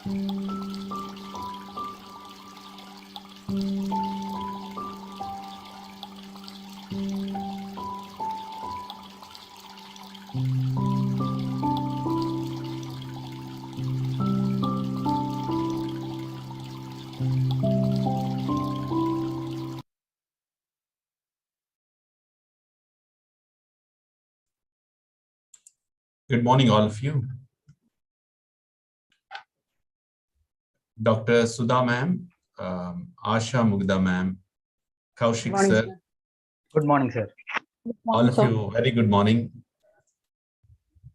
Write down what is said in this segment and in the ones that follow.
Good morning, all of you. Dr. Sudha ma'am, Asha Mugda ma'am, Kaushik sir. Good morning, sir. All of you, very good morning.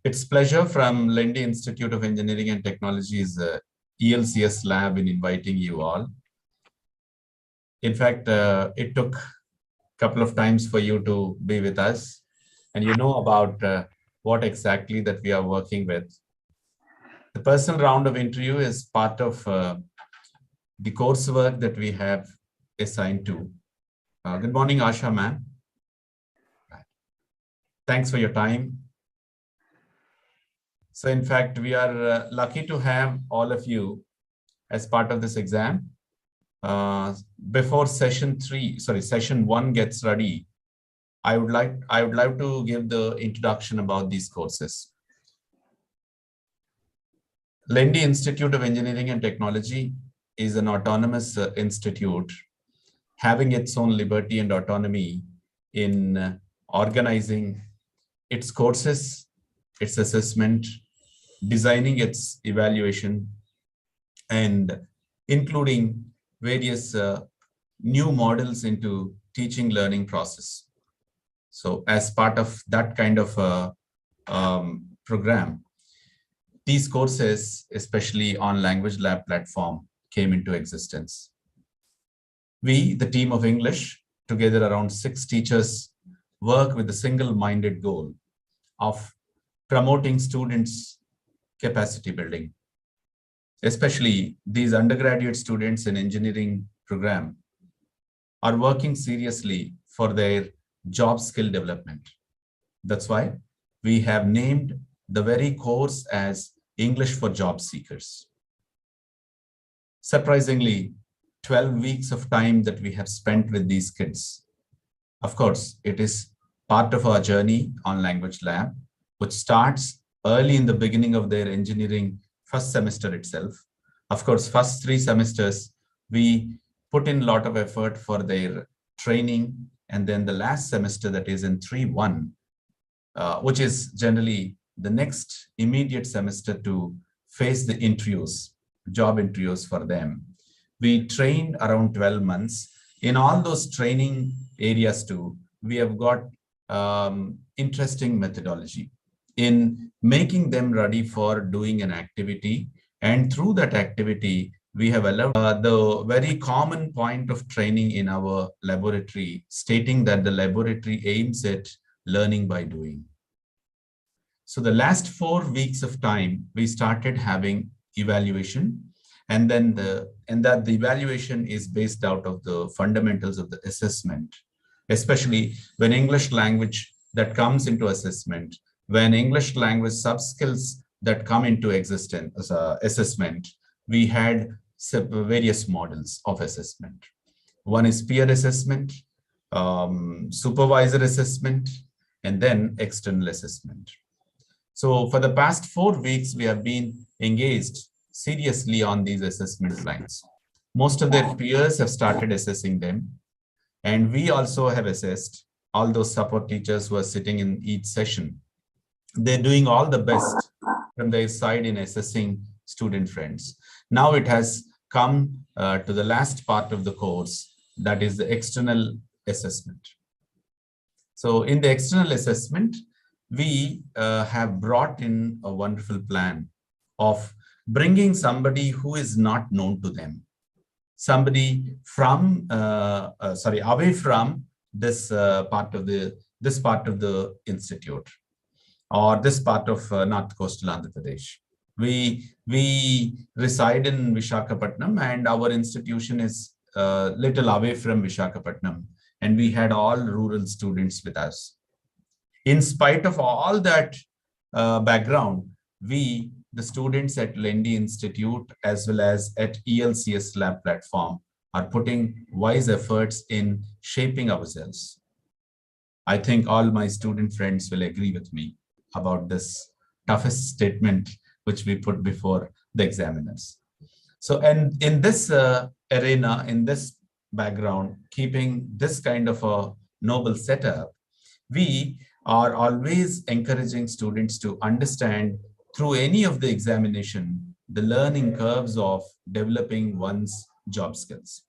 It's pleasure from Lendi Institute of Engineering and Technology's ELCS lab in inviting you all. In fact, it took a couple of times for you to be with us, and you know about what exactly that we are working with. The personal round of interview is part of the coursework that we have assigned to. Good morning, Asha ma'am. Thanks for your time. So in fact, we are lucky to have all of you as part of this exam. Before session 1 gets ready, I would like to give the introduction about these courses. Lendi Institute of Engineering and Technology is an autonomous institute having its own liberty and autonomy in organizing its courses, its assessment, designing its evaluation, and including various new models into teaching learning process. So as part of that kind of program, these courses, especially on Language Lab platform, came into existence. We, the team of English, together around 6 teachers, work with the single-minded goal of promoting students' capacity building. Especially these undergraduate students in engineering program are working seriously for their job skill development. That's why we have named the very course as English for Job Seekers. Surprisingly, 12 weeks of time that we have spent with these kids. Of course, it is part of our journey on Language Lab, which starts early in the beginning of their engineering first semester itself. Of course, first 3 semesters, we put in a lot of effort for their training. And then the last semester, that is in 3-1, which is generally the next immediate semester to face the interviews, job interviews for them. We trained around 12 months. In all those training areas too, we have got interesting methodology in making them ready for doing an activity. And through that activity, we have allowed the very common point of training in our laboratory, stating that the laboratory aims at learning by doing. So the last 4 weeks of time, we started having evaluation, and then the evaluation is based out of the fundamentals of the assessment, especially when English language that comes into assessment, when English language sub-skills that come into existence assessment, we had various models of assessment. One is peer assessment, supervisor assessment, and then external assessment. So for the past 4 weeks, we have been engaged seriously on these assessment lines. Most of their peers have started assessing them. And we also have assessed all those support teachers who are sitting in each session. They're doing all the best from their side in assessing student friends. Now it has come to the last part of the course, that is the external assessment. So in the external assessment, we have brought in a wonderful plan of bringing somebody who is not known to them, somebody from away from this part of the institute or this part of North Coastal Andhra Pradesh. We reside in Visakhapatnam, and our institution is little away from Visakhapatnam, and we had all rural students with us. In spite of all that background, we the students at Lendi Institute as well as at ELCS Lab platform are putting wise efforts in shaping ourselves. I think all my student friends will agree with me about this toughest statement which we put before the examiners. So, and in this arena, in this background, keeping this kind of a noble setup, we are always encouraging students to understand through any of the examination, the learning curves of developing one's job skills.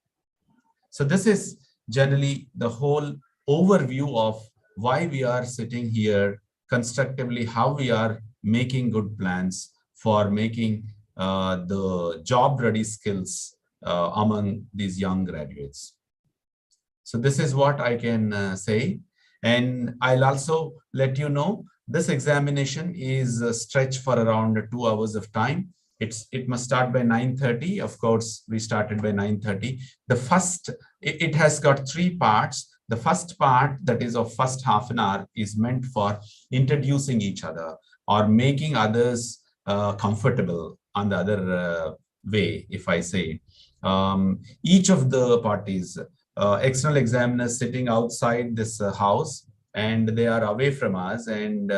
So this is generally the whole overview of why we are sitting here constructively, how we are making good plans for making the job ready skills among these young graduates. So this is what I can say. And I'll also let you know this examination is stretched for around 2 hours of time. It must start by 9:30. Of course, we started by 9:30. The first, it has got 3 parts. The first part, that is of first half an hour, is meant for introducing each other or making others comfortable on the other way, if I say. Each of the parties, external examiners sitting outside this house, and they are away from us, and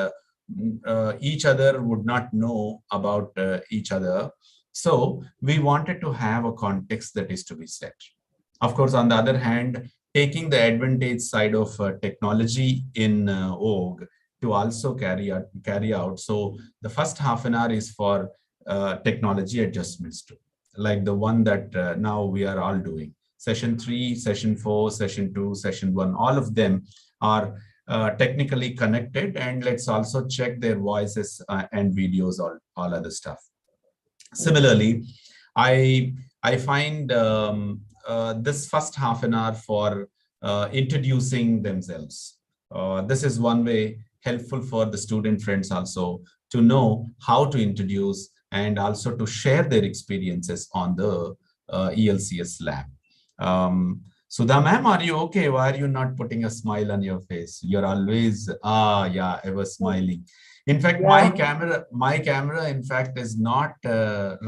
each other would not know about each other. So we wanted to have a context that is to be set. Of course, on the other hand, taking the advantage side of technology in vogue to also carry out. So the first half an hour is for technology adjustments too, like the one that now we are all doing. Session 3, session 4, session 2, session 1, all of them are technically connected, and let's also check their voices and videos, all other stuff. Similarly, I find this first half an hour for introducing themselves. This is one way helpful for the student friends also to know how to introduce and also to share their experiences on the ELCS lab. Sudha ma'am, are you okay? Why are you not putting a smile on your face? You're always, yeah, I was smiling. In fact, Yeah. my camera, in fact, is not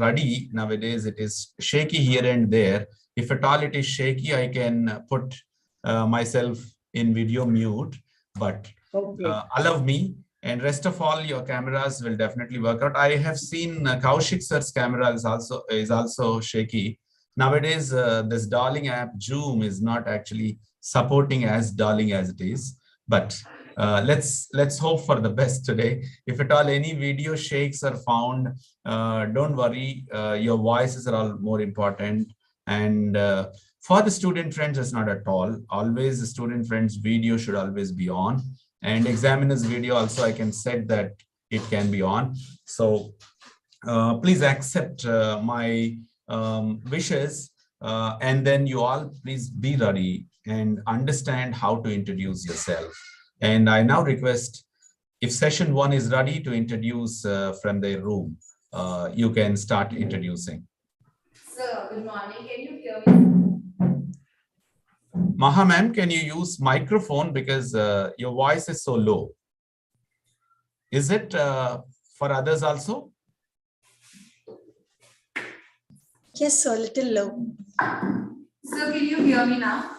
ready nowadays. It is shaky here and there. If at all it is shaky, I can put myself in video mute, but Okay. allow me. And rest of all, your cameras will definitely work out. I have seen Kaushik sir's camera is also shaky. Nowadays, this darling app Zoom is not actually supporting as darling as it is, but let's hope for the best today. If at all any video shakes are found, don't worry. Your voices are all more important. And for the student friends, it's not at all. Always the student friends video should always be on. And examiner's video also, I can set that it can be on. So please accept my wishes, and then you all please be ready and understand how to introduce yourself. And I now request, if session 1 is ready to introduce from their room, you can start introducing. Sir, good morning. Can you hear me? Maha ma'am, can you use microphone because your voice is so low? Is it for others also? Yes, sir, a little low. Sir, can you hear me now?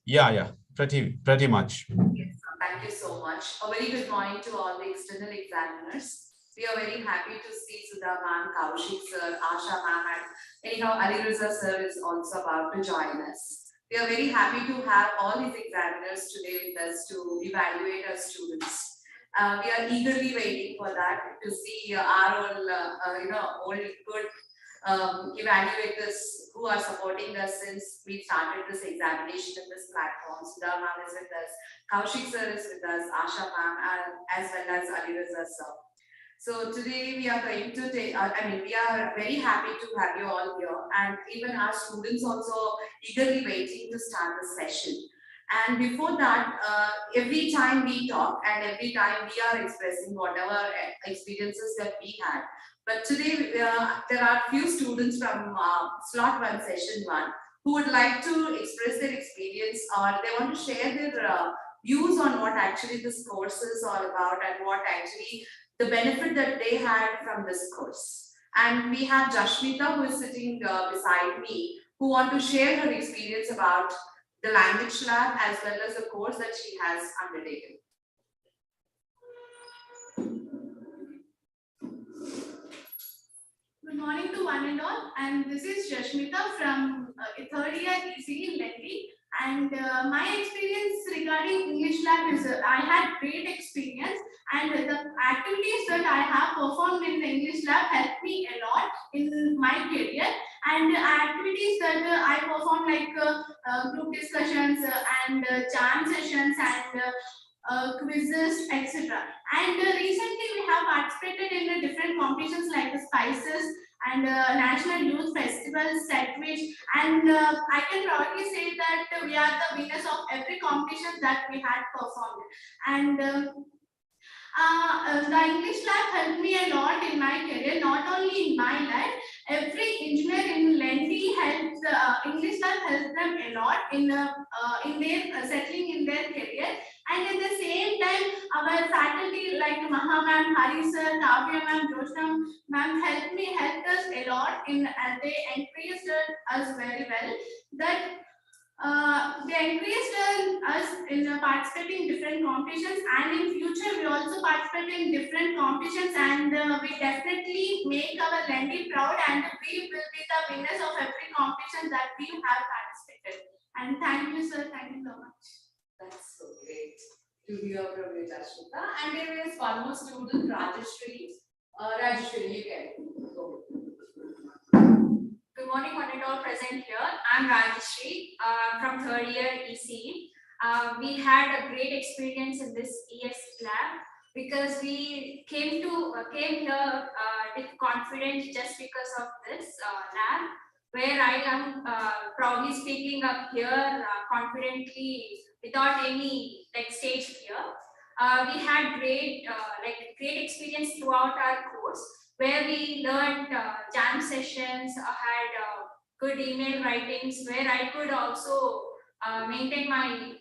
Yeah, pretty much. Yes, sir. Thank you so much. A very good morning to all the external examiners. We are very happy to see Sudha ma'am, Kaushik sir, Asha ma'am, and anyhow, Ali Riza sir is also about to join us. We are very happy to have all these examiners today with us to evaluate our students. We are eagerly waiting for that to see our old good evaluators who are supporting us since we started this examination in this platform. Sudha ma'am is with us, Kaushik sir is with us, Asha ma'am, as well as Ali Riza sir. So today we are going to take, we are very happy to have you all here, and even our students also eagerly waiting to start the session. And before that, every time we talk and every time we are expressing whatever experiences that we had. But today there are few students from slot 1, session 1, who would like to express their experience, or they want to share their views on what actually this course is all about and what actually the benefit that they had from this course. And we have Jashmita, who is sitting beside me, who want to share her experience about the language lab as well as the course that she has undertaken. Good morning to one and all, and this is Jashmita from third year ECE Lendi. And my experience regarding English lab is I had great experience, and the activities that I have performed in the English lab helped me a lot in my career. And activities that I performed like group discussions and jam sessions and quizzes, etc. And recently we have participated in the different competitions like the Spices and National Youth Festivals, Setwich, and I can proudly say that we are the winners of every competition that we had performed. And the English lab helped me a lot in my career, not only in my life. Every engineer in Lendi helps English lab helps them a lot in their settling in their career. And at the same time, our faculty like Maha ma'am, Hari sir, Kavya ma'am, Jyoshna ma'am helped us a lot in and they encouraged us very well. That they encouraged us in participating in different competitions, and in future we also participate in different competitions, and we definitely make our Lendi proud, and we will be the winners of every competition that we have participated. And thank you, sir. Thank you so much. That's so great to hear from you, Jashmita. And there is one more student, Rajeshwari. Rajeshwari, you can go. Good morning, one and all present here. I'm Rajeshwari from third year ECE. We had a great experience in this ES lab because we came here with confidence just because of this lab, where I am proudly speaking up here confidently without any stage fear. We had great experience throughout our course, where we learned jam sessions, had good email writings, where I could also maintain my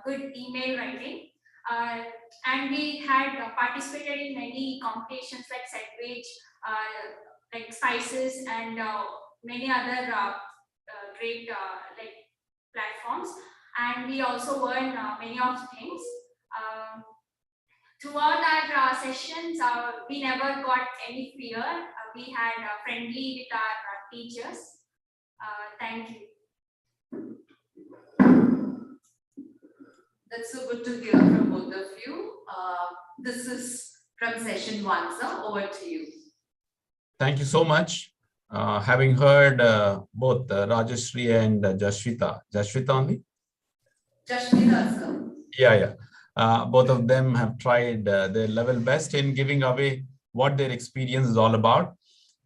good email writing. And we had participated in many competitions like Setwich, like Spices, and many other great platforms. And we also won many of things. Throughout our sessions, we never got any fear. We had friendly with our teachers. Thank you. That's so good to hear from both of you. This is from session 1, sir. Over to you. Thank you so much. Having heard both Rajeshri and Jashvita. Jashvita only? Jashmita, sir. Yeah. Both of them have tried their level best in giving away what their experience is all about.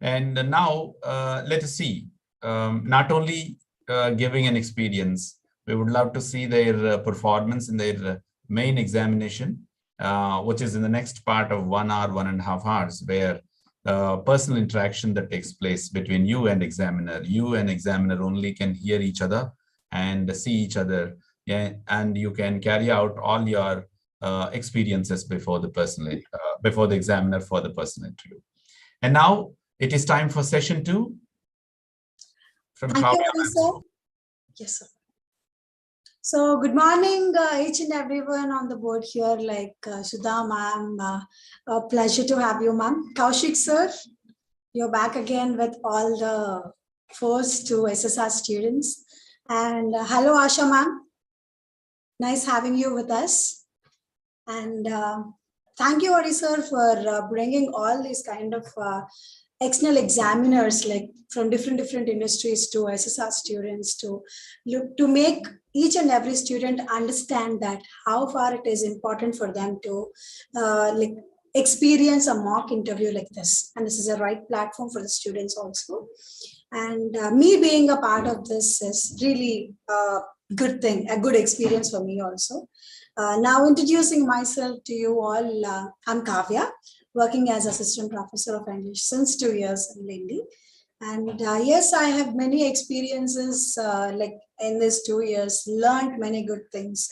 And now let us see, not only giving an experience, we would love to see their performance in their main examination, which is in the next part of 1 hour, 1.5 hours, where personal interaction that takes place between you and examiner. You and examiner only can hear each other and see each other. Yeah, and you can carry out all your experiences before the examiner for the personal interview. And now it is time for session 2. From Thank you, Hari sir. Yes, sir. So good morning, each and everyone on the board here, like Sudha ma'am. A pleasure to have you, ma'am. Kaushik sir, you're back again with all the first 2 SSR students. And hello, Asha ma'am. Nice having you with us. And thank you, Hari sir, for bringing all these kind of external examiners, like from different industries to SSR students, to look to make each and every student understand that how far it is important for them to experience a mock interview like this. And this is a right platform for the students also. And me being a part of this is really good thing, a good experience for me also. Now introducing myself to you all, I'm Kavya, working as assistant professor of English since 2 years in Lendi. And yes, I have many experiences like in these 2 years, learned many good things.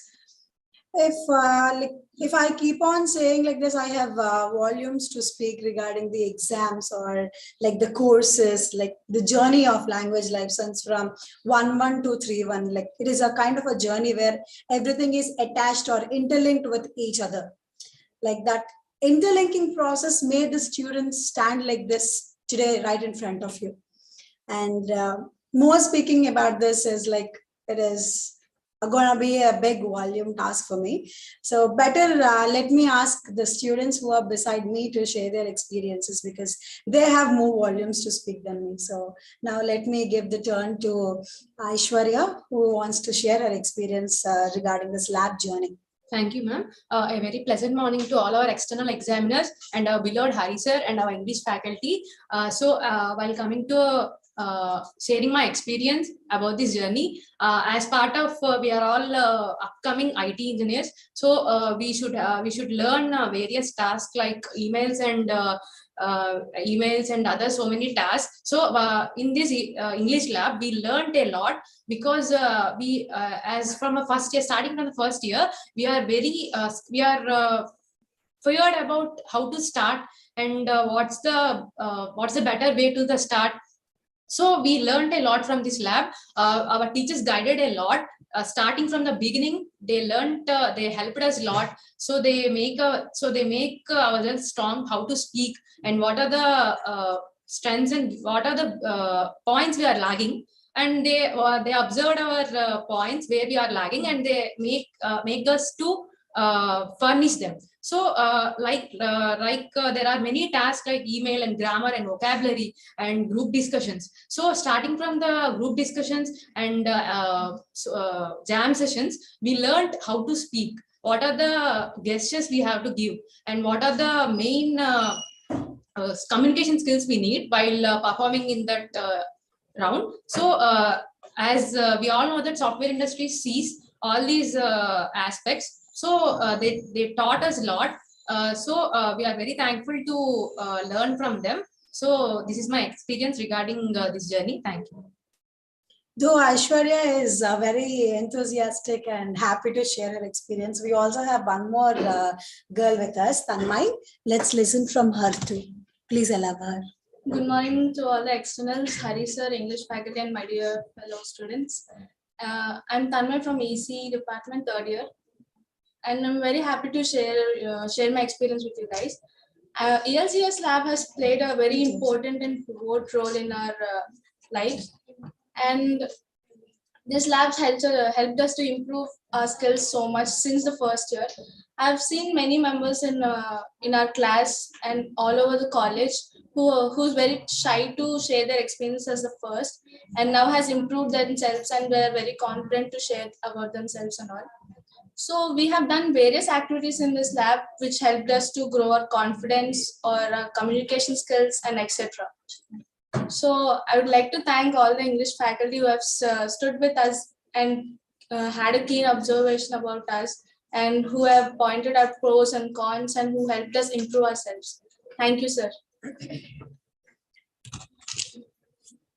if I keep on saying like this, I have volumes to speak regarding the exams or like the courses, like the journey of language license from 1.1 to 3.1. Like it is a kind of a journey where everything is attached or interlinked with each other. Like that interlinking process made the students stand like this today right in front of you. And more speaking about this is like it is going to be a big volume task for me. So better let me ask the students who are beside me to share their experiences because they have more volumes to speak than me. So now let me give the turn to Aishwarya, who wants to share her experience regarding this lab journey. Thank you, ma'am. A very pleasant morning to all our external examiners and our beloved Hari sir and our English faculty. While coming to sharing my experience about this journey, as part of we are all upcoming IT engineers, so we should learn various tasks like emails and other so many tasks. So in this English lab, we learned a lot because as from a first year, starting from the first year, we are very feared about how to start and what's the better way to the start. So we learned a lot from this lab. Our teachers guided a lot. Starting from the beginning, they helped us a lot. So they make ourselves strong, how to speak and what are the strengths and what are the points we are lagging. And they observed our points where we are lagging, and they make us to furnish them. So there are many tasks like email and grammar and vocabulary and group discussions. So starting from the group discussions and jam sessions, we learned how to speak, what are the gestures we have to give, and what are the main communication skills we need while performing in that round. So as we all know that software industry sees all these aspects. So they taught us a lot. We are very thankful to learn from them. So this is my experience regarding this journey. Thank you. Though Aishwarya is very enthusiastic and happy to share her experience, we also have one more girl with us, Tanmay. Let's listen from her too. Please allow her. Good morning to all the externals, Hari sir, English faculty, and my dear fellow students. I'm Tanmay from EC department, third year, and I'm very happy to share my experience with you guys. ELCS lab has played a very important and pivotal role in our lives, and this lab helped us to improve our skills so much since the first year. I've seen many members in our class and all over the college who's very shy to share their experience as the first, and now has improved themselves and they're very confident to share about themselves and all. So we have done various activities in this lab which helped us to grow our confidence or our communication skills and etc. So I would like to thank all the English faculty who have stood with us and had a keen observation about us, and who have pointed out pros and cons and who helped us improve ourselves. Thank you, sir.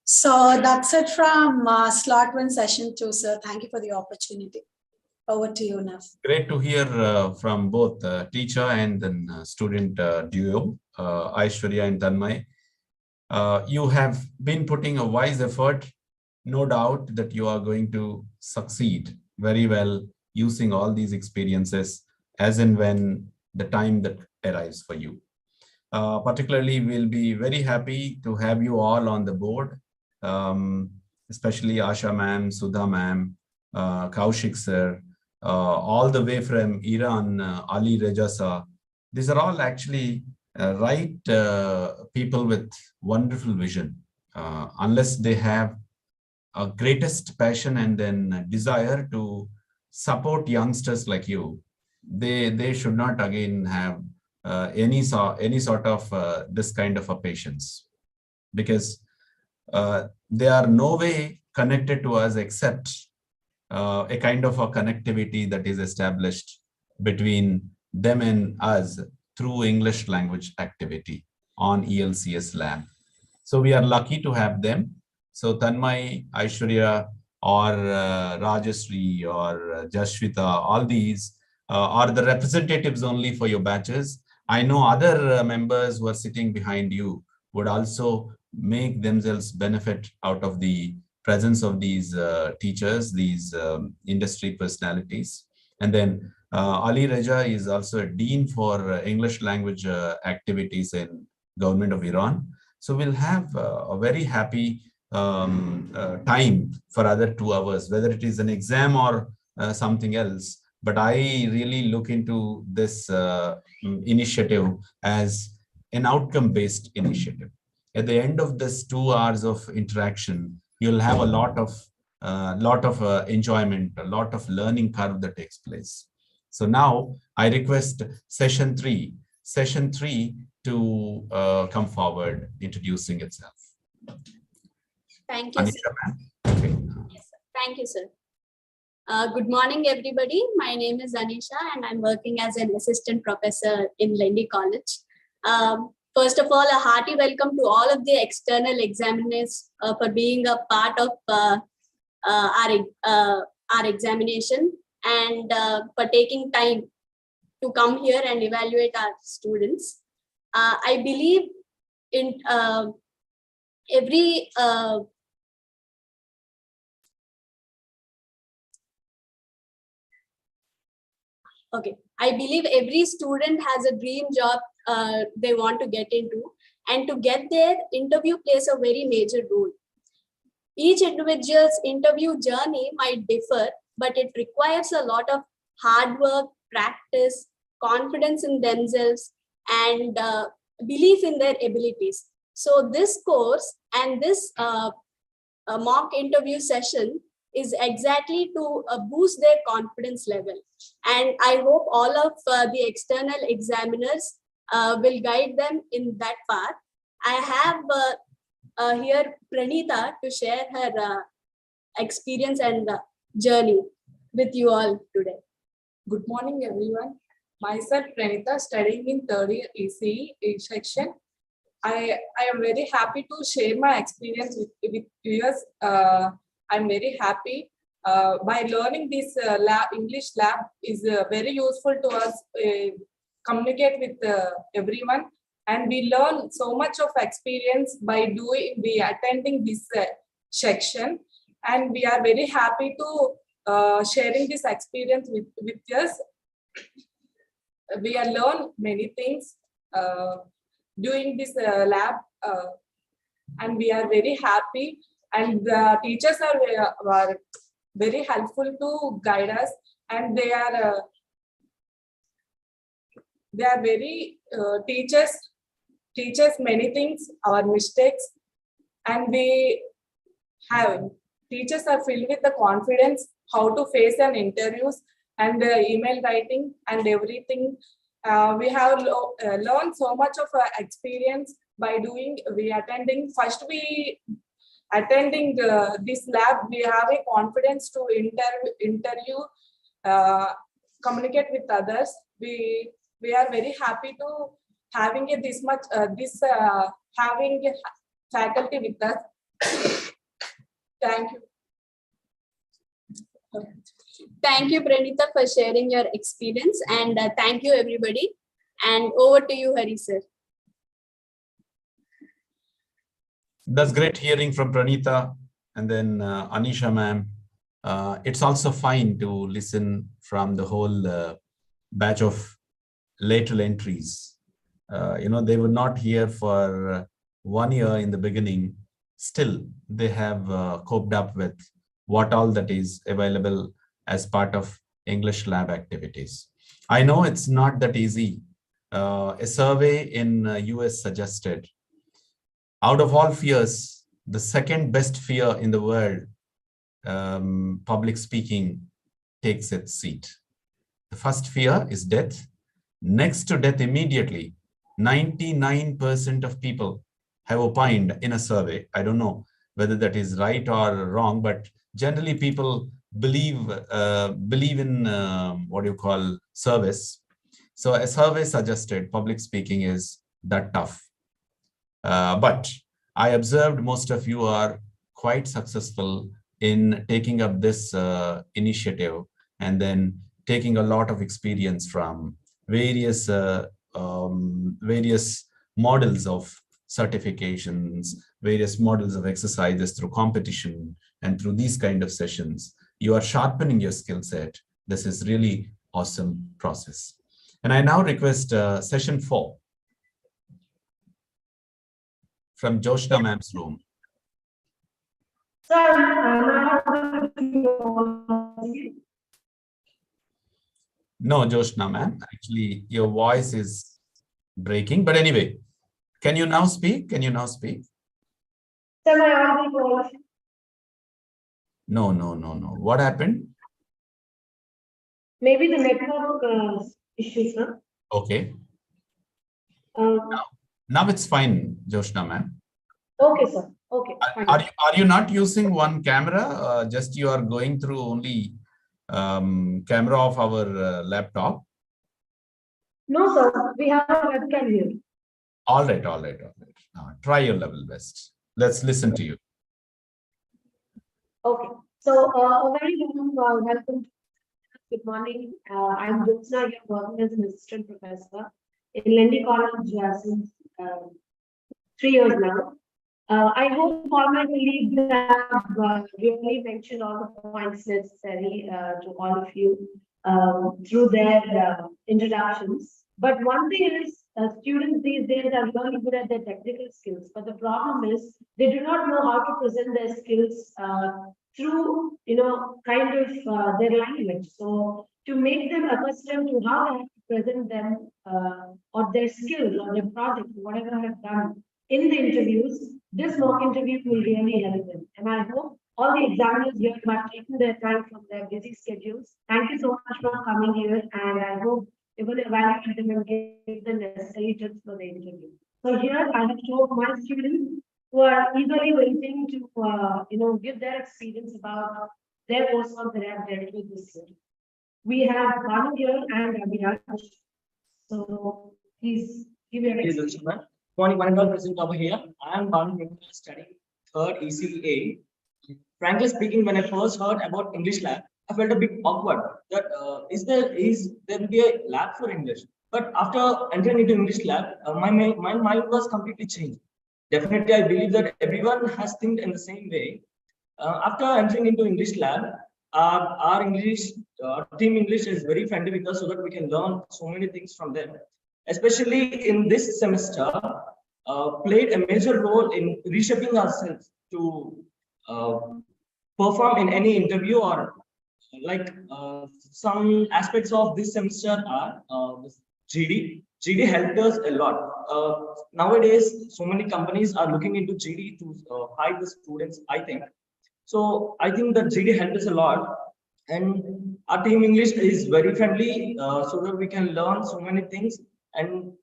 So that's it from slot 1 session 2, sir. Thank you for the opportunity. Over to you, Nav. Great to hear from both teacher and then student duo, Aishwarya and Tanmay. You have been putting a wise effort. No doubt that you are going to succeed very well using all these experiences as and when the time that arrives for you. Particularly, we'll be very happy to have you all on the board, especially Asha ma'am, Sudha ma'am, Kaushik sir, all the way from Iran, Ali Rejasa. These are all actually right people with wonderful vision. Unless they have a greatest passion and then desire to support youngsters like you, they should not again have any sort of this kind of a patience, because they are no way connected to us except a kind of a connectivity that is established between them and us through English language activity on ELCS lab. So we are lucky to have them. So Tanmay, Aishwarya, or Rajashree or Jashwita, all these or the representatives only for your batches. I know other members who are sitting behind you would also make themselves benefit out of the presence of these teachers, these industry personalities. And then Ali Raja is also a dean for English language activities in government of Iran. So we'll have a very happy time for other 2 hours, whether it is an exam or something else. But I really look into this initiative as an outcome-based initiative. At the end of this 2 hours of interaction, you'll have a lot of enjoyment, a lot of learning curve that takes place. So now I request session three to come forward, introducing itself. Thank you, sir. Anisha, ma'am. Okay. Yes, sir. Thank you, sir. Good morning, everybody. My name is Anisha, and I'm working as an assistant professor in Lendi College. First of all, a hearty welcome to all of the external examiners for being a part of our examination and for taking time to come here and evaluate our students. I believe in every Okay, I believe every student has a dream job they want to get into, and to get there, interview plays a very major role. Each individual's interview journey might differ, but it requires a lot of hard work, practice, confidence in themselves, and belief in their abilities. So this course and this mock interview session is exactly to boost their confidence level. And I hope all of the external examiners will guide them in that path. I have here Pranita to share her experience and journey with you all today. Good morning, everyone. Myself, Pranita, studying in third year ECE section. I am very happy to share my experience with you. I'm very happy. By learning this English lab is very useful to us, communicate with everyone, and we learn so much of experience by attending this section, and we are very happy to sharing this experience with us. We are learn many things doing this lab, and we are very happy. And the teachers are very helpful to guide us, and they are very teach us many things, our mistakes, and we have teachers are filled with the confidence how to face an interviews and email writing and everything. We have learned so much of experience by attending this lab. We have a confidence to interview, communicate with others. We are very happy to having this much having faculty with us. Thank you. Thank you, Pranita, for sharing your experience, and thank you, everybody. And over to you, Hari sir. That's great hearing from Pranita and then Anisha ma'am. It's also fine to listen from the whole batch of lateral entries. They were not here for 1 year in the beginning. Still, they have coped up with what all that is available as part of English lab activities. I know it's not that easy. A survey in US suggested, out of all fears, the second best fear in the world, public speaking, takes its seat. The first fear is death. Next to death immediately, 99% of people have opined in a survey. I don't know whether that is right or wrong, but generally people believe in what you call service. So a survey suggested public speaking is that tough. But I observed most of you are quite successful in taking up this initiative and then taking a lot of experience from various models of certifications, various models of exercises through competition, and through these kind of sessions, you are sharpening your skill set. This is really awesome process. And I now request session 4 from Joshna ma'am's room. No, Joshna ma'am, actually your voice is breaking, but anyway, can you now speak? Can you now speak? No. What happened? Maybe the network issue, sir. Okay. Now it's fine, Joshna ma'am. Okay, sir. Okay. Fine. Are you not using one camera? Just you are going through only camera of our laptop? No, sir. We have a webcam here. All right. Try your level best. Let's listen to you. Okay. So, a very warm welcome. Good morning. I'm Jyotsna here working as an assistant professor in Lendi College since 3 years now. I hope all my colleagues have really mentioned all the points necessary to all of you through their introductions. But one thing is, students these days are really good at their technical skills, but the problem is they do not know how to present their skills through, kind of their language. So to make them accustomed to how they have to present them or their skills or their project, whatever I have done in the interviews, this mock interview will really help them. And I hope all the examiners here have taken their time from their busy schedules. Thank you so much for coming here, and I hope you will evaluate them and give the necessary tips for the interview. So here I have told my students who are eagerly waiting to, give their experience about their coursework that they have dealt with this year. We have Banu here and Abhiraj. So please give your experience. Morning, one and all present over here. I am Banu, studying 3rd ECA. Frankly speaking, when I first heard about English lab, I felt a bit awkward. That is there will be a lab for English? But after entering into English lab, my mind was completely changed. Definitely, I believe that everyone has think in the same way. After entering into English lab, our team English is very friendly with us, so that we can learn so many things from them. Especially in this semester, played a major role in reshaping ourselves to perform in any interview, or some aspects of this semester are GD. GD helped us a lot. Nowadays, so many companies are looking into GD to hire the students, I think. So I think that GD helped us a lot. And our team English is very friendly, so that we can learn so many things. And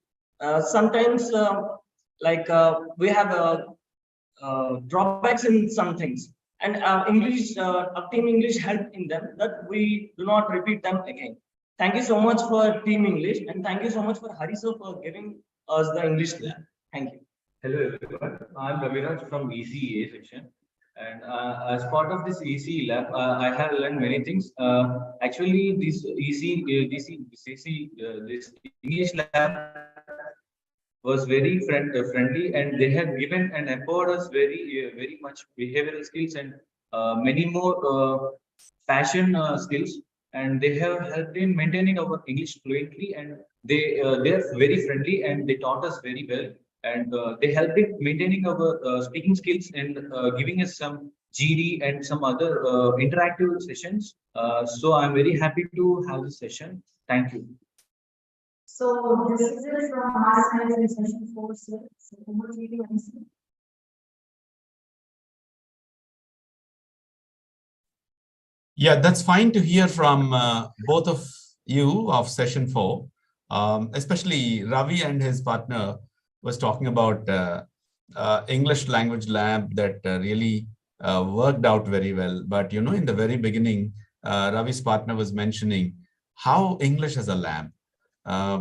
sometimes we have drawbacks in some things, and our team English help in them, that we do not repeat them again. Thank you so much for team English, and thank you so much for Hari sir for giving us the English lab. Thank you. Hello everyone, I'm Raviraj from ECA section. And as part of this EC lab, I have learned many things. Actually, this English lab was very friendly, and they have given and empowered us very much behavioral skills and many more fashion skills. And they have helped in maintaining our English fluently, and they are very friendly, and they taught us very well. And they helped in maintaining our speaking skills, and giving us some GD and some other interactive sessions. So I'm very happy to have this session. Thank you. So this is it from our side in session 4, sir. So over to you, MC. Yeah, that's fine to hear from both of you of session 4, especially Ravi and his partner was talking about English language lab that really worked out very well. But in the very beginning, Ravi's partner was mentioning how English as a lab,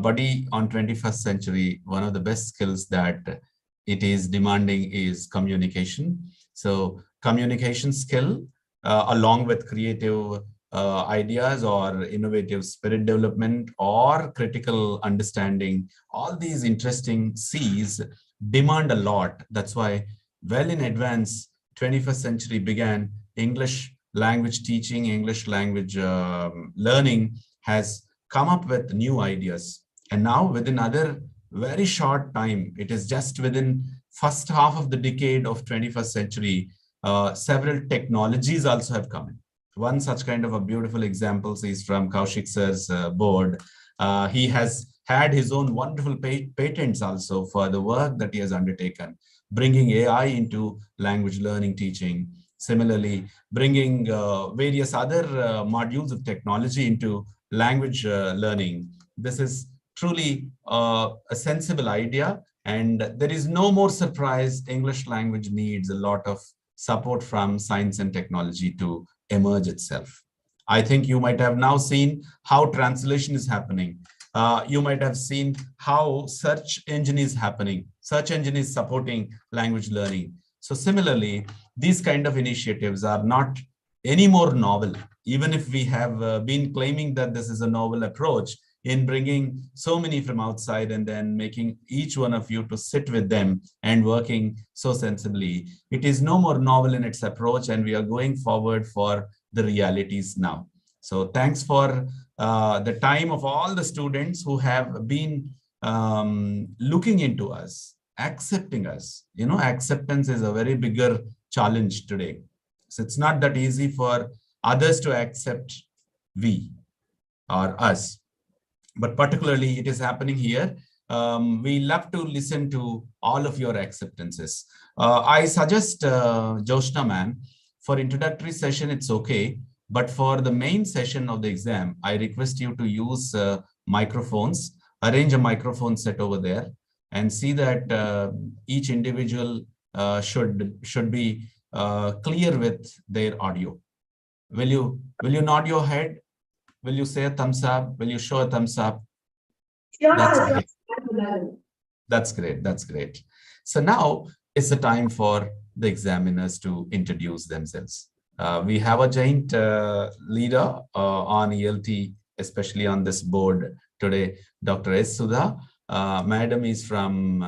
buddy, on 21st century, one of the best skills that it is demanding is communication. So communication skill, along with creative ideas or innovative spirit development or critical understanding, all these interesting C's demand a lot. That's why well in advance, 21st century began English language teaching, English language learning has come up with new ideas. And now within other very short time, it is just within first half of the decade of 21st century, several technologies also have come in. One such kind of a beautiful example is from Kaushik sir's board. He has had his own wonderful patents also for the work that he has undertaken, bringing AI into language learning teaching. Similarly, bringing various other modules of technology into language learning. This is truly a sensible idea, and there is no more surprise. English language needs a lot of support from science and technology to emerge itself. I think you might have now seen how translation is happening. You might have seen how search engine is happening. Search engine is supporting language learning. So similarly, these kind of initiatives are not any more novel, even if we have been claiming that this is a novel approach in bringing so many from outside and then making each one of you to sit with them and working so sensibly. It is no more novel in its approach, and we are going forward for the realities now. So thanks for the time of all the students who have been looking into us, accepting us. You know, acceptance is a very bigger challenge today. So it's not that easy for others to accept we or us, but particularly it is happening here. We love to listen to all of your acceptances. I suggest Joshna ma'am, for introductory session, it's okay. But for the main session of the exam, I request you to use microphones, arrange a microphone set over there, and see that each individual should be clear with their audio. Will you nod your head? Will you say a thumbs up? Will you show a thumbs up? That's great. That's great. That's great. So now it's the time for the examiners to introduce themselves. We have a giant leader on ELT, especially on this board today, Dr. S. Sudha. Madam is from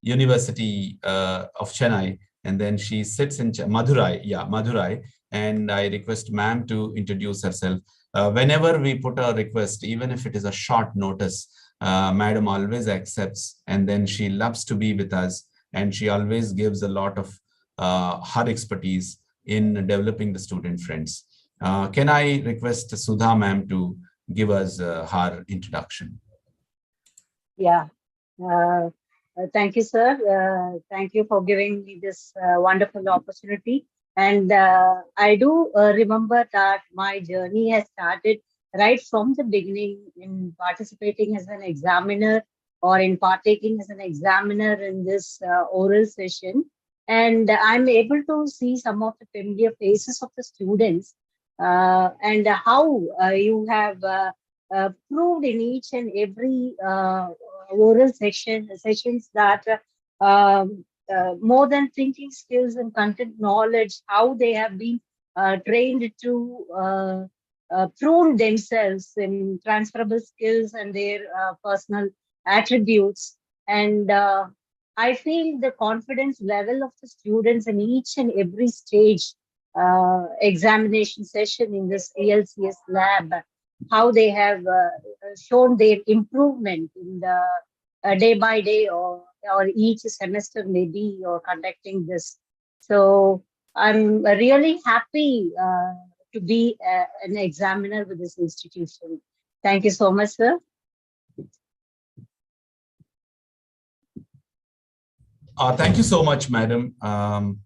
University of Chennai, and then she sits in Madurai. Yeah, Madurai. And I request ma'am to introduce herself. Whenever we put a request, even if it is a short notice, madam always accepts, and then she loves to be with us, and she always gives a lot of her expertise in developing the student friends. Can I request Sudha ma'am to give us her introduction? Yeah. Thank you, sir. Thank you for giving me this wonderful opportunity. And I do remember that my journey has started right from the beginning in participating as an examiner or in partaking as an examiner in this oral session. And I'm able to see some of the familiar faces of the students and how you have proved in each and every oral sessions that more than thinking skills and content knowledge, how they have been trained to prune themselves in transferable skills and their personal attributes. And I feel the confidence level of the students in each and every stage examination session in this ELCS lab, how they have shown their improvement in the day by day or each semester maybe or conducting this. So I'm really happy to be an examiner with this institution. Thank you so much, sir. Thank you so much, madam.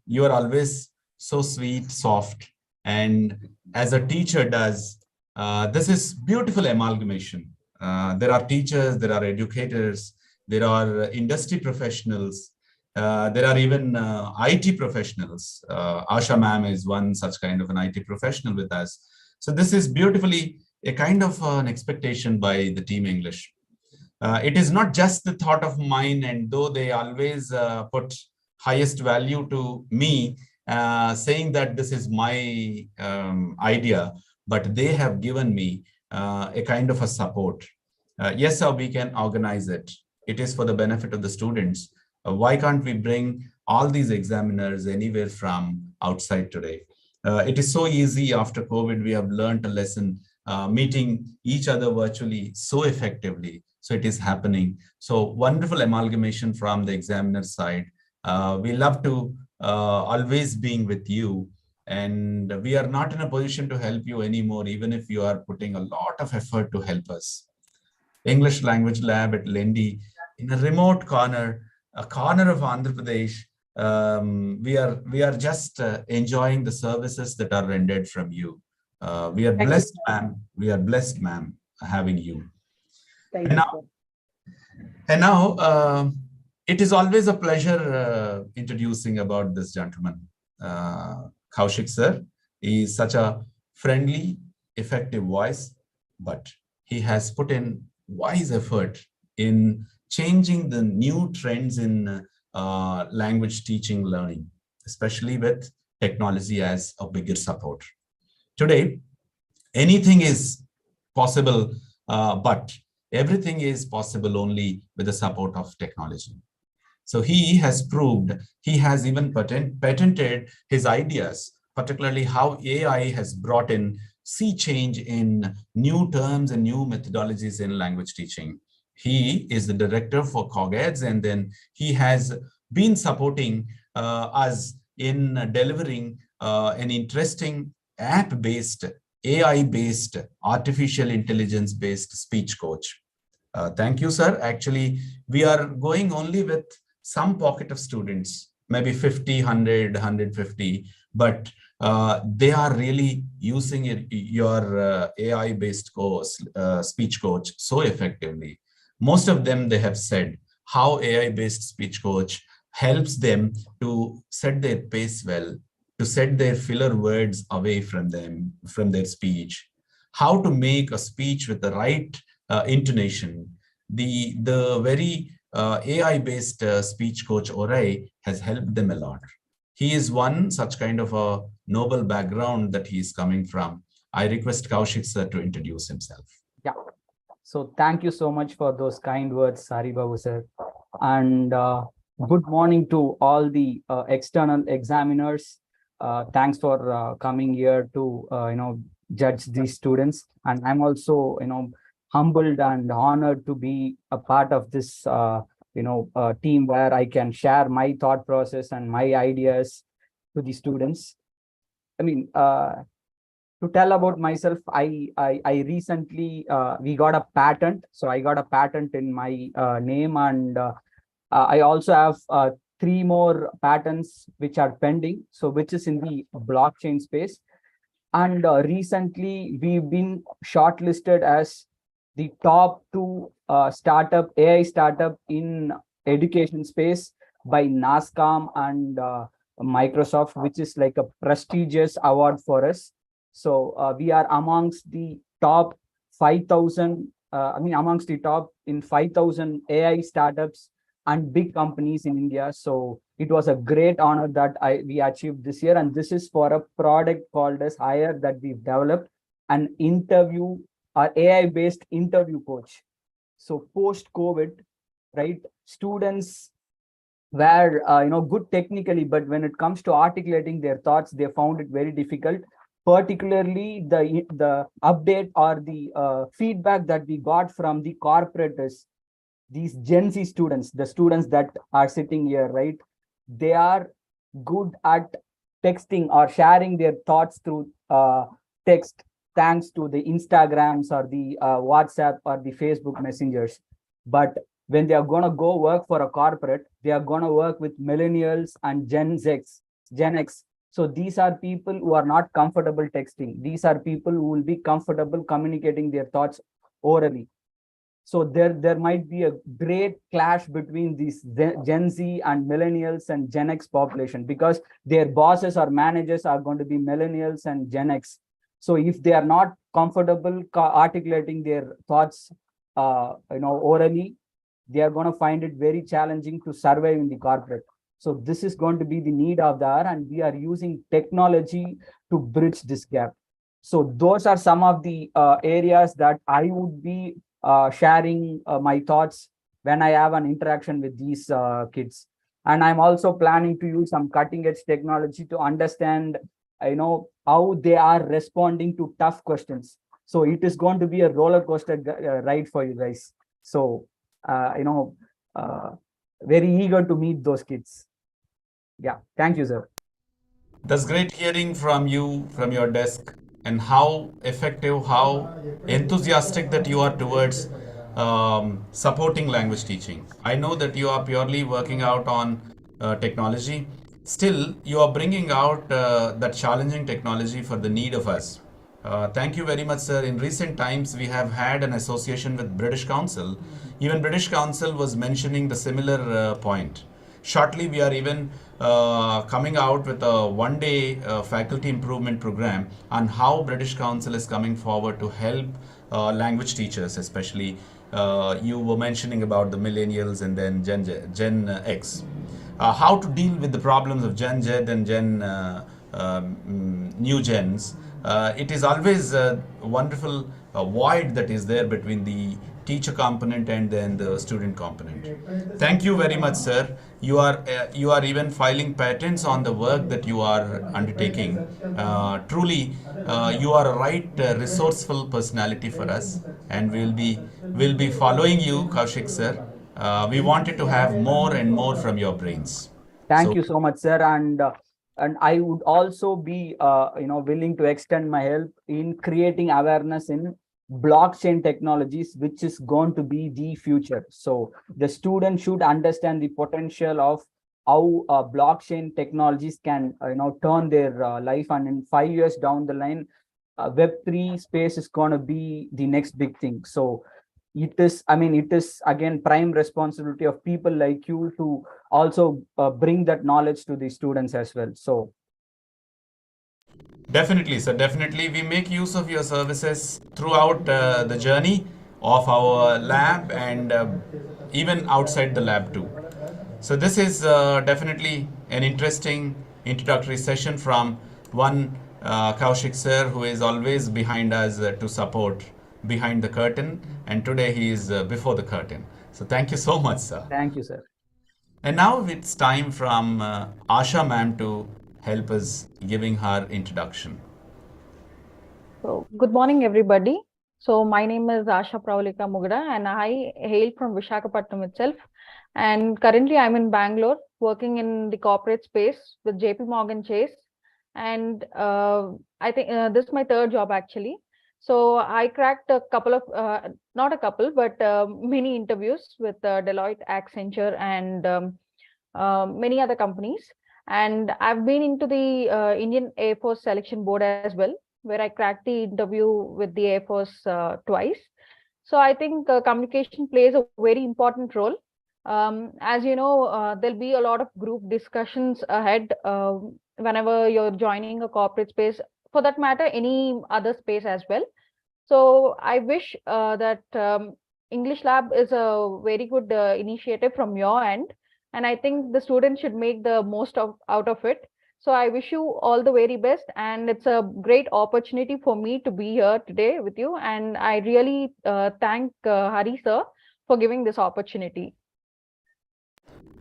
You are always so sweet, soft, and as a teacher does, this is beautiful amalgamation. There are teachers, there are educators, there are industry professionals, there are even IT professionals. Asha ma'am is one such kind of an IT professional with us. So this is beautifully a kind of an expectation by the team English. It is not just the thought of mine, and though they always put highest value to me, saying that this is my idea, but they have given me a kind of a support. Yes, sir, we can organize it. It is for the benefit of the students. Why can't we bring all these examiners anywhere from outside today? It is so easy after COVID. We have learned a lesson, meeting each other virtually so effectively. So it is happening. So wonderful amalgamation from the examiner side. We love to always being with you. And we are not in a position to help you anymore, even if you are putting a lot of effort to help us. English language lab at Lendi in a remote corner, a corner of Andhra Pradesh. We are just enjoying the services that are rendered from you. We are blessed, ma'am. We are blessed, ma'am, having you. Thank you. And now it is always a pleasure introducing about this gentleman, Kaushik sir. He is such a friendly, effective voice, but he has put in wise effort in changing the new trends in language teaching learning, especially with technology as a bigger support. Today, anything is possible, but everything is possible only with the support of technology. So he has proved, he has even patented his ideas, particularly how AI has brought in sea change in new terms and new methodologies in language teaching. He is the director for COGEDS, and then he has been supporting us in delivering an interesting app-based, AI-based, artificial intelligence-based speech coach. Thank you, sir. Actually, we are going only with some pocket of students, maybe 50, 100, 150, but they are really using your AI-based course, speech coach so effectively. Most of them, they have said how AI-based speech coach helps them to set their pace well, to set their filler words away from them, from their speech, how to make a speech with the right intonation. The very AI-based speech coach Orai has helped them a lot. He is one such kind of a noble background that he is coming from. I request Kaushik sir to introduce himself. Yeah. So thank you so much for those kind words, Haribabu sir. And good morning to all the external examiners. Thanks for coming here to judge these students. And I'm also humbled and honored to be a part of this team where I can share my thought process and my ideas to the students. I mean, to tell about myself, I recently we got a patent. So I got a patent in my name, and I also have 3 more patents which are pending. So which is in the blockchain space. And recently we've been shortlisted as the top 2 AI startup in education space by NASCOM and Microsoft, which is like a prestigious award for us. So we are amongst the top 5,000, amongst the top in 5,000 AI startups and big companies in India. So it was a great honor that we achieved this year. And this is for a product called as Hire that we've developed, an interview, our AI-based interview coach. So post-COVID, right, students were good technically, but when it comes to articulating their thoughts, they found it very difficult. Particularly the update or the feedback that we got from the corporators, these Gen Z students, the students that are sitting here, right? They are good at texting or sharing their thoughts through text, thanks to the Instagrams or the WhatsApp or the Facebook messengers. But when they are going to go work for a corporate, they are going to work with millennials and Gen X. So these are people who are not comfortable texting. These are people who will be comfortable communicating their thoughts orally. So there might be a great clash between these Gen Z and millennials and Gen X population, because their bosses or managers are going to be millennials and Gen X. So if they are not comfortable articulating their thoughts, orally, they are going to find it very challenging to survive in the corporate. So this is going to be the need of the hour, and we are using technology to bridge this gap. So those are some of the areas that I would be sharing my thoughts when I have an interaction with these kids. And I'm also planning to use some cutting edge technology to understand, how they are responding to tough questions. So it is going to be a roller coaster ride for you guys. So, very eager to meet those kids. Yeah, thank you, sir. That's great hearing from you, from your desk, and how effective, how enthusiastic that you are towards supporting language teaching. I know that you are purely working out on technology. Still, you are bringing out that challenging technology for the need of us. Thank you very much, sir. In recent times, we have had an association with British Council. Even British Council was mentioning the similar point. Shortly, we are even coming out with a one-day faculty improvement program on how British Council is coming forward to help language teachers, especially you were mentioning about the millennials and then Gen X. How to deal with the problems of Gen Z and new gens. It is always a wonderful void that is there between the teacher component and then the student component. Thank you very much, sir. You are even filing patents on the work that you are undertaking. Truly, you are a right resourceful personality for us, and we'll be following you, Kaushik sir. We wanted to have more and more from your brains. Thank you so much, sir. And I would also be willing to extend my help in creating awareness in blockchain technologies, which is going to be the future. So the student should understand the potential of how blockchain technologies can turn their life, and in 5 years down the line, Web3 space is going to be the next big thing. So it is again prime responsibility of people like you to also bring that knowledge to the students as well. So definitely, sir. Definitely, we make use of your services throughout the journey of our lab and even outside the lab too. So this is definitely an interesting introductory session from one Kaushik sir, who is always behind us to support behind the curtain, and today he is before the curtain. So thank you so much, sir. Thank you, sir. And now it's time from Asha ma'am to help us giving her introduction. So, good morning, everybody. So, my name is Asha Pravalika Mugada, and I hail from Visakhapatnam itself. And currently, I'm in Bangalore working in the corporate space with JP Morgan Chase. And I think this is my third job actually. So, I cracked a couple of, not a couple, but many interviews with Deloitte, Accenture, and many other companies. And I've been into the Indian Air Force Selection Board as well, where I cracked the interview with the Air Force twice. So I think communication plays a very important role. As you know, there'll be a lot of group discussions ahead whenever you're joining a corporate space, for that matter, any other space as well. So I wish that English Lab is a very good initiative from your end. And I think the students should make the most out of it. So I wish you all the very best, and it's a great opportunity for me to be here today with you. And I really thank Hari sir for giving this opportunity.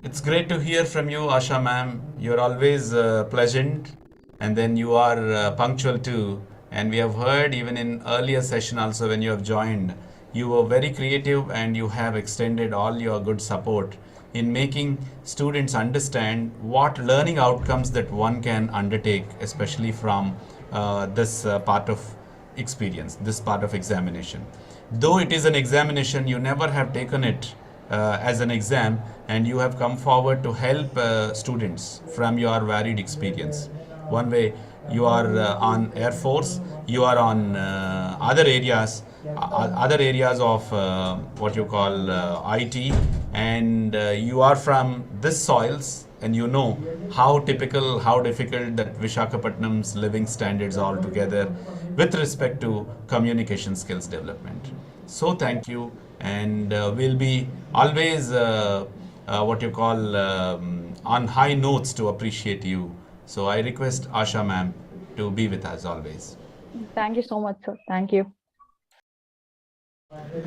It's great to hear from you, Asha ma'am. You're always pleasant, and then you are punctual too. And we have heard even in earlier session also when you have joined, you were very creative and you have extended all your good support in making students understand what learning outcomes that one can undertake, especially from this part of experience, this part of examination. Though it is an examination, you never have taken it as an exam, and you have come forward to help students from your varied experience. One way you are on Air Force, you are on other areas of what you call IT, and you are from this soils, and you know how typical, how difficult that Visakhapatnam's living standards are altogether with respect to communication skills development. So thank you, and we'll be always what you call on high notes to appreciate you. So I request Asha ma'am to be with us always. Thank you so much, sir. Thank you.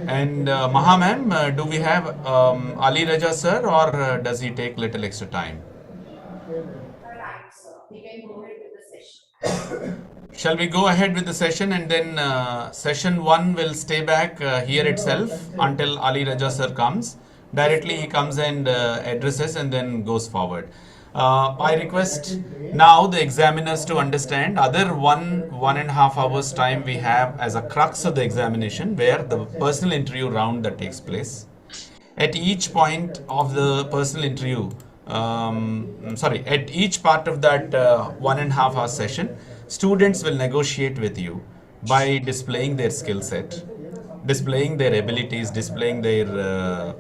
And Maha ma'am, do we have Ali Raja sir, or does he take little extra time? Right, sir. We can go ahead with the session. Shall we go ahead with the session, and then session 1 will stay back here itself until Ali Raja sir comes. Directly he comes and addresses and then goes forward. I request now the examiners to understand other 1.5 hours time we have as a crux of the examination, where the personal interview round that takes place. At each point of the personal interview, at each part of that 1.5 hour session, students will negotiate with you by displaying their skill set, displaying their abilities, displaying their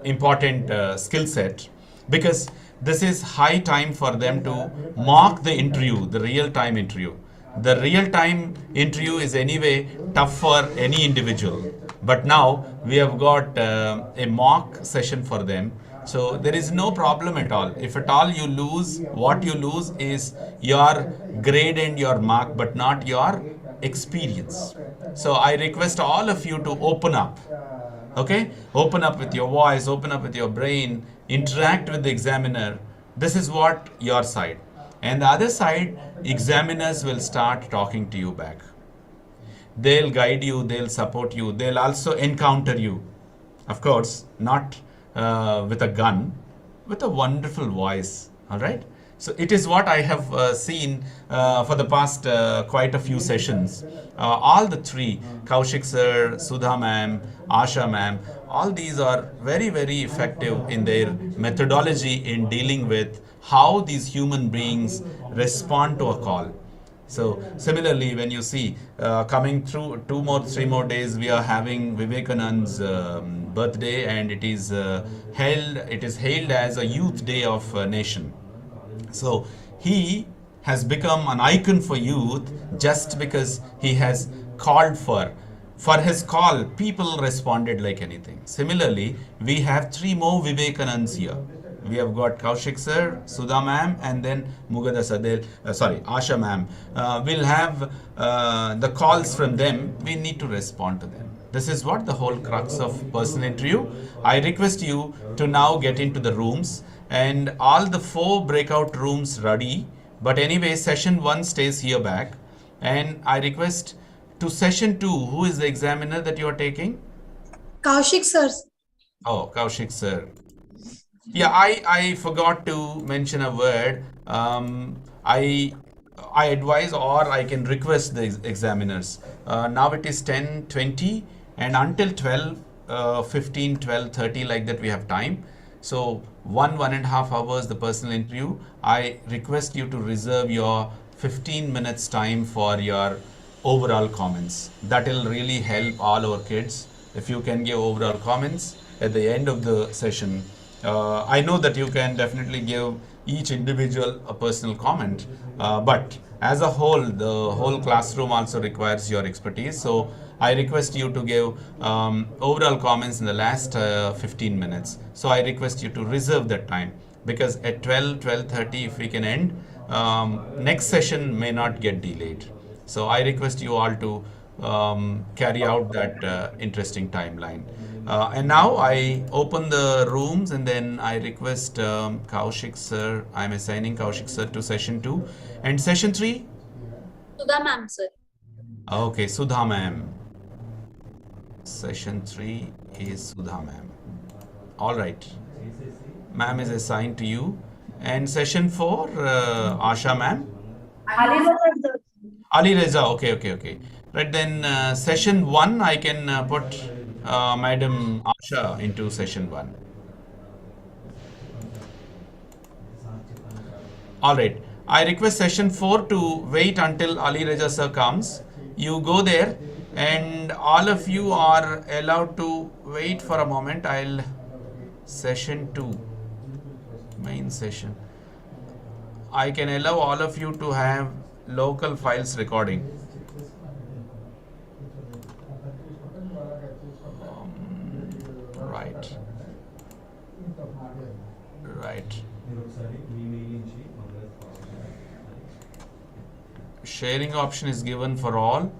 important skill set, because this is high time for them to mock the interview, the real time interview. The real time interview is anyway tough for any individual, but now we have got a mock session for them. So there is no problem at all. If at all you lose, what you lose is your grade and your mark, but not your experience. So I request all of you to open up. Okay? Open up with your voice, open up with your brain, interact with the examiner. This is what your side. And the other side, examiners will start talking to you back. They'll guide you, they'll support you, they'll also encounter you. Of course, not with a gun, with a wonderful voice. All right? So it is what I have seen for the past quite a few sessions. All the three, Kaushik sir, Sudha ma'am, Asha ma'am, all these are very, very effective in their methodology in dealing with how these human beings respond to a call. So similarly, when you see coming through 3 more days, we are having Vivekanand's birthday, and it is hailed as a youth day of nation. So he has become an icon for youth just because he has called for his call, people responded like anything. Similarly, we have 3 more Vivekanands here. We have got Kaushik sir, Sudha ma'am, and then Mugada Sadel, Asha ma'am. We'll have the calls from them. We need to respond to them. This is what the whole crux of personal interview. I request you to now get into the rooms, and all the 4 breakout rooms ready. But anyway, session 1 stays here back, and I request to session 2. Who is the examiner that you are taking? Kaushik sir. Oh, Kaushik sir. Yeah, I forgot to mention a word. I advise, or I can request the examiners. Now it is 10:20, and until 12:15, 12:30, like that we have time. So 1.5 hours the personal interview. I request you to reserve your 15 minutes time for your overall comments. That will really help all our kids. If you can give overall comments at the end of the session. I know that you can definitely give each individual a personal comment, but as a whole, the whole classroom also requires your expertise. So I request you to give overall comments in the last 15 minutes. So I request you to reserve that time, because at 12:30, if we can end, next session may not get delayed. So I request you all to carry out that interesting timeline. And now I open the rooms, and then I request Kaushik sir. I'm assigning Kaushik sir to session 2. And session 3? Sudha ma'am, sir. Okay, Sudha ma'am. Session 3 is Sudha ma'am. All right. Ma'am is assigned to you. And session 4, Asha ma'am? Ali Reza, okay. Right, then session 1, I can put Madam Asha into session 1. All right. I request session 4 to wait until Ali Reza sir comes. You go there, and all of you are allowed to wait for a moment. Session 2, main session. I can allow all of you to have local files recording. Right. sharing option is given for all,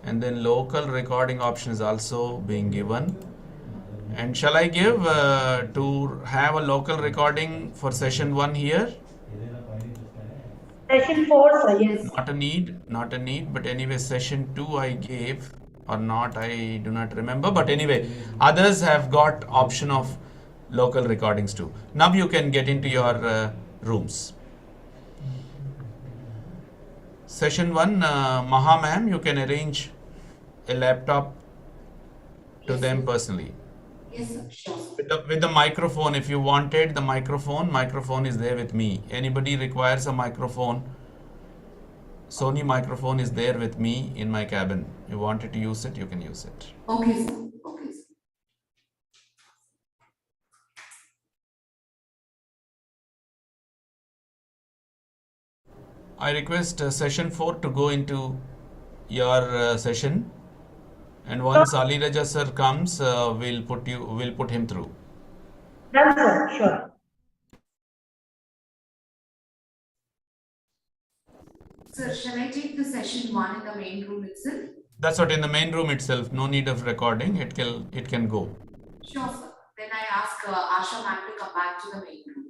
and then local recording option is also being given. And shall I give to have a local recording for session 1 here? Session 4, sir, yes. Not a need, but anyway, session 2 I gave or not, I do not remember, but anyway, others have got option of local recordings too. Now you can get into your rooms. Session 1, Maha ma'am, you can arrange a laptop to them personally. Yes, sir. Sure. With the microphone, if you wanted the microphone is there with me. Anybody requires a microphone, Sony microphone is there with me in my cabin. You wanted to use it, you can use it. Okay, sir. Okay, sir. I request session 4 to go into your session, and once Ali Raja sir comes, we'll put him through. Done, sir, sure. Sir, shall I take the session 1 in the main room itself? That's what, in the main room itself. No need of recording. It can go. Sure, sir. Then I ask Asha ma'am to come back to the main room.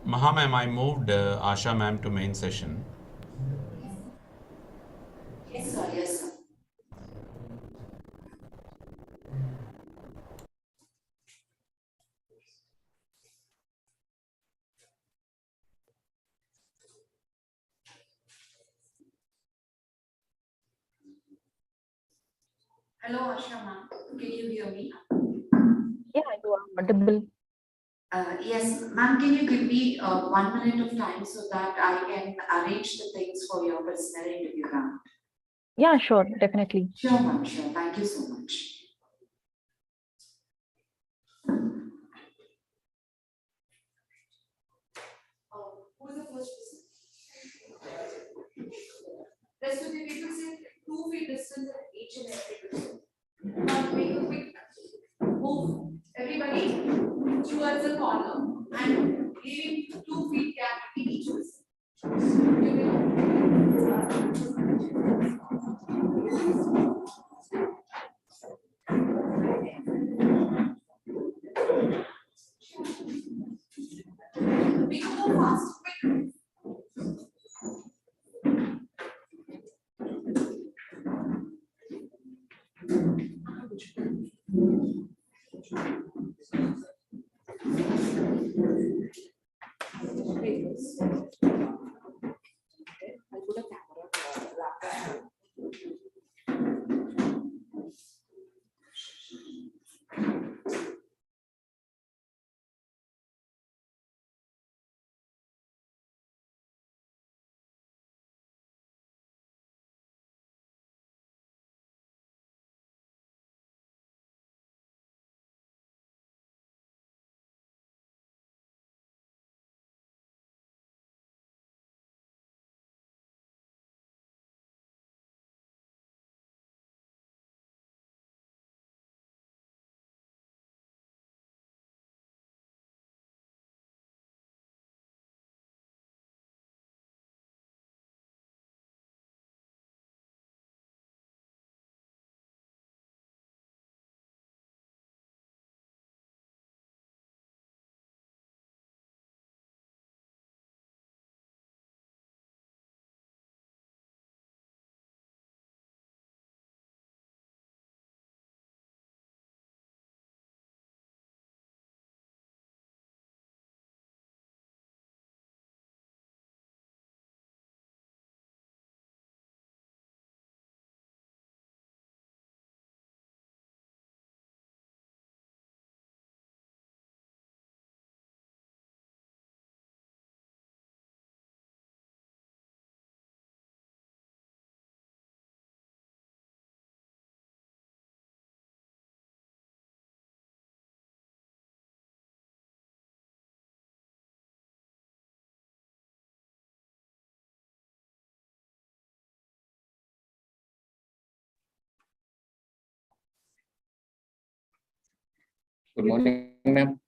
Maha ma'am, I moved Asha ma'am to main session. Yes, sir. Yes, sir. Hello, Asha ma'am. Can you hear me? Yeah, you are audible. Yes, ma'am. Can you give me 1 minute of time so that I can arrange the things for your personal interview round? Yeah, sure, definitely. Sure, ma'am. Sure. Thank you so much. Who is the first person? Rest of the people say 2 feet distance at each and every person. Now make a quick move, everybody, towards the corner and leaving 2 feet gap between each person. You will make a more fast, quick. I put a camera Good morning, ma'am.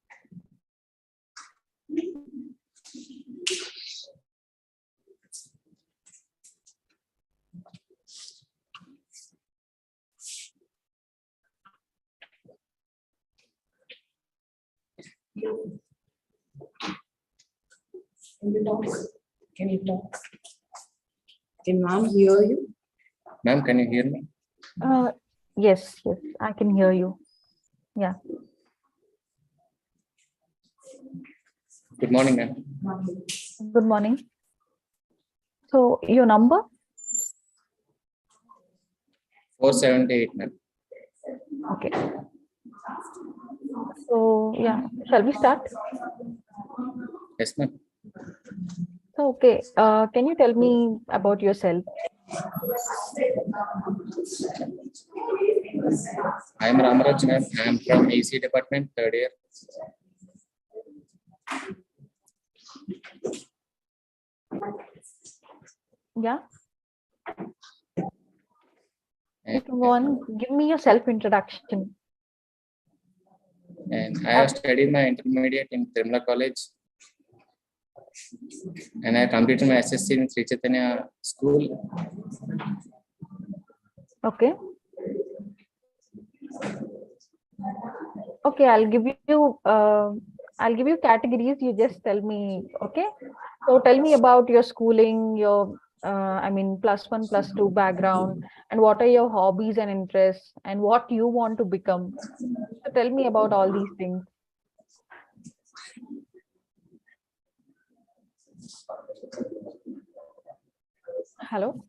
Can you talk? Can you talk? Can ma'am hear you? Ma'am, can you hear me? Yes, I can hear you. Yeah. Good morning, ma'am. Good morning. So your number? 478, ma'am. Okay. So yeah, shall we start? Yes, ma'am. So okay, can you tell me about yourself? I am Ramaraj, ma'am. I am from EC department, third year. Yeah. You can go on. Give me your self-introduction. And I have studied my intermediate in Tirumala College. And I completed my SSC in Sri Chaitanya School. Okay. Okay, I'll give you categories. You just tell me. Okay. So tell me about your schooling, your +1, +2 background, and what are your hobbies and interests, and what you want to become. So tell me about all these things. Hello.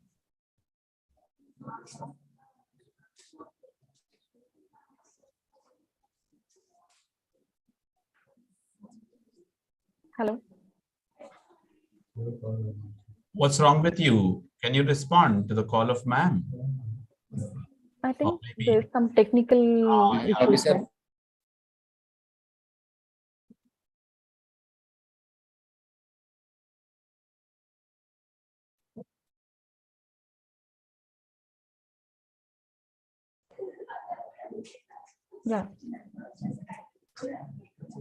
Hello. What's wrong with you? Can you respond to the call of ma'am? I think there's some technical issues. Right? Yeah.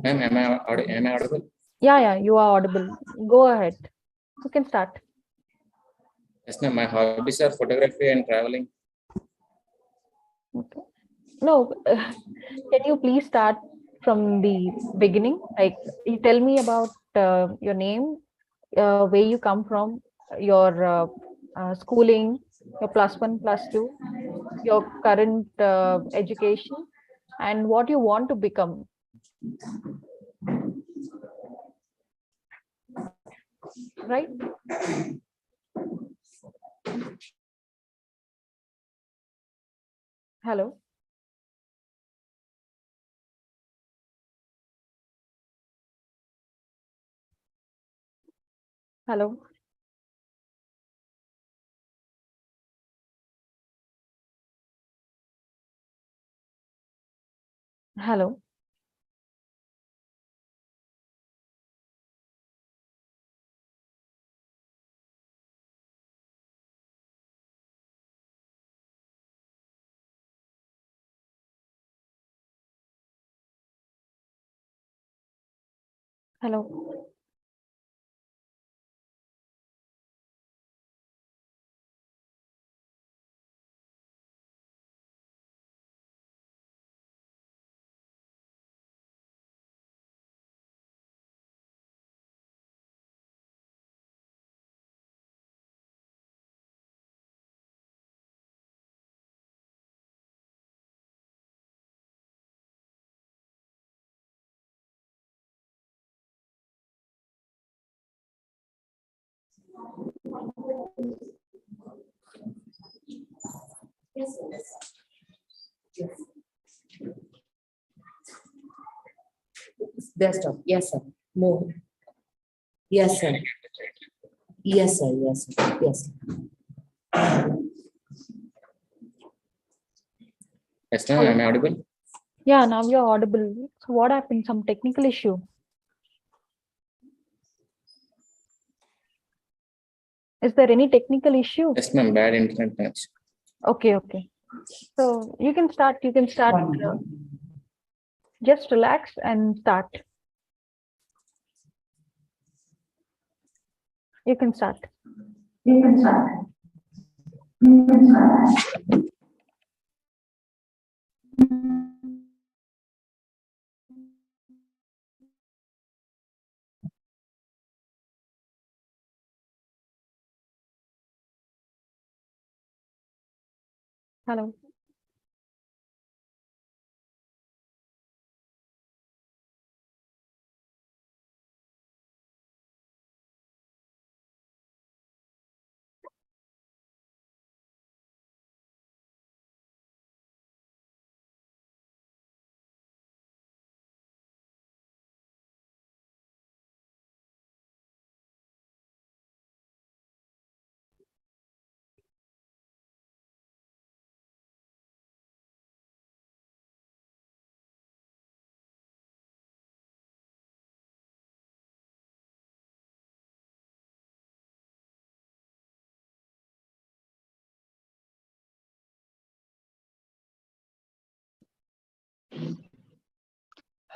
Ma'am, am I audible? Yeah, you are audible. Go ahead. You can start. Yes, ma'am. My hobbies are photography and traveling. Okay. No, can you please start from the beginning? Like, you tell me about your name, where you come from, your schooling, your +1, +2, your current education, and what you want to become. Right? Hello. Hello. Hello. Hello. Yes, yes. Best of, yes, sir. More. Yes, sir. Yes, sir. Yes, sir. Yes. Yes, ma'am. Am I audible? Yeah, now you're audible. So what happened? Some technical issue? Is there any technical issue? Yes, ma'am. Bad internet connection. Okay. So you can start. Just relax and start. You can start. You can start. Hello.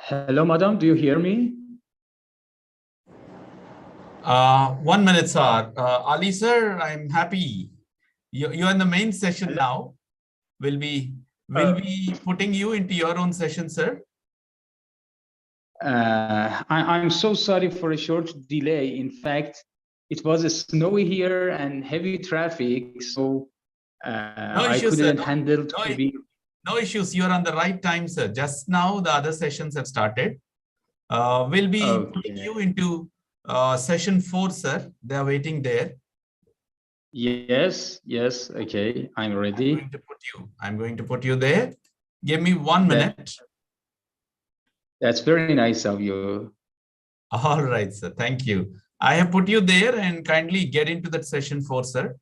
Hello, madam. Do you hear me? 1 minute, sir. Ali, sir, I'm happy. You're in the main session now. We'll be putting you into your own session, sir. I'm so sorry for a short delay. In fact, it was snowy here and heavy traffic, so No I issues, couldn't sir. handle to be. No issues. You're on the right time, sir. Just now the other sessions have started. We'll be putting you into session 4, sir. They're waiting there. Yes, yes. Okay, I'm ready. I'm going to put you there. Give me 1 minute. That's very nice of you. All right, sir. Thank you. I have put you there, and kindly get into that session 4, sir.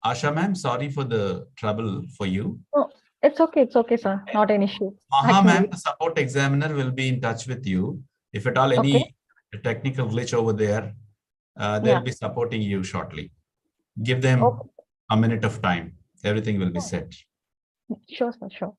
Asha ma'am, sorry for the trouble for you. Oh, it's okay, sir. Not an issue. Maha ma'am, the support examiner, will be in touch with you. If at all any technical glitch over there, they'll be supporting you shortly. Give them a minute of time. Everything will be set. Sure, sir. Sure.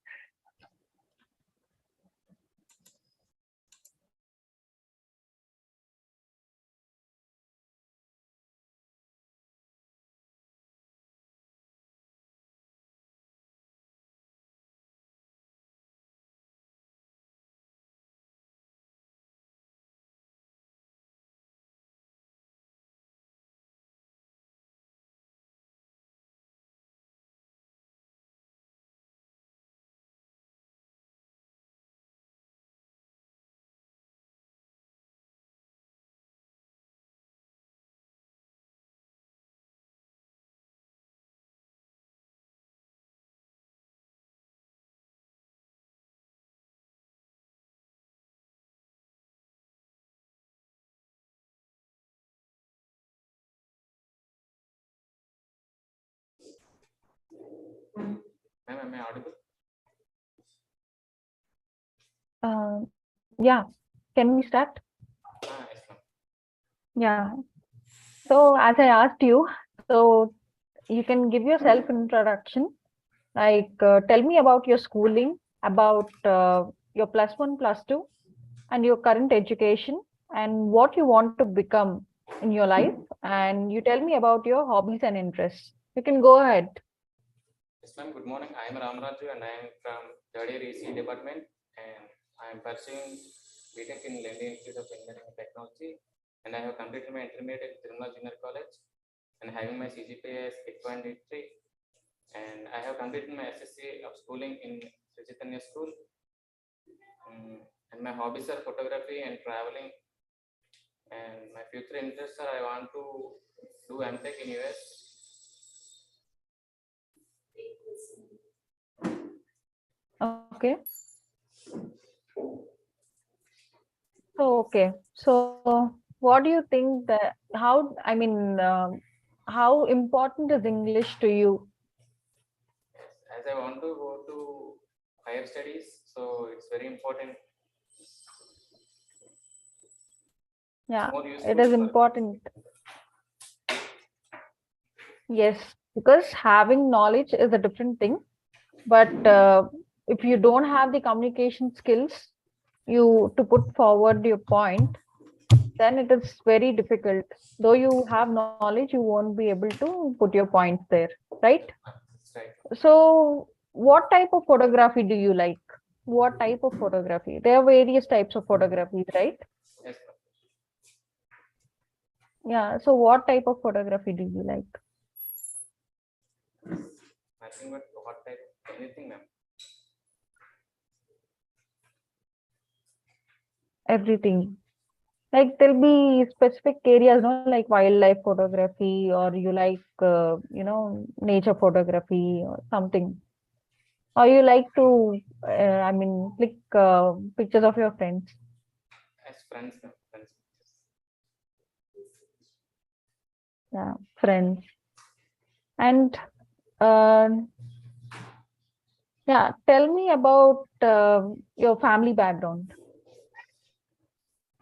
Ma'am, am I audible? Yeah. Can we start? Yes, ma'am. Yeah. So as I asked you, so you can give your self introduction. Like, tell me about your schooling, about your +1, +2, and your current education, and what you want to become in your life. And you tell me about your hobbies and interests. You can go ahead. Yes, ma'am. Good morning. I am Ramaraju and I am from third year EC department, and I am pursuing BTech in Lendi Institute of Engineering and Technology, and I have completed my intermediate at Tirumala Junior College and having my CGPA as 8.83, and I have completed my SSC of schooling in Sri Chaitanya School, and my hobbies are photography and traveling, and my future interests are I want to do MTech in US. Okay. So what do you think that how important is English to you? As I want to go to higher studies, so it's very important. Yeah, more it useful is for important. Yes, because having knowledge is a different thing. But if you don't have the communication skills, you to put forward your point, then it is very difficult. Though you have knowledge, you won't be able to put your points there, right? That's right. So, what type of photography do you like? What type of photography? There are various types of photography, right? Yes, Yeah. So, what type of photography do you like? nothing but what type, anything, ma'am. Everything. Like there'll be specific areas, no, like wildlife photography, or you like, nature photography or something. Or you like to, click pictures of your friends. As friends, ma'am. Friends. Yeah, friends. And uh, yeah, tell me about your family background.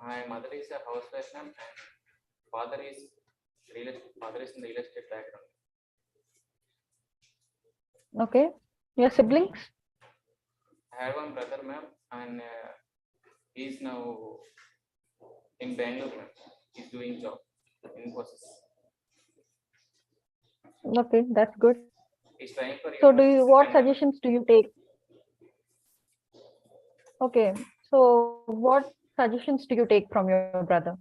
My mother is a housewife, ma'am, and father is father is in the real estate background. Okay. Your siblings? I have one brother, ma'am, and he is now in Bangalore, ma'am. He's doing job in process. Okay, that's good. He's trying for So what Canada. suggestions do you take? Okay, so what suggestions do you take from your brother?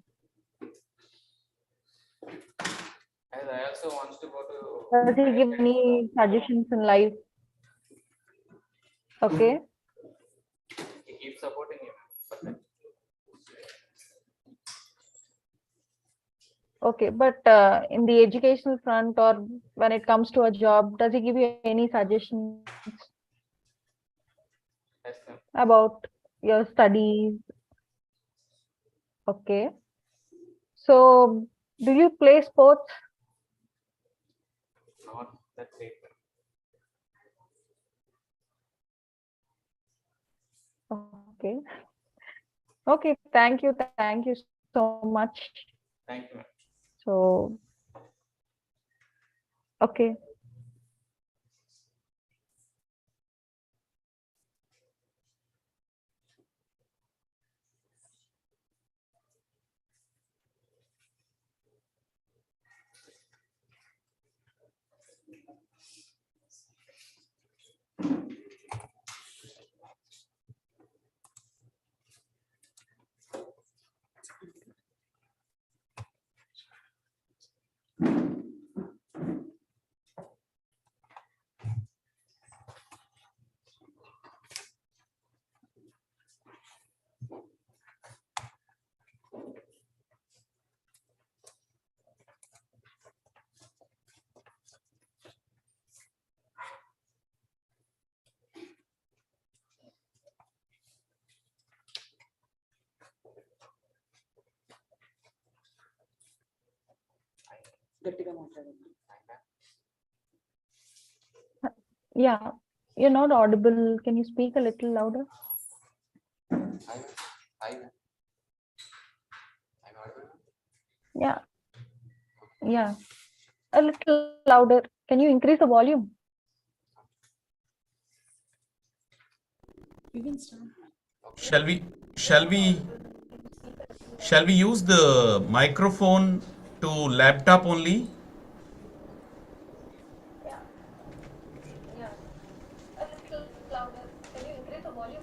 As I also wants to go to Does he higher give studies. any suggestions in life? Okay. He keeps supporting you for that. Okay, but in the educational front or when it comes to a job, does he give you any suggestions Yes, ma'am. about your studies? Okay. So, do you play sports? Not that great, ma'am. Okay. Okay, thank you so much. Thank you, ma'am. So, okay. Yeah, you're not audible. Can you speak a little louder? Yeah. Yeah. A little louder. Can you increase the volume? You can start. Shall we use the microphone to laptop only? Yeah. Yeah. A little louder. Can you increase the volume?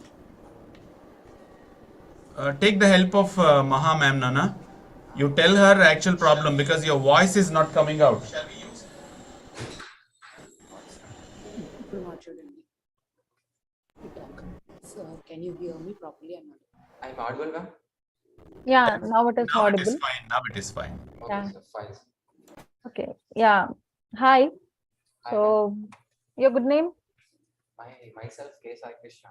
Take the help of Maha ma'am, Nana. You tell her actual problem because your voice is not coming out. People not sure. You talk. So can you hear me properly? I'm audible, ma'am. Yeah, now it is Now it is audible. fine. Now it is fine. Okay, Yeah. so fine. Okay. Yeah. Hi. Hi, So, your good name? Myself, K. Sai Krishna.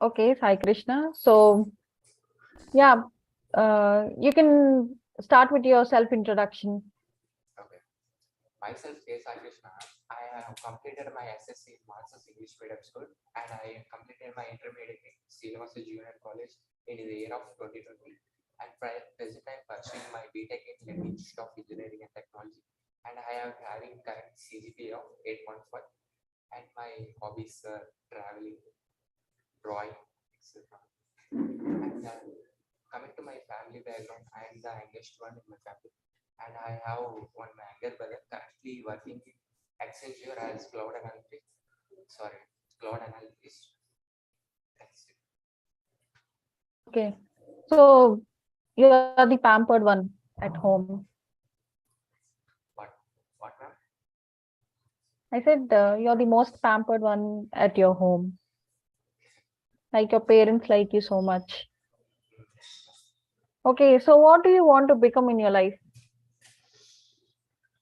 Okay, Sai Krishna. So, yeah, you can start with your self-introduction. Okay. Myself, K. Sai Krishna. I have completed my SSC in Masters English Medium School and I completed my intermediate in Srinivasa Junior College in the year of 2020. At present, I'm pursuing my BTech in Lendi Institute of Engineering and Technology, and I am having current CGPA of 8.5. And my hobbies are traveling, drawing, etc. And coming to my family background, I am the youngest one in my family, and I have one my younger brother currently working in Accenture as cloud analyst. Sorry, cloud analyst. That's it. Okay. So you are the pampered one at home. What ma'am? I said you're the most pampered one at your home. Like your parents like you so much. Okay, so what do you want to become in your life?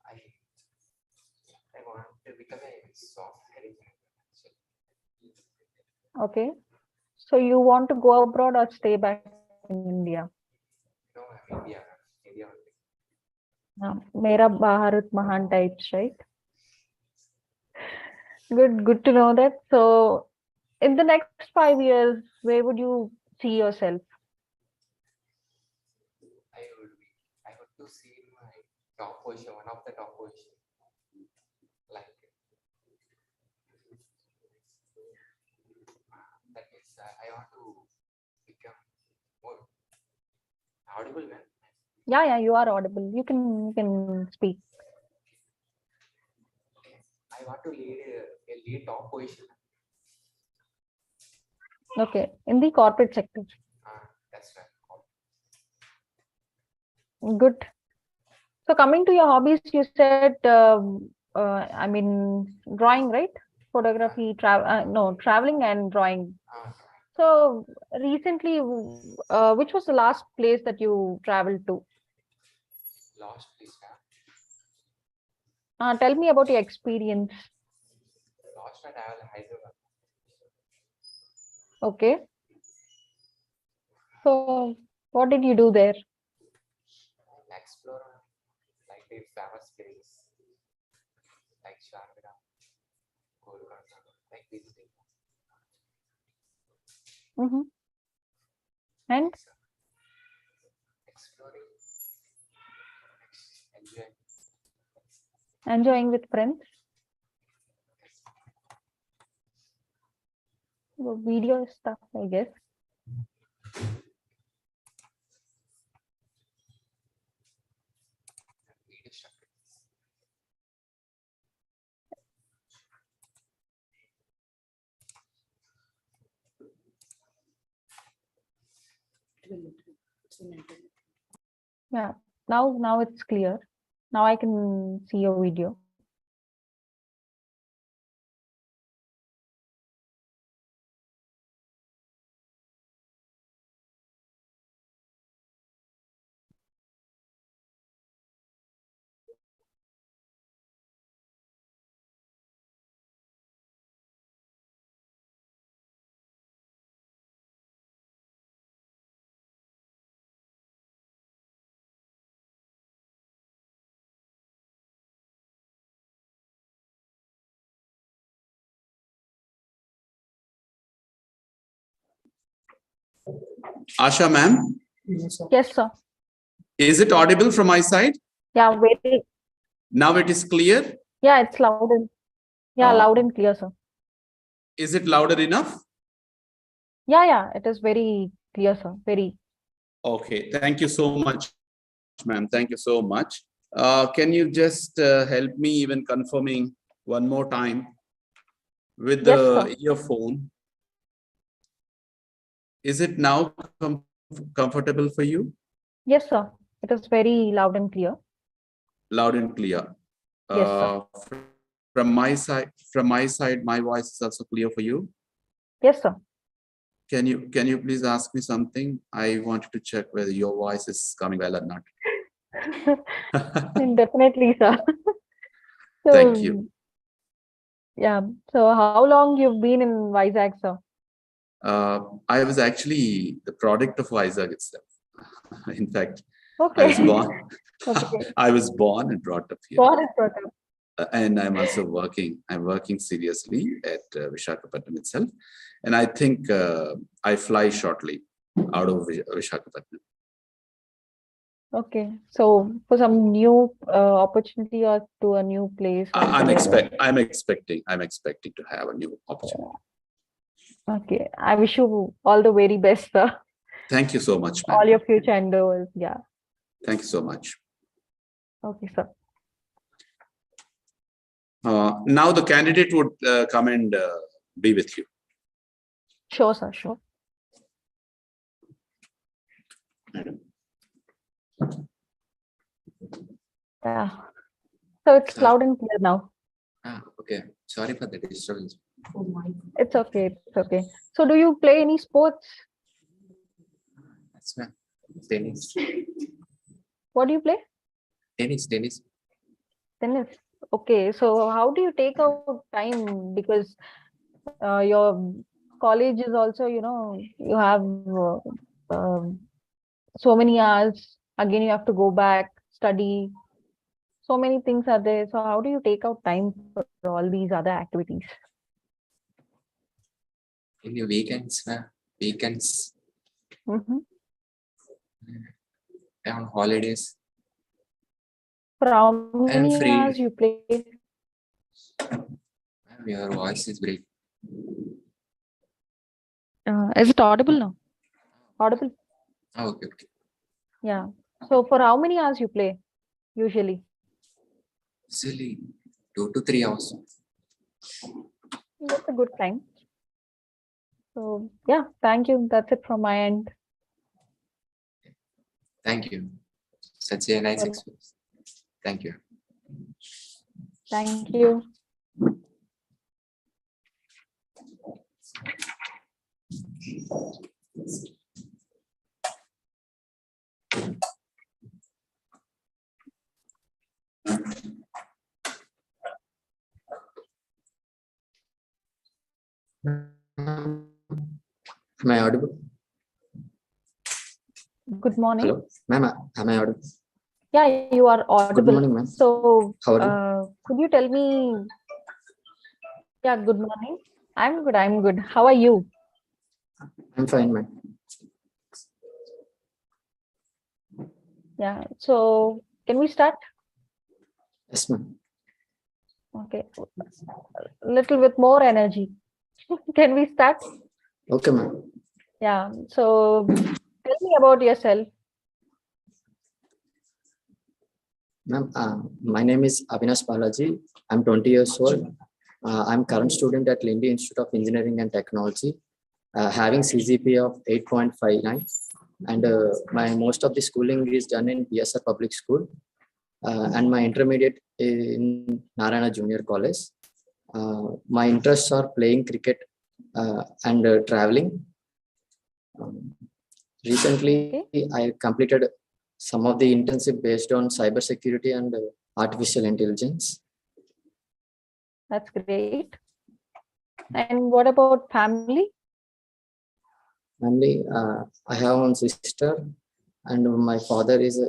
I want to become a software engineer. Okay. So you want to go abroad or stay back in India? No, I'm India. India only. Mera Bharat Mahan types, right? Good to know that. So in the next 5 years, where would you see yourself? I would to see my top position, one of the top position. Like that means I want to become more audible man. Yeah, you are audible. You can speak. I want to lead a lead top position. Okay, in the corporate sector. That's right. Good. So coming to your hobbies, you said, I mean, drawing, right? Photography, traveling and drawing. So recently, which was the last place that you traveled to? Last place. Tell me about your experience. Last I traveled Hyderabad. Okay. So what did you do there? Explore like the famous place like Sharjah, Kolkata, like visiting. And Exploring, enjoying with friends. Video stuff, I guess. Yeah, now it's clear. Now I can see your video. Asha ma'am, Yes, sir. is it audible from my side? Yeah, very. Now it is clear? Yeah, it's loud and loud and clear, sir. Is it louder enough? Yeah, it is very clear, sir. Very. Okay, thank you so much, ma'am. Thank you so much. Can you just help me even confirming one more time with the earphone? Is it now comfortable for you? Yes, sir. It is very loud and clear. Loud and clear. Yes, sir. From my side, my voice is also clear for you. Yes, sir. Can you please ask me something? I wanted to check whether your voice is coming well or not. Definitely, sir. So, thank you. Yeah. So how long you've been in Vizag, sir? I was actually the product of Vizag itself. In fact, Okay. I was born. Okay. I was born and brought up here. Born and brought up. And I'm also working. I'm working seriously at Visakhapatnam itself, and I think I fly shortly out of Visakhapatnam. Okay. So for some new opportunity or to a new place. I'm expecting to have a new opportunity. Okay. I wish you all the very best, sir. Thank you so much, All ma'am. your future endeavors. Yeah. Thank you so much. Okay, sir. Now the candidate would come and be with you. Sure, sir. Sure. Yeah. So it's loud and clear now. Okay. Sorry for the disturbance. Oh my God. It's okay. It's okay. So do you play any sports? That's right. Tennis. What do you play? Tennis. Tennis. Okay. So how do you take out time? Because your college is also, you have so many hours. Again, you have to go back, study. So many things are there. So how do you take out time for all these other activities? In the weekends, Mhm. on holidays, For how I am many free. hours you play? Your voice is breaking. Is it audible now? Audible? Okay. Yeah. So for how many hours you play usually? Usually 2 to 3 hours. That's a good time. So yeah, thank you. That's it from my end. Thank you. Such a nice experience. Thank you. Thank you. Am I audible? Good morning. Hello, ma'am. Am I audible? Yeah, you are audible. Good morning, ma'am. So How are you? could you tell me? Yeah, good morning. I'm good. I'm good. How are you? I'm fine, ma'am. Yeah. So can we start? Yes, ma'am. Okay. A little bit more energy. Can we start? Okay, ma'am. Yeah. So tell me about yourself. Ma'am, my name is Avinash Balaji. I'm 20 years old. I'm current student at Lendi Institute of Engineering and Technology, having CGPA of 8.59. And my most of the schooling is done in PSR Public School, and my intermediate in Narayana Junior College. My interests are playing cricket and traveling. Recently, I completed some of the internship based on cybersecurity and artificial intelligence. That's great. And what about family? Family, I have one sister, and my father is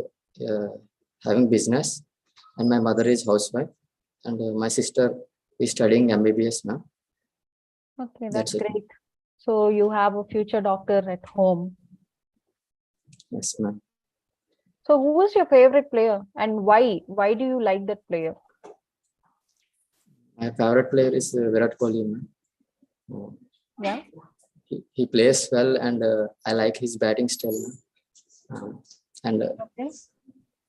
having business, and my mother is housewife, and my sister is studying MBBS now. Okay, That's that's it. great. So you have a future doctor at home. Yes, ma'am. So who was your favorite player and why? Why do you like that player? My favorite player is Virat Kohli, ma'am. Yeah. He plays well, and I like his batting style. And Okay.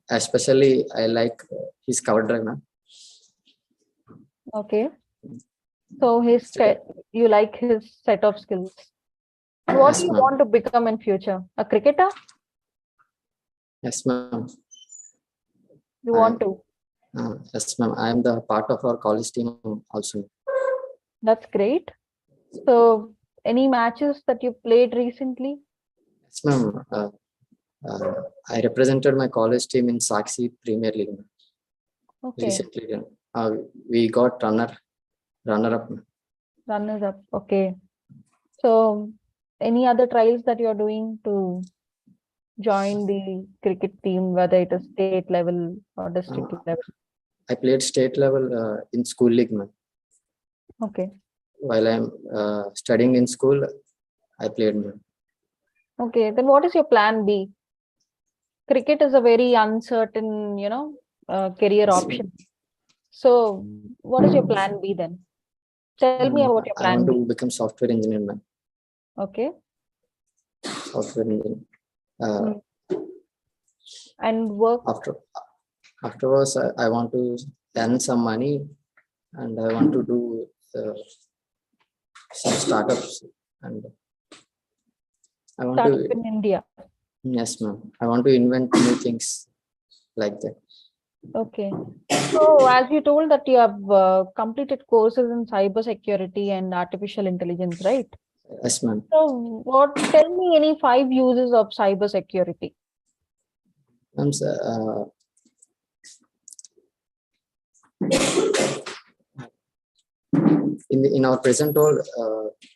especially I like his cover drive, ma'am. Okay. So you like his set of skills. And what Yes, do you ma'am. want to become in future? A cricketer? Yes, ma'am. You want to? Yes, ma'am. I am the part of our college team also. That's great. So any matches that you played recently? Yes, ma'am. I represented my college team in Saksi Premier League. Okay. Recently, we got runner up. Runners up. Okay. So any other trials that you're doing to join the cricket team, whether it is state level or district level? I played state level in school league, ma'am. Okay. While I'm studying in school, I played, ma'am. Okay. Then what is your plan B? cricket is a very uncertain, career option. So what is your plan B then? Tell me about your I plan want B. to become software engineer, ma'am. Okay. Software engineer. And work. Afterwards, I want to earn some money, and I want to do some startups, and I want Startup to. in India. Yes, ma'am. I want to invent new things like that. Okay. So as you told that you have completed courses in cyber security and artificial intelligence, right? Yes, ma'am. So tell me any 5 uses of cyber security. Ma'am, in our present world,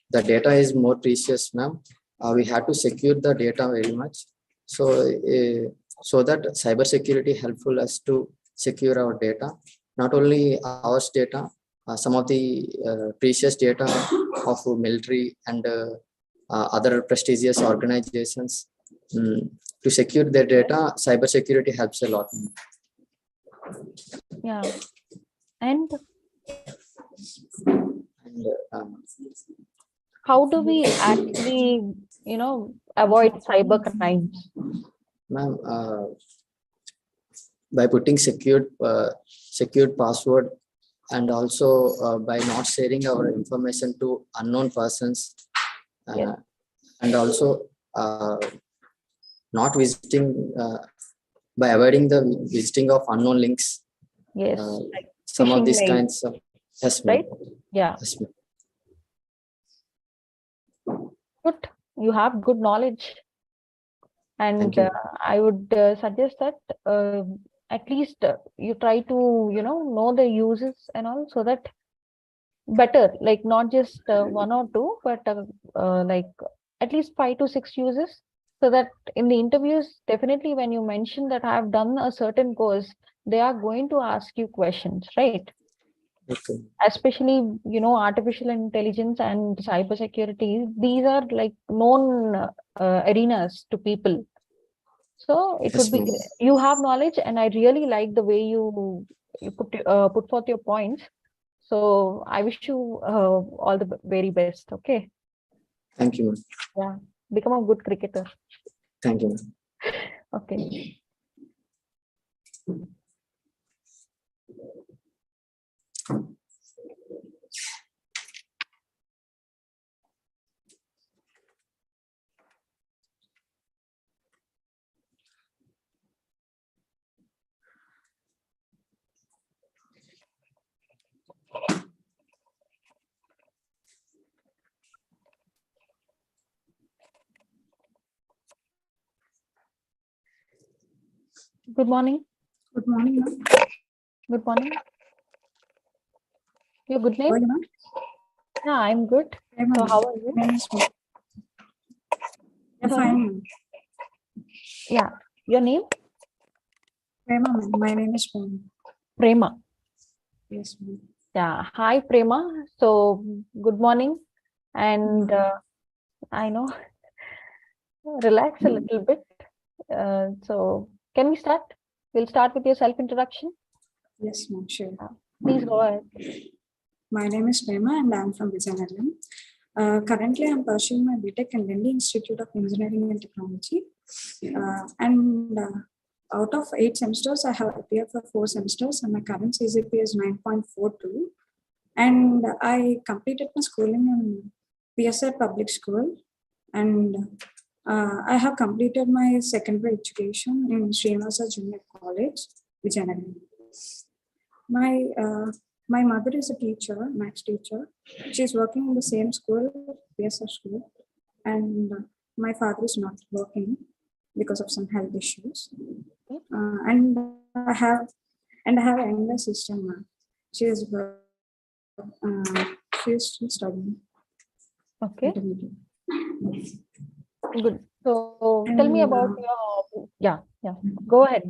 the data is more precious, ma'am. We have to secure the data very much. So that cyber security helpful us to secure our data, not only our data, some of the precious data of military and other prestigious organizations. To secure their data, cyber security helps a lot. Yeah. And how do we actually, avoid cyber crimes? Ma'am, by putting secured password, and also by not sharing our information to unknown persons, and also not visiting, by avoiding the visiting of unknown links. Yes, like some of these kinds of, yes, right? Yeah. Yes, ma'am. Good. You have good knowledge. And I would suggest that at least you try to, know the uses and all, so that better, like not just 1 or 2, but like at least 5 to 6 uses, so that in the interviews, definitely when you mention that I have done a certain course, they are going to ask you questions, right? Okay. Especially, artificial intelligence and cybersecurity, these are like known arenas to people. So it would be, you have knowledge, and I really like the way you put forth your points. So I wish you all the very best. Okay. Thank you, ma'am. Yeah. Become a good cricketer. Thank you, ma'am. Okay. Good morning. Good morning, ma'am. Good morning. Your good name? How are you, ma'am? Yeah, I'm good. So how are you? Yeah, fine, ma'am. Yeah. Your name? Prema, ma'am. My name is Prema. Prema. Yes, ma'am. Yeah. Hi, Prema. So good morning. And I know, relax a little bit. So can we start? We'll start with your self-introduction. Yes, ma'am. Sure. Please go ahead. My name is Prema and I'm from Vijayanagar. Currently, I'm pursuing my BTech in Lendi Institute of Engineering and Technology. Out of 8 semesters, I have appeared for 4 semesters, and my current CGPA is 9.42. And I completed my schooling in PSI Public School, and I have completed my secondary education in Srinivasa Junior College, Vijayanagar. My mother is a teacher, maths teacher. She's working in the same school, PSI school, and my father is not working because of some health issues. And I have a younger sister. She is still studying. Okay. Good. So tell me about your, yeah. Go ahead.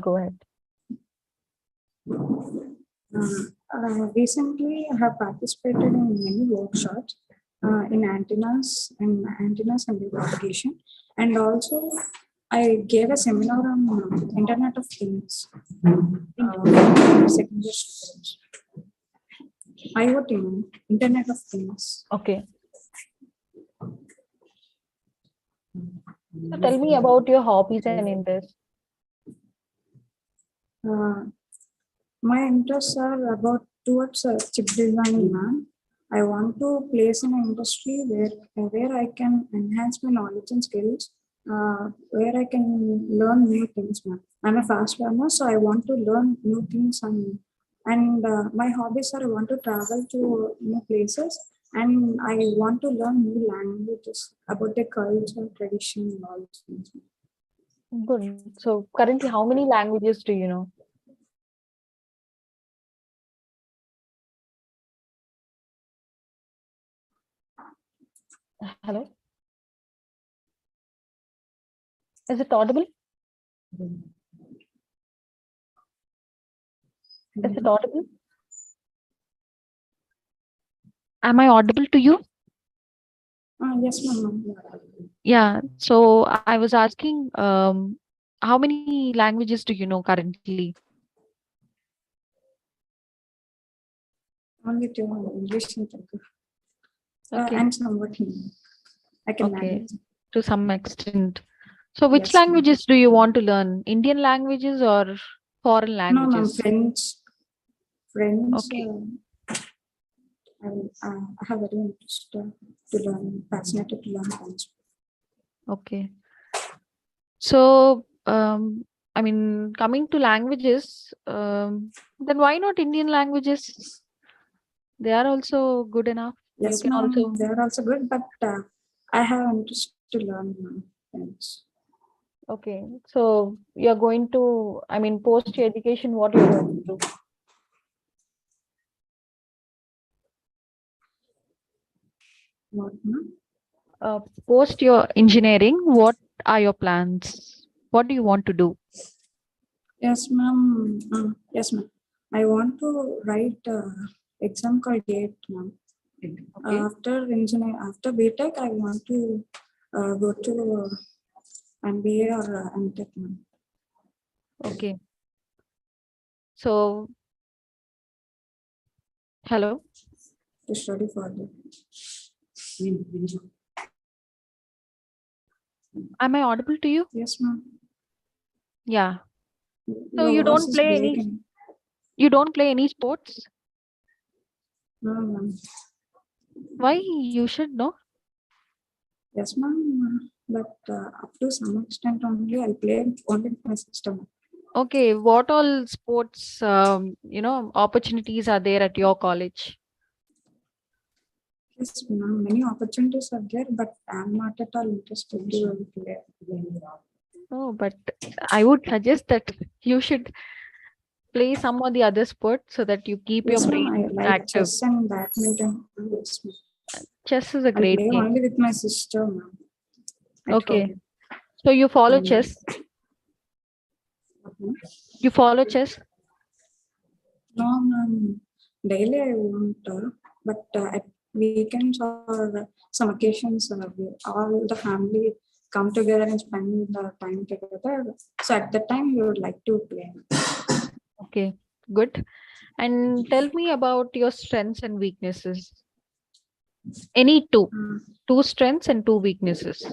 Recently, I have participated in many workshops in antennas and their propagation, and also I gave a seminar on Internet of Things. Secondary students. IoT, Internet of Things. Okay. So tell me about your hobbies and interests. My interests are about towards chip design, ma'am. I want to place in an industry where I can enhance my knowledge and skills, where I can learn new things, ma'am. I'm a fast learner, so I want to learn new things, and my hobbies are I want to travel to new places, and I want to learn new languages about the culture, tradition, and all those things. Good. So currently, how many languages do you know? Hello? Is it audible? Is it audible? Am I audible to you? Yes, ma'am. Yeah. So I was asking, how many languages do you know currently? Only two, English and Telugu. Okay. And somewhat Hindi. I can Okay, manage. to some extent. So which Yes, ma'am. languages do you want to learn? Indian languages or foreign No, ma'am, languages? French. Okay. I have very interest to learn, fascinated to learn French. Okay. So, I mean, coming to languages, then why not Indian languages? They are also good enough. You Yes, can ma'am, also. they are also good, but I have interest to learn French. Okay. So you're going to, I mean, post your education, what you're going to do? What, ma'am? Post your engineering, what are your plans? What do you want to do? Yes, ma'am. Yes, ma'am. I want to write exam called GATE, ma'am. Okay. After BTech, I want to go to MBA or MTech, ma'am. Okay. So, hello. To study further. Am I audible to you? Yes, ma'am. Yeah. So Your you voice don't is play breaking. you don't play any sports? No, ma'am. Why? You should know. Yes, ma'am. But up to some extent only, I'll play only with my sister. Okay, what all sports opportunities are there at your college? Yes, ma'am. Many opportunities are there, but I'm not at all interested to play. Oh, but I would suggest that you should play some of the other sports so that you keep your Yes, ma'am. I brain like active. chess and badminton. Yes, ma'am. Chess is a I'll great play game. only with my sister, ma'am. Okay. So you follow And, chess? You follow chess? No, ma'am. Daily I won't, but at weekends or some occasions, all the family come together and spend the time together. So at that time, we would like to play. Okay, good. And tell me about your strengths and weaknesses. Any two. Two strengths and two weaknesses.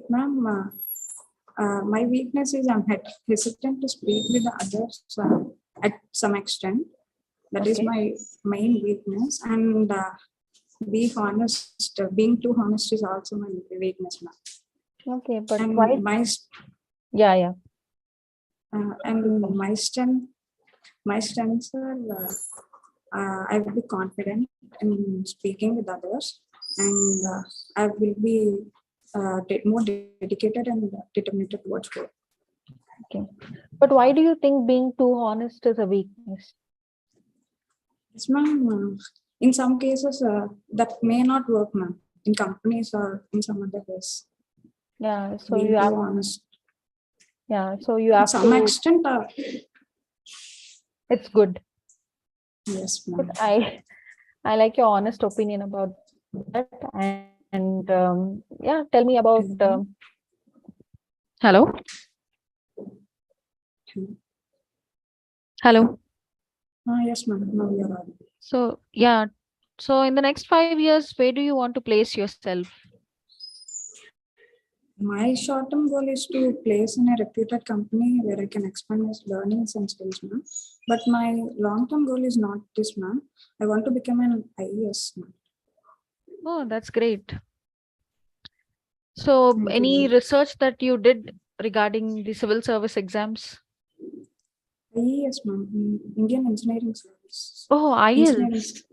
Ma'am, my weakness is I'm hesitant to speak with the others at some extent. That is Okay. my main weakness. And be honest, being too honest is also my weakness, ma'am. Okay, but And why? Yeah. And my strengths are I will be confident in speaking with others, and I will be more dedicated and determined towards work. Okay. But why do you think being too honest is a weakness? Yes, ma'am. In some cases, that may not work, ma'am. In companies or in some other ways. Yeah. So Being you have. too honest. Yeah. So you have to some to. extent. It's good. Yes, ma'am. But I like your honest opinion about that. And yeah, tell me about Hello. Hello. Yes, ma'am. Now you are audible. So yeah. So in the next 5 years, where do you want to place yourself? My short-term goal is to place in a reputed company where I can expand my learnings and skills, ma'am. But my long-term goal is not this, ma'am. I want to become an IES, ma'am. Oh, that's great. So Thank any you. research that you did regarding the civil service exams? IES, ma'am. Indian Engineering Service. Oh, Engineering. IELTS.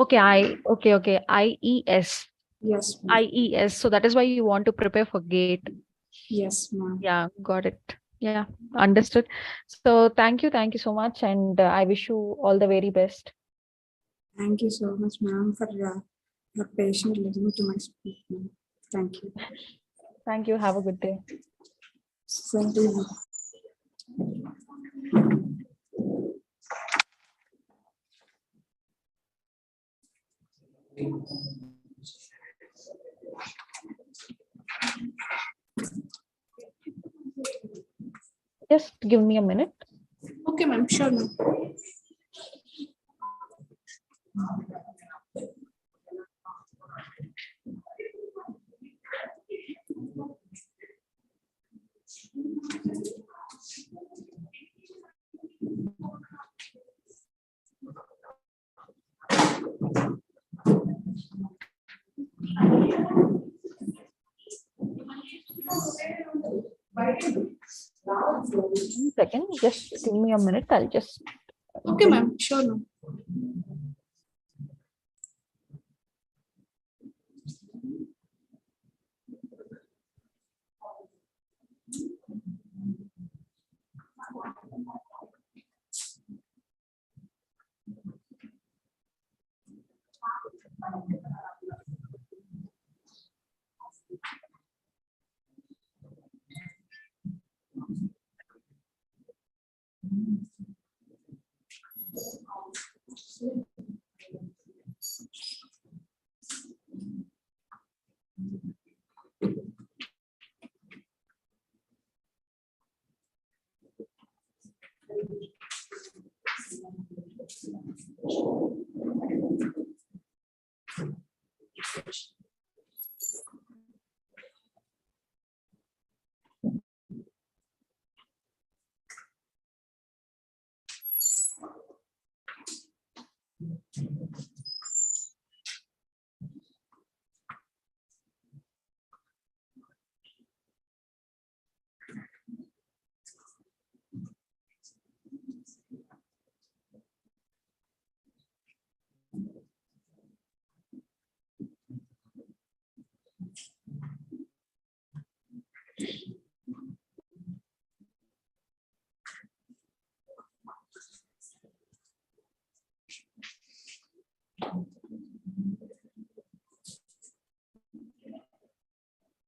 Okay, okay. IES. Yes, ma'am. IES. So that is why you want to prepare for GATE. Yes, ma'am. Yeah, got it. Yeah, understood. So thank you so much, and I wish you all the very best. Thank you so much, ma'am, for your patient listening to my speech, ma'am. Thank you. Thank you. Have a good day. Same to you. Just give me a minute. Okay, ma'am. Sure, ma'am. One second, just give me a minute. I'll just. Okay, ma'am. Sure, ma'am.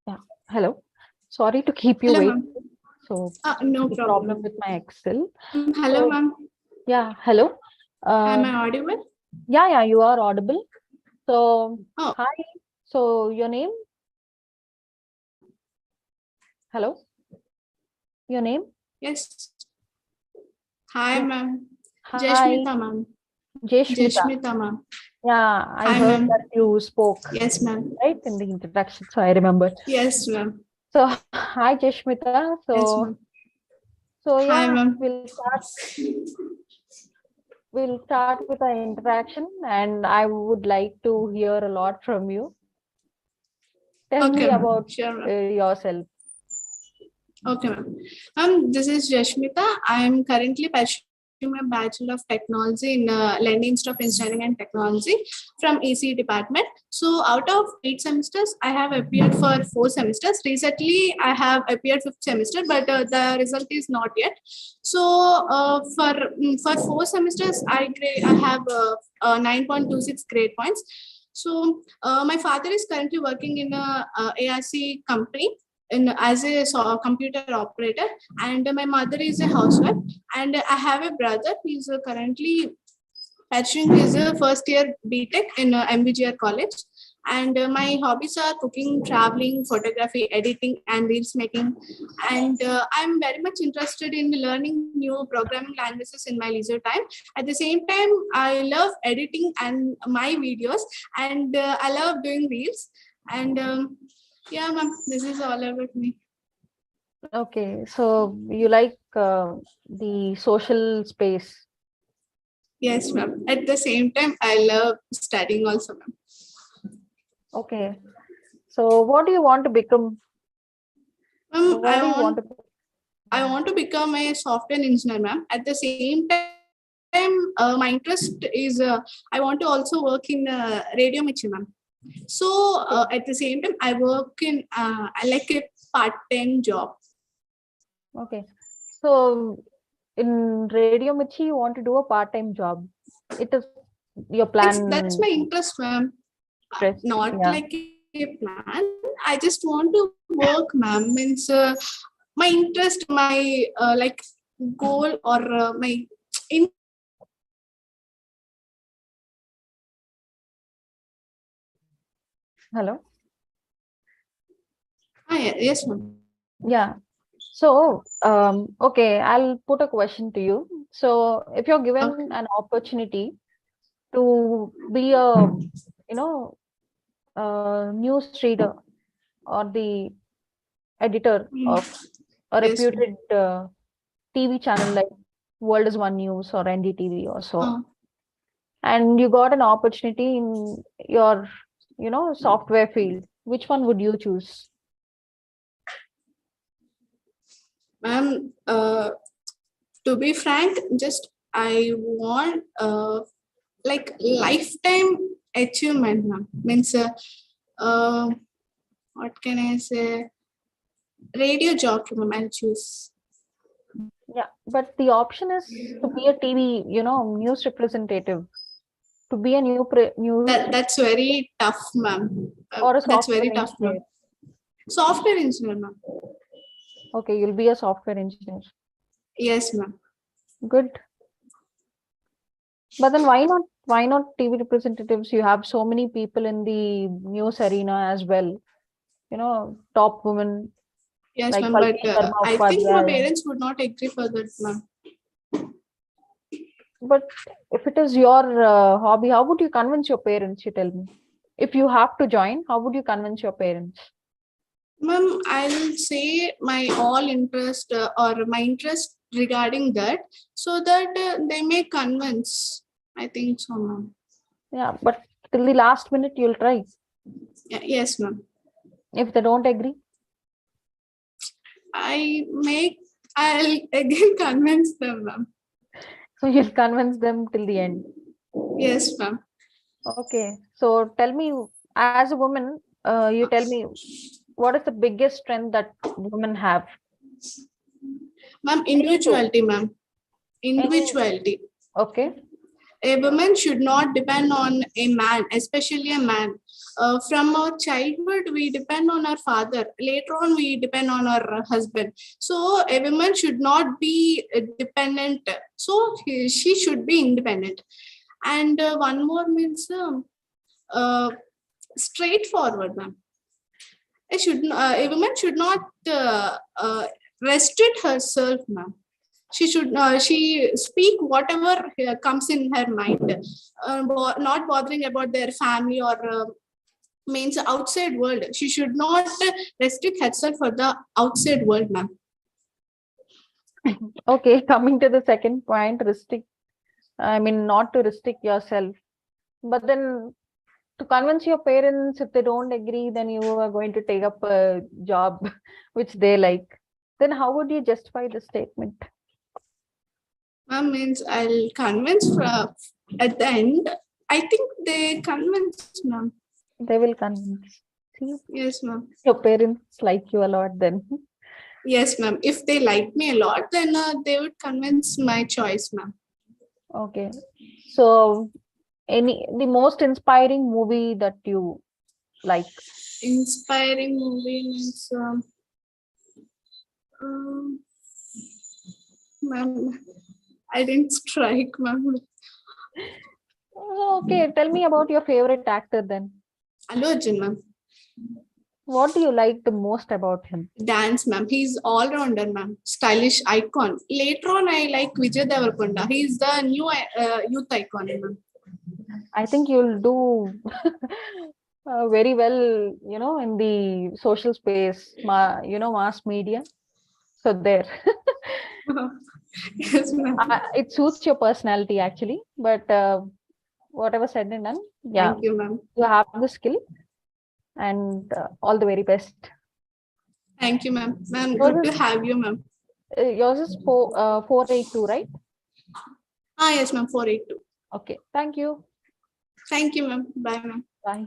Yeah. Hello. Sorry to keep you Hello, waiting. ma'am. So No the problem. with my Excel. Hello, So, ma'am. yeah. Hello. Am I audible? Yeah. You are audible. So Oh. hi. So your name? Hello. Your name? Yes. Hi, Yeah. ma'am. Hi. Jashmita, ma'am. Jeshmita. Ma'am. Yeah, I Hi, heard ma'am. that you spoke. Yes, ma'am. Right in the introduction, so I remembered. Yes, ma'am. So hi, Jeshmita. Yes, ma'am. Hi, Yeah, ma'am. We'll start with our interaction, and I would like to hear a lot from you. Tell me about yourself. Okay, ma'am. This is Jashmita. I am currently pursuing my Bachelor of Technology in Lendi Institute of Engineering and Technology from EC department. So out of 8 semesters, I have appeared for 4 semesters. Recently, I have appeared 5th semester, but the result is not yet. So for 4 semesters, I have 9.26 grade points. So my father is currently working in a ARC company as a computer operator, and my mother is a housewife, and I have a brother who is currently pursuing his first year BTech in MBGR college. And my hobbies are cooking, traveling, photography, editing, and reels making. And I'm very much interested in learning new programming languages in my leisure time. At the same time, I love editing and my videos, and I love doing reels. And yeah, ma'am, this is all about me. Okay, so you like the social space. Yes, ma'am. At the same time, I love studying also, ma'am. Okay, so what do you want to become? Ma'am, What do you want to? I want to become a software engineer, ma'am. At the same time, my interest is I want to also work in radio machine, ma'am. So at the same time, I work in I like a part-time job. Okay, so in Radio Michi, you want to do a part-time job. It is your plan. That's my interest, ma'am. Not like a plan. I just want to work, ma'am. Means my interest, my like goal or my in. Hello. Yes, ma'am. Yeah. So, okay, I'll put a question to you. So, if you're given an opportunity to be a, news reader or the editor of a Yes, reputed TV channel like World is One News or NDTV or so, and you got an opportunity in your, software field, which one would you choose? Ma'am, to be frank, just I want like lifetime achievement, ma'am. Means what can I say? Radio jockey, ma'am. I'll choose. Yeah, but the option is to be a TV, news representative, to be a news. That's very tough, ma'am. Or a That's software very tough, ma'am. engineer. Software engineer, ma'am. Okay, you'll be a software engineer. Yes, ma'am. Good. But then why not TV representatives? You have so many people in the news arena as well. Top women. Yes, like ma'am. But I think my Upadhyaya. parents would not agree for that, ma'am. But if it is your hobby, how would you convince your parents? You tell me. If you have to join, how would you convince your parents? Ma'am, I'll say my all interest or my interest regarding that, so that they may convince. I think so, ma'am. Yeah, but till the last minute, you'll try. Yes, ma'am. If they don't agree, I'll again convince them, ma'am. so you'll convince them till the end. Yes, ma'am. Okay, so tell me, as a woman, you tell me, what is the biggest strength that women have? Ma'am, individuality, ma'am. Individuality. Okay. A woman should not depend on a man, especially a man. From our childhood, we depend on our father. Later on, we depend on our husband. So a woman should not be dependent. So she should be independent. And one more means straightforward, ma'am. A woman should not restrict herself, ma'am. She should she speak whatever comes in her mind, not bothering about their family or means outside world. She should not restrict herself for the outside world, ma'am. Okay, coming to the second point, not to restrict yourself, but then to convince your parents, if they don't agree, then you are going to take up a job which they like. Then how would you justify the statement? Ma'am, means I'll convince at the end. I think they convince, ma'am. They will convince. See? Yes, ma'am. Your parents like you a lot then. Yes, ma'am. If they like me a lot, then they would convince my choice, ma'am. Okay. So the most inspiring movie that you like? Inspiring movie means ma'am, I didn't strike, ma'am. Okay, tell me about your favorite actor then. Allu Arjun, ma'am. What do you like the most about him? Dance, ma'am. He's all-rounder, ma'am. Stylish icon. Later on, I like Vijay Devarkonda. He's the new youth icon, ma'am. I think you'll do very well, in the social space, mass media. So there. Yes, ma'am. It suits your personality actually, but whatever said and done, yeah, Thank you, ma'am. you have the skill, and all the very best. Thank you, ma'am. Ma'am, good to have you, ma'am. Yours is 482, right? Yes, ma'am, 482. Okay, thank you. Thank you, ma'am. Bye, ma'am. Bye.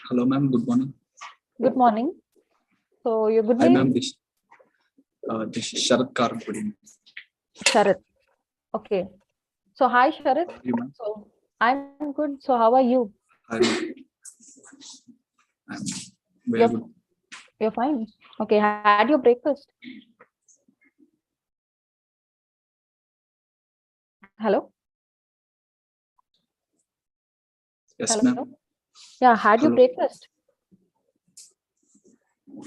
Hello, ma'am. Good morning. Good morning. So your good Hi, name? ma'am. This is Sharad Karpudi. Sharad. Okay. So hi, Sharad. You, ma'am. So I'm good. So how are you? Hi, ma'am. I'm very good. You're fine. Okay. Had your breakfast? Hello? Yes, Hello? ma'am. Yeah, had your Hello. breakfast?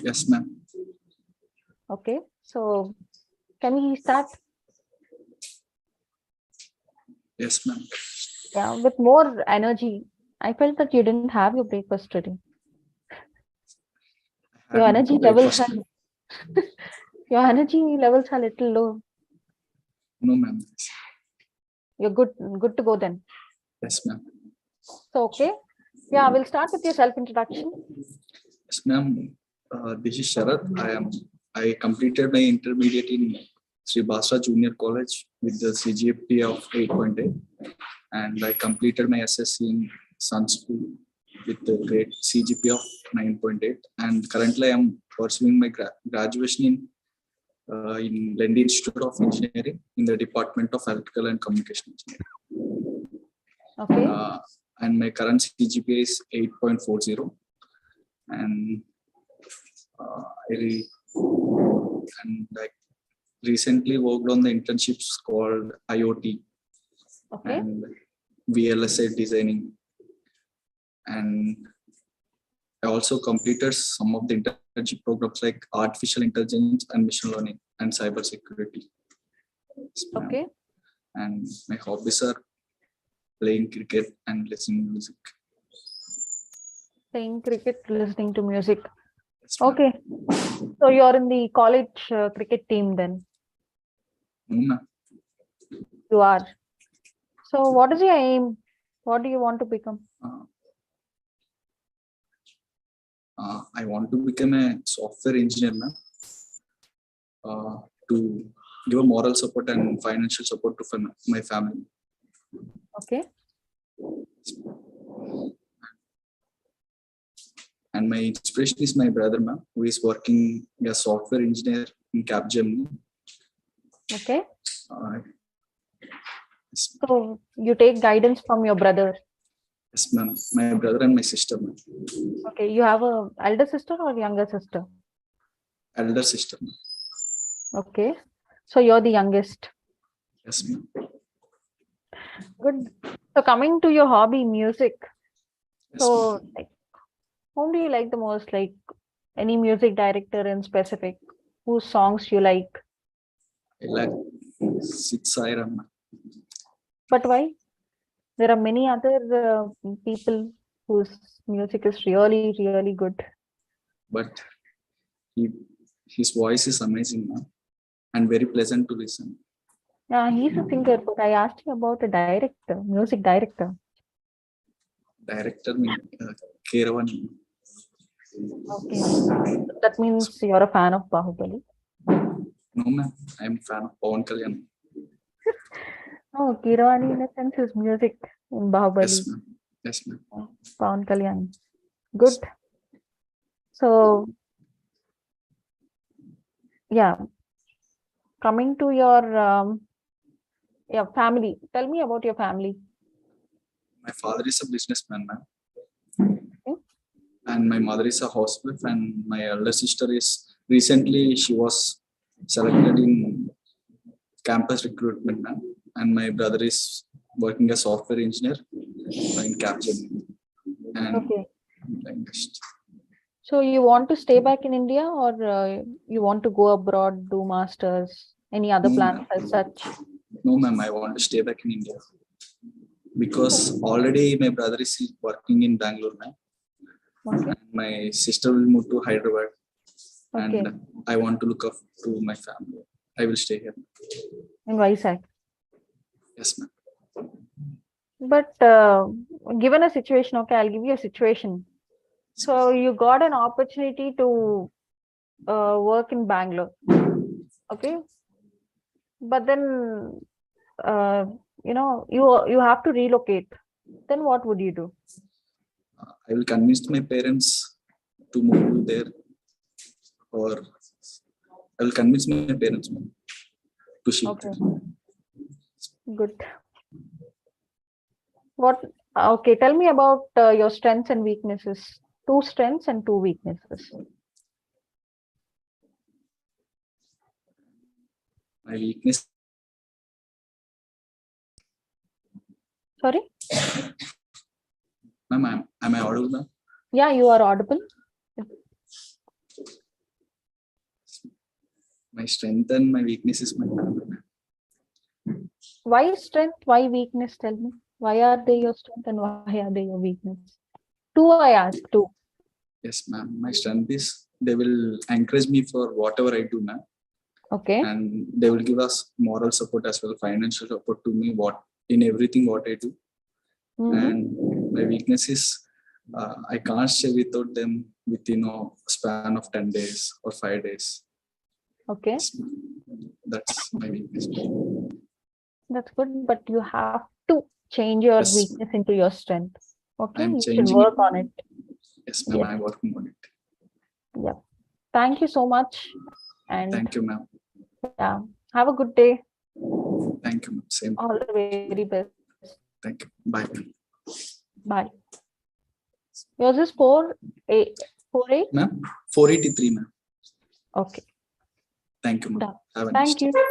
Yes, ma'am. Okay. So can we start? Yes, ma'am. Yeah, with more energy. I felt that you didn't have your breakfast today. Your Had my energy levels breakfast. are your energy levels are little low. No, ma'am. You're good to go then. Yes, ma'am. So okay. Yeah, we'll start with your self-introduction. Yes, ma'am. This is Sharad. I completed my intermediate in Sri Basra Junior College with the CGPA of 8.8, and I completed my SSC in Sun School with the grade CGPA of 9.8, and currently I am pursuing my graduation in Lendi Institute of Engineering in the Department of Electrical and Communication Engineering. Okay. And my current CGPA is 8.40, and I recently worked on the internships called IoT and VLSI designing, and I also completed some of the internship programs like artificial intelligence and machine learning and cyber security. Okay. And my hobbies are playing cricket and listening to music. Playing cricket, listening to music. Okay. So you're in the college cricket team then? No, ma'am. You are. So what is your aim? What do you want to become? I want to become a software engineer, ma'am, to give a moral support and financial support to my family. Okay. And my inspiration is my brother, ma'am, who is working as a software engineer in Capgemini. Okay. So you take guidance from your brother? Yes, ma'am. My brother and my sister, ma'am. Okay. You have a elder sister or younger sister? Elder sister, ma'am. Okay. So you're the youngest. Yes, ma'am. Good. So coming to your hobby, music. Yes, so like, whom do you like the most? Like any music director in specific? Whose songs you like? I like Sid Sairam. But why? There are many other people whose music is really, really good. But his voice is amazing, ma'am, and very pleasant to listen. Yeah, he's a singer, but I asked you about a director, music director. Director Keravani. Okay. That means you're a fan of Bahubali. No, ma'am. I am a fan of Pawan Kalyan. Oh, Keeravani in the sense is music in Bahubali. Yes, ma'am. Yes, ma'am. Pawan Kalyan. Good. So, yeah. Coming to your family. Tell me about your family. My father is a businessman, ma'am. and my mother is a housewife, and my elder sister is recently she was selected in campus recruitment, ma'am. And my brother is working as software engineer in Capgemini. And Okay. like this. So you want to stay back in India, or you want to go abroad, do masters, any other No, plans ma'am. as such? No, ma'am, I want to stay back in India because already my brother is working in Bangalore, ma'am. Okay. And my sister will move to Hyderabad, Okay. and I want to look up to my family. I will stay here. In Vizag. Yes, ma'am. But given a situation, okay, I'll give you a situation. So you got an opportunity to work in Bangalore, okay? But then, you have to relocate. Then what would you do? I will convince my parents to move there, or I will convince my parents, ma'am, to shift. Okay. Good. What? Okay, tell me about your strengths and weaknesses. 2 strengths and 2 weaknesses. My weakness. Sorry? Ma'am, am I audible, ma'am? Yeah, you are audible. My strength and my weakness is my family, ma'am. Why strength? Why weakness? Tell me. Why are they your strength and why are they your weakness? 2 I asked, 2. Yes, ma'am. My strength is they will encourage me for whatever I do, ma'am. Okay. And they will give us moral support as well, financial support to me in everything what I do. And my weakness is I can't stay without them within a span of 10 days or 5 days. Okay. That's my weakness. That's good, but you have to change your Yes, weakness into your strength. Okay, I'm you should changing work it. on it. Yes, ma'am, Yes. I'm working on it. Yeah. Thank you so much. And Thank you, ma'am. yeah, have a good day. Thank you, ma'am. Same. All the very best. Thank you. Bye. Bye. Yours is 48? Ma'am, 483, ma'am. Okay. Thank you, ma'am. Done. Have a nice Thank day. you.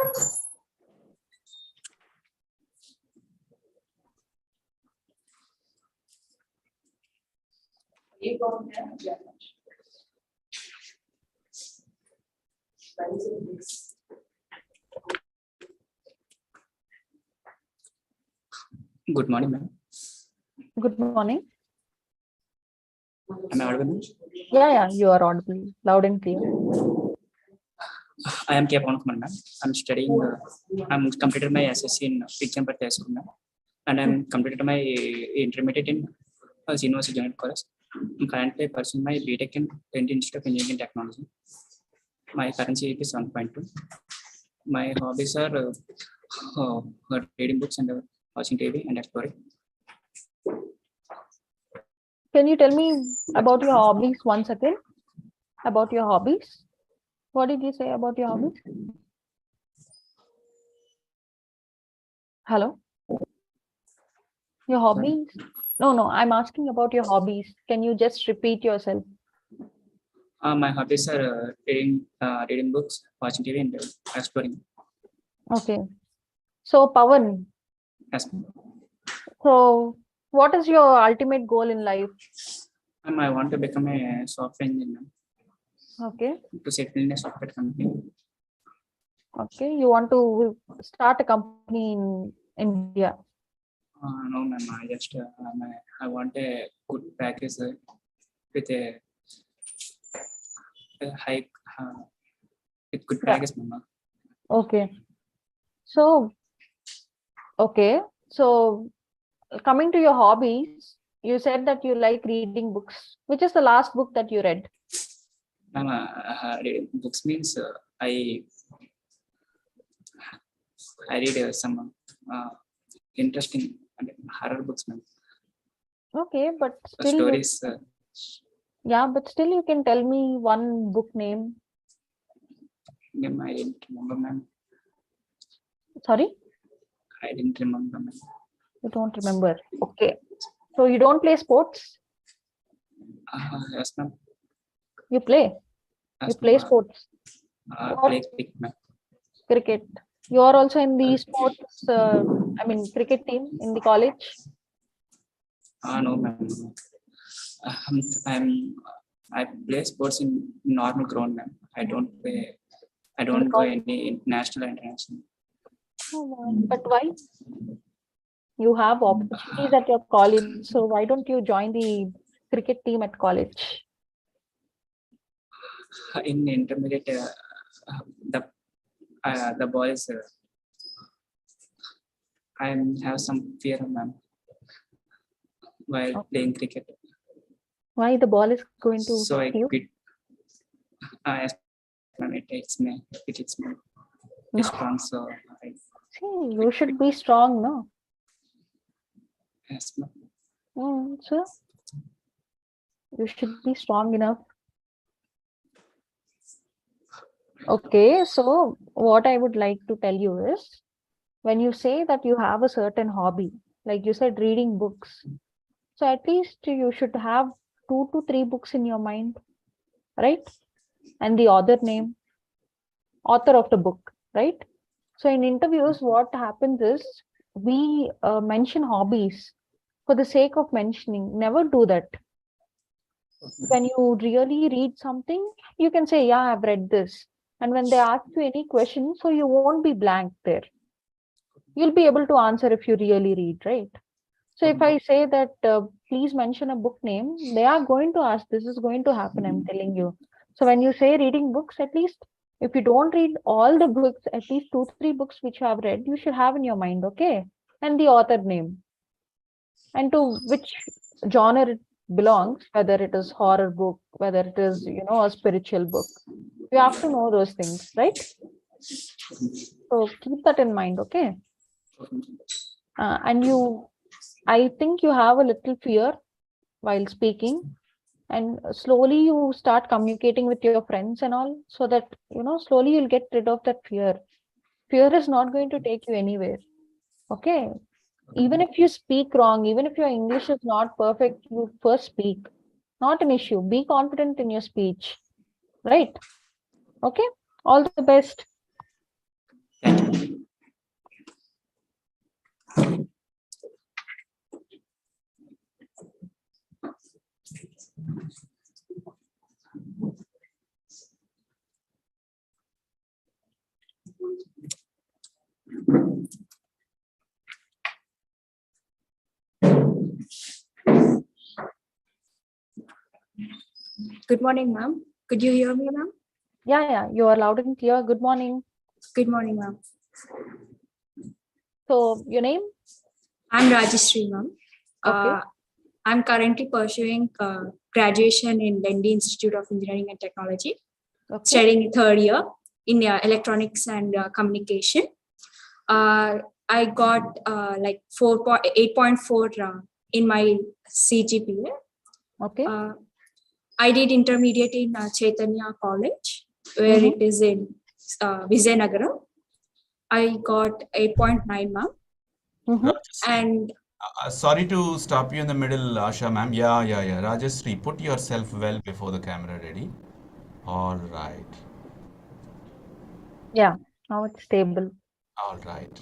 Good morning, ma'am. Good morning. Am I audible? Yeah, you are audible, loud and clear. I am K. Pawan, ma'am. I'm studying. I'm completed my SSC in Pichambar High School, ma'am, and I'm completed my intermediate in University Junior College. I'm currently pursuing my BTech in Lendi Institute of Engineering and Technology. My current CGPA is 1.2. My hobbies are reading books and watching TV and exploring. Can you tell me about your hobbies once again? About your hobbies? What did you say about your hobbies? Hello? Your hobbies? No, I'm asking about your hobbies. Can you just repeat yourself? My hobbies are reading books, watching TV, and exploring. Okay. So, Pawan. Yes. So, what is your ultimate goal in life? I want to become a software engineer. Okay. To settle in a software company. Okay. You want to start a company in India? No, ma'am. I want a good package with a high with good package, ma'am. Okay. So, coming to your hobbies, you said that you like reading books. Which is the last book that you read? Ma'am, reading books means I read some interesting horror books, ma'am. Okay, but still stories. Yeah, but still you can tell me one book name. Ma'am, I didn't remember, ma'am. Sorry? I didn't remember, ma'am. You don't remember. Okay. So you don't play sports? Yes, ma'am. You play? You Yes, play ma'am. sports? What? Play cricket, ma'am. Cricket. You are also in the sports, I mean, cricket team in the college? No, ma'am. I play sports in normal ground, ma'am. I don't play. I don't go any national or international. Oh, but why? You have opportunities at your college, so why don't you join the cricket team at college? In intermediate, the boys, I have some fear, ma'am, while playing cricket. Why the ball is going to So I hit you? quit. Yes, ma'am, it hits me. No. It's strong, so See, you should be strong, no? yes, ma'am. So you should be strong enough. Okay, so what I would like to tell you is, when you say that you have a certain hobby, like you said, reading books, so at least you should have 2 to 3 books in your mind, right? And the author name, author of the book, right? So in interviews, what happens is we mention hobbies for the sake of mentioning. Never do that. When you really read something, you can say, yeah, I've read this. And when they ask you any question, so you won't be blank there. You'll be able to answer if you really read, right? So if I say that, please mention a book name, they are going to ask, this is going to happen, I'm telling you. So when you say reading books, at least if you don't read all the books, at least 2, 3 books which you have read, you should have in your mind, okay? And the author name. And to which genre it belongs, whether it is horror book, whether it is, a spiritual book. You have to know those things, right? So keep that in mind, okay? And I think you have a little fear while speaking, and slowly you start communicating with your friends and all, so that, slowly you'll get rid of that fear. Fear is not going to take you anywhere, okay? Even if you speak wrong, even if your English is not perfect, you first speak. Not an issue. Be confident in your speech, right? Okay, all the best. Good morning, ma'am. Could you hear me, ma'am? Yeah, you are loud and clear. Good morning. Good morning, ma'am. So, your name? I'm Rajeshri, ma'am. Okay. I'm currently pursuing graduation in Lendi Institute of Engineering and Technology, studying third year in electronics and communication. I got like 8.4 in my CGPA. Okay. I did intermediate in Chaitanya College, where it is in Vizianagaram. I got 8.9, ma'am. And Sorry to stop you in the middle, Asha ma'am. Yeah. Rajeshri, put yourself well before the camera, ready? All right. Yeah, now it's stable. All right.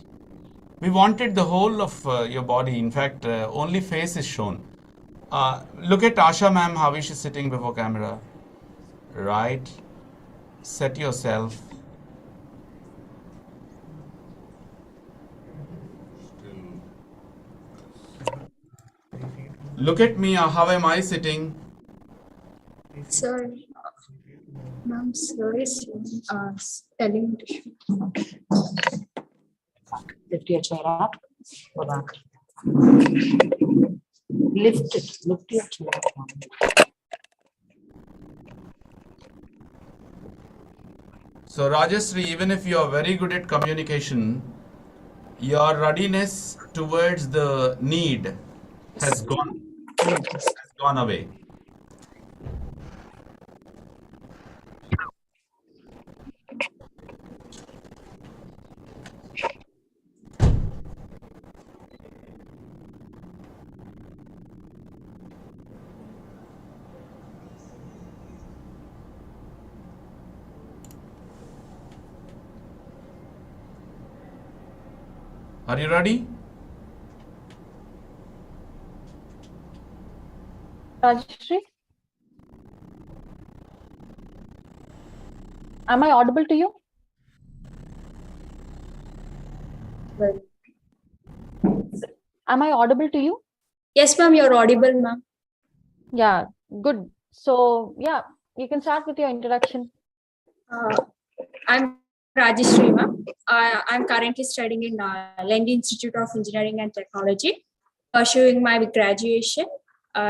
We wanted the whole of your body. In fact, only face is shown. Look at Asha ma'am, how is she sitting before camera? Right. Set yourself. Look at me, how am I sitting? sir, ma'am, sir is telling me to show. Lift your chair up. Go back. Lift it. Lift your chair up. So Rajeshri, even if you are very good at communication, your readiness towards the need has gone away. Are you ready? Rajshri? Am I audible to you? Well, Am I audible to you? yes, ma'am, you're audible, ma'am. Yeah, good. So, yeah, you can start with your introduction. I'm Rajeshri, ma'am. I'm currently studying in Lendi Institute of Engineering and Technology, pursuing my graduation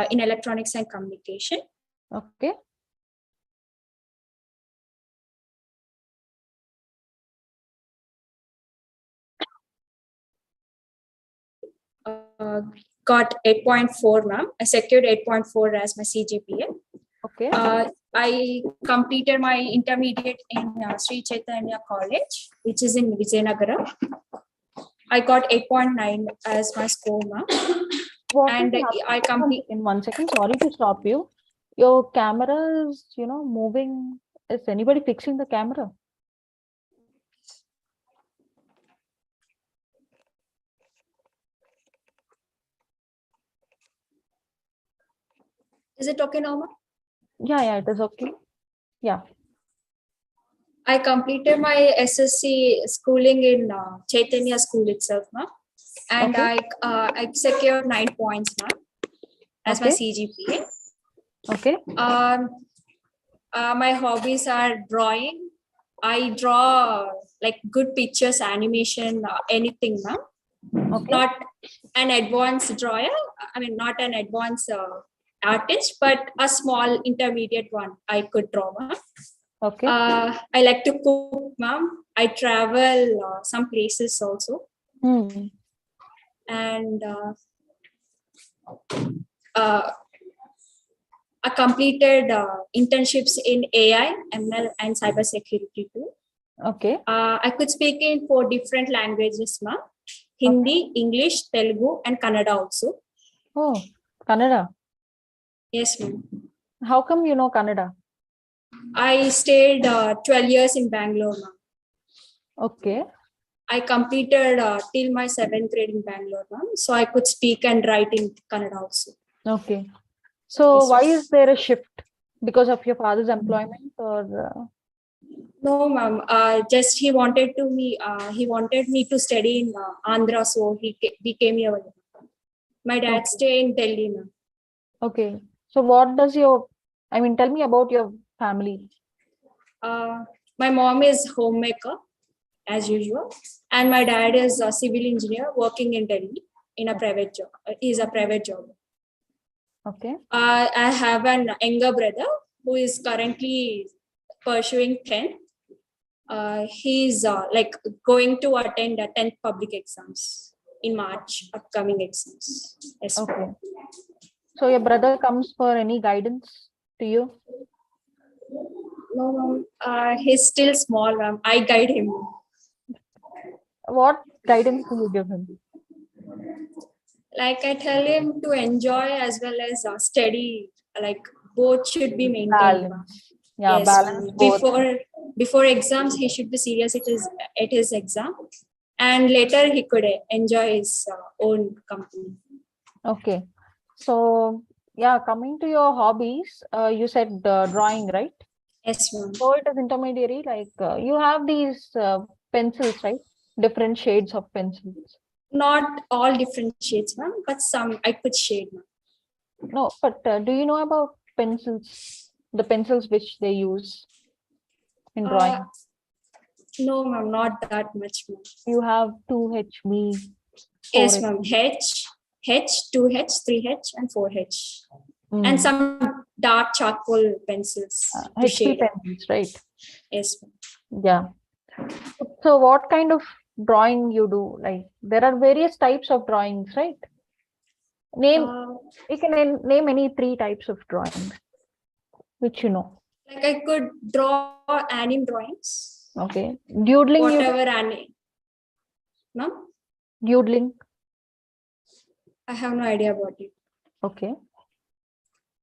in electronics and communication. Okay. Got 8.4, ma'am. I secured 8.4 as my CGPA. Okay. I completed my intermediate in Sri Chaitanya College, which is in Vizianagaram. I got 8.9 as my score, ma'am. And I complete in 1 second. Sorry to stop you. Your camera is, moving. Is anybody fixing the camera? Is it okay now, ma'am? Yeah, it is okay. Yeah. I completed my SSC schooling in Chaitanya School itself, ma'am. And Okay. I secured 9 points, ma'am, as my Okay. CGPA. Okay. My hobbies are drawing. I draw like good pictures, animation, anything, ma'am. Okay. Not an advanced drawer. I mean, not an advanced artist, but a small intermediate one I could draw, ma'am. Okay. I like to cook, ma'am. I travel some places also. And I completed internships in AI, ML, and cybersecurity too. Okay. I could speak in 4 different languages, ma'am. Hindi, English, Telugu, and Kannada also. Oh, Kannada. Yes, ma'am. How come you know Kannada? I stayed 12 years in Bangalore, ma'am. Okay. I completed till my 7th grade in Bangalore, ma'am. So I could speak and write in Kannada also. Okay. So why is there a shift? Because of your father's employment or? No, ma'am. Just he wanted me to study in Andhra, so we came here. My dad stay in Delhi, ma'am. Okay. So what does tell me about your family. My mom is homemaker, as usual, and my dad is a civil engineer working in Delhi in a private job. He's a private job. Okay. I have an younger brother who is currently pursuing 10th. He's going to attend 10th public exams in March, upcoming exams. Yes. Okay. So your brother comes for any guidance to you? No, he's still small, ma'am. I guide him. What guidance do you give him? Like I tell him to enjoy as well as study. Like both should be maintained. Balance. Yeah, yes, balance both. Before exams, he should be serious at his exam, and later he could enjoy his own company. Okay. So yeah, coming to your hobbies, you said drawing, right? Yes, ma'am. So it is intermediary. Like you have these pencils, right? Different shades of pencils. Not all different shades, ma'am, but some I could shade, ma'am. No, but do you know about pencils? The pencils which they use in drawing? No, ma'am, not that much, ma'am. You have 2HB. Yes, ma'am. H, 2H, 3H, and 4H. And some dark charcoal pencils. to HP shade. pencils, right? Yes, ma'am. Yeah. So what kind of drawing you do? Like there are various types of drawings, right? You can name any 3 types of drawings which you know. Like I could draw anime drawings. Okay. Doodling. Whatever anime. Ma'am? Doodling. I have no idea about it. Okay.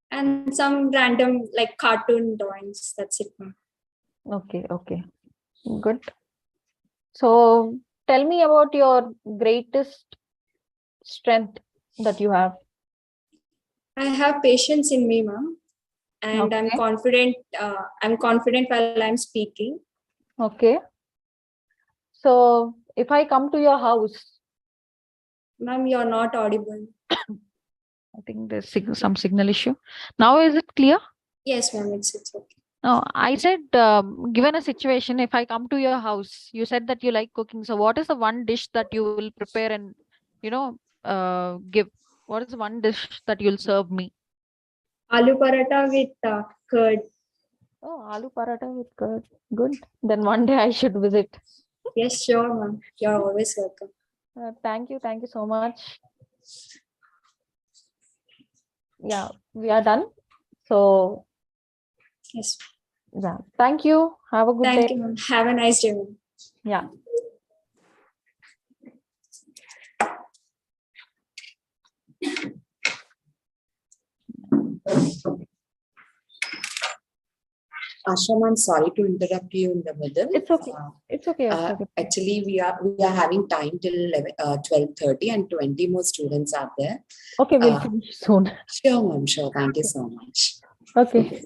And some random like cartoon drawings. That's it, ma'am. Okay. Good. So tell me about your greatest strength that you have. I have patience in me, ma'am, and I'm Okay. confident. I'm confident while I'm speaking. Okay. So if I come to your house, Ma'am, you're not audible. I think there's some signal issue. Now is it clear? Yes, ma'am, it's okay. No, I said, given a situation, if I come to your house, you said that you like cooking. So what is the one dish that you will prepare and, give? What is the one dish that you'll serve me? Aloo paratha with curd. Oh, aloo paratha with curd. Good. Then one day I should visit. Yes, sure, ma'am. You're always welcome. Thank you. Thank you so much. Yeah, we are done. So, yes. Yeah. Thank you. Have a good day. Thank you, ma'am. Have a nice day, ma'am. Yeah. Asha, I'm sorry to interrupt you in the middle. It's okay. It's okay. Actually, we are having time till 12:30 and 20 more students are there. Okay, we'll finish soon. Sure, ma'am. Sure. Thank you so much. Okay.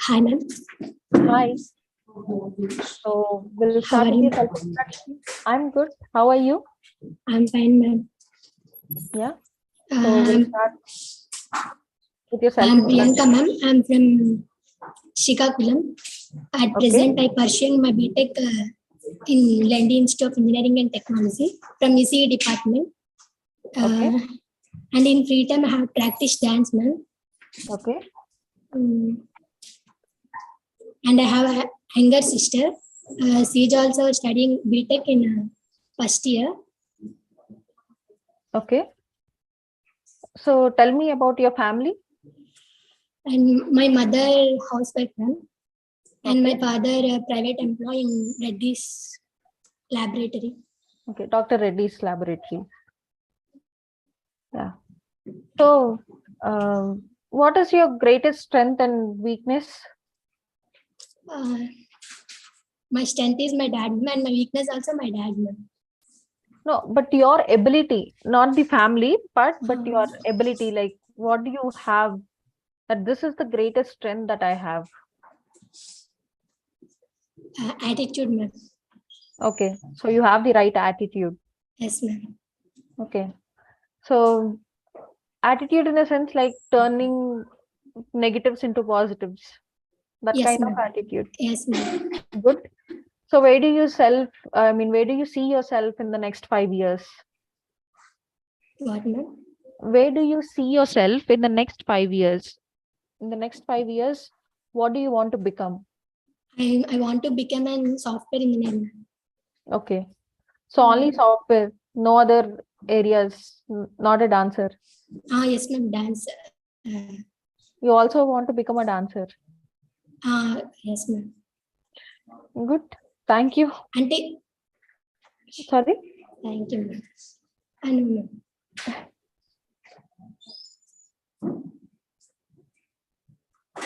Hi, ma'am. Hi. So we'll start with your self-introduction. I'm good. How are you? I'm fine, ma'am. Yeah. So we'll start with your I'm self-introduction. Priyanka, ma'am. I'm from Srikakulam. At present, I'm pursuing my BTech in Lendi Institute of Engineering and Technology from ECE department. And in free time, I have practiced dance, ma'am. Okay. And I have a younger sister. She is also studying BTech in first year. Okay. So tell me about your family. And my mother housewife, ma'am. And my father a private employee in Reddy's laboratory. Okay, Dr. Reddy's laboratory. Yeah. So, what is your greatest strength and weakness? My strength is my dad, and my weakness also my dad, ma'am. No, but your ability, not the family, but your ability, like what do you have that this is the greatest strength that I have? Attitude, ma'am. Okay, so you have the right attitude. Yes, ma'am. Okay, so attitude in a sense like turning negatives into positives. That Yes, kind of ma'am. attitude. Yes, ma'am. Good. So where do you where do you see yourself in the next 5 years? What, ma'am? Where do you see yourself in the next 5 years? In the next 5 years, what do you want to become? I want to become a software engineer, ma'am. Okay. So only software, no other areas, not a dancer. Yes, ma'am. Dance. You also want to become a dancer. Yes, ma'am. Good. Thank you. Auntie. Sorry? Thank you, ma'am. I know, ma'am.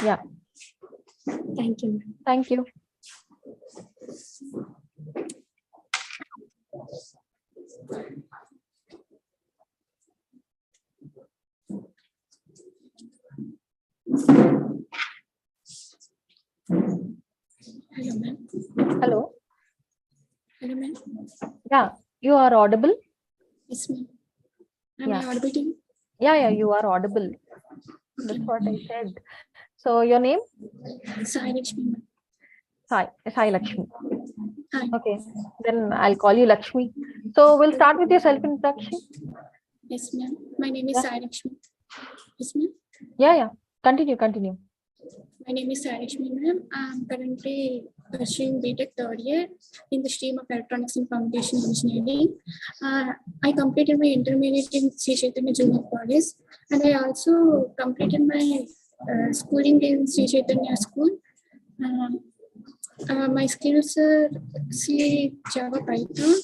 Yeah. Thank you, ma'am. Thank you. Hello, ma'am. Hello. Hello, ma'am. Yeah, you are audible. Yes, ma'am. Am Yeah. I audible to you? Yeah, you are audible. That's what I said. So your name? Sai Lakshmi, ma'am. Sai Lakshmi. Hi. Okay, then I'll call you Lakshmi. So we'll start with your self-introduction. Yes, ma'am. My name is Yeah. Sai Lakshmi. Yes, ma'am. Yeah. Continue. My name is Sai Lakshmi, ma'am. I'm currently pursuing BTech third year in the stream of Electronics and Communication Engineering. I completed my intermediate in Sri Chaitanya Junior College, and I also completed my schooling in Sri Chaitanya School. My skills are C, Java, Python,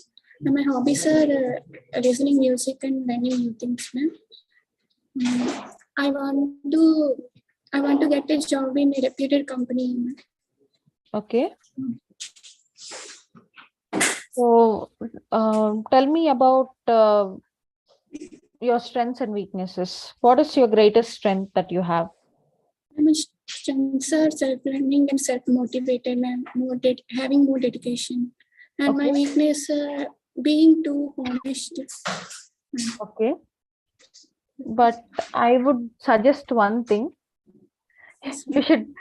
My hobbies are listening music and learning new things, ma'am. I want to get a job in a reputed company, ma'am. Okay. So tell me about your strengths and weaknesses. What is your greatest strength that you have? My strengths are self-learning and self-motivated, and having more dedication. And my weakness, being too honest. Okay. But I would suggest one thing. You should,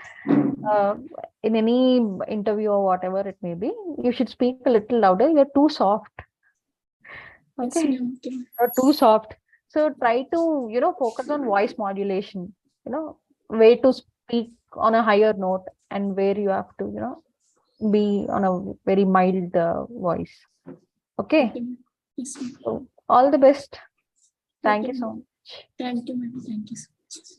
in any interview or whatever it may be, you should speak a little louder. You're too soft. Okay. You're too soft. So try to, focus on voice modulation, way to speak on a higher note and where you have to, be on a very mild voice. Okay. So all the best. Thank you so much. Thank you, ma'am. Thank you so much.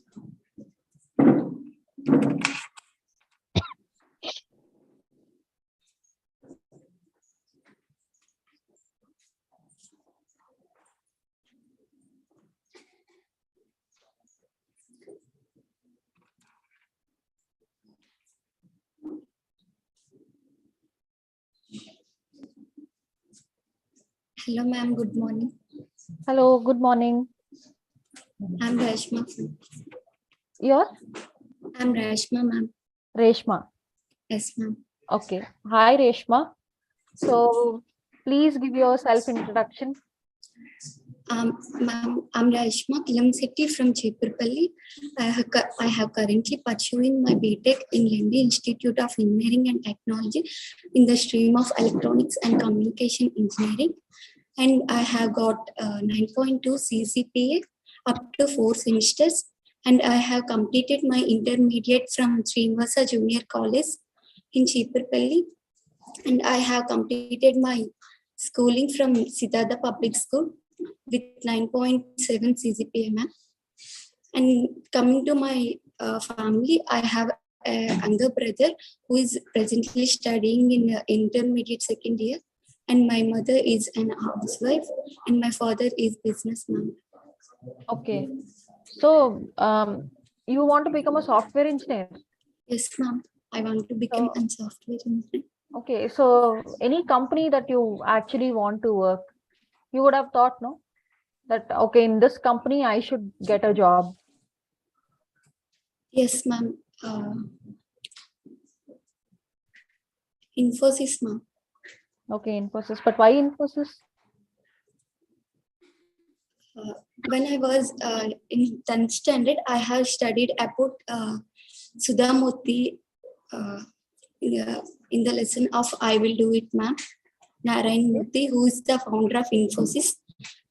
Hello, ma'am. Good morning. Hello. Good morning. I'm Rashma. You're? I'm Rashma, ma'am. Reshma. Yes, ma'am. Okay. Hi, Reshma. So please give your self-introduction. Ma'am, I'm Rashma Kilamsetti from Chepurpalli. I have currently pursuing my BTech in Lendi Institute of Engineering and Technology in the stream of Electronics and Communication Engineering. And I have got 9.2 CGPA up to 4 semesters. And I have completed my intermediate from Srinivasa Junior College in Chepurpalli. And I have completed my schooling from Siddhartha Public School with 9.7 CGPA, ma'am. And coming to my family, I have a younger brother who is presently studying in intermediate second year. And my mother is an housewife and my father is businessman. Okay. So you want to become a software engineer? Yes, ma'am. I want to become a software engineer. Okay. So any company that you actually want to work, you would have thought, no? That, okay, in this company, I should get a job. Yes, ma'am. Infosys, ma'am. Okay, Infosys. But why Infosys? When I was in 10th standard, I have studied about Sudhamurthy in the lesson of I Will Do It, ma'am. Narayan Murthy, who is the founder of Infosys,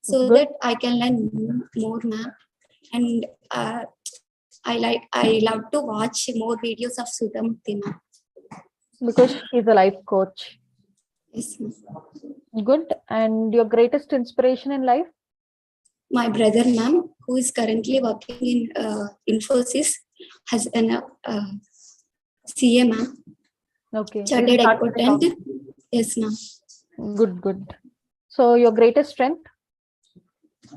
so that I can learn more, ma'am. And I love to watch more videos of Sudhamurthy, ma'am. Because she's a life coach. Yes, ma'am. Good. And your greatest inspiration in life? My brother, ma'am, who is currently working in Infosys, has an CA, ma'am. Okay. Chartered accountant. Yes, ma'am. Good, good. So your greatest strength?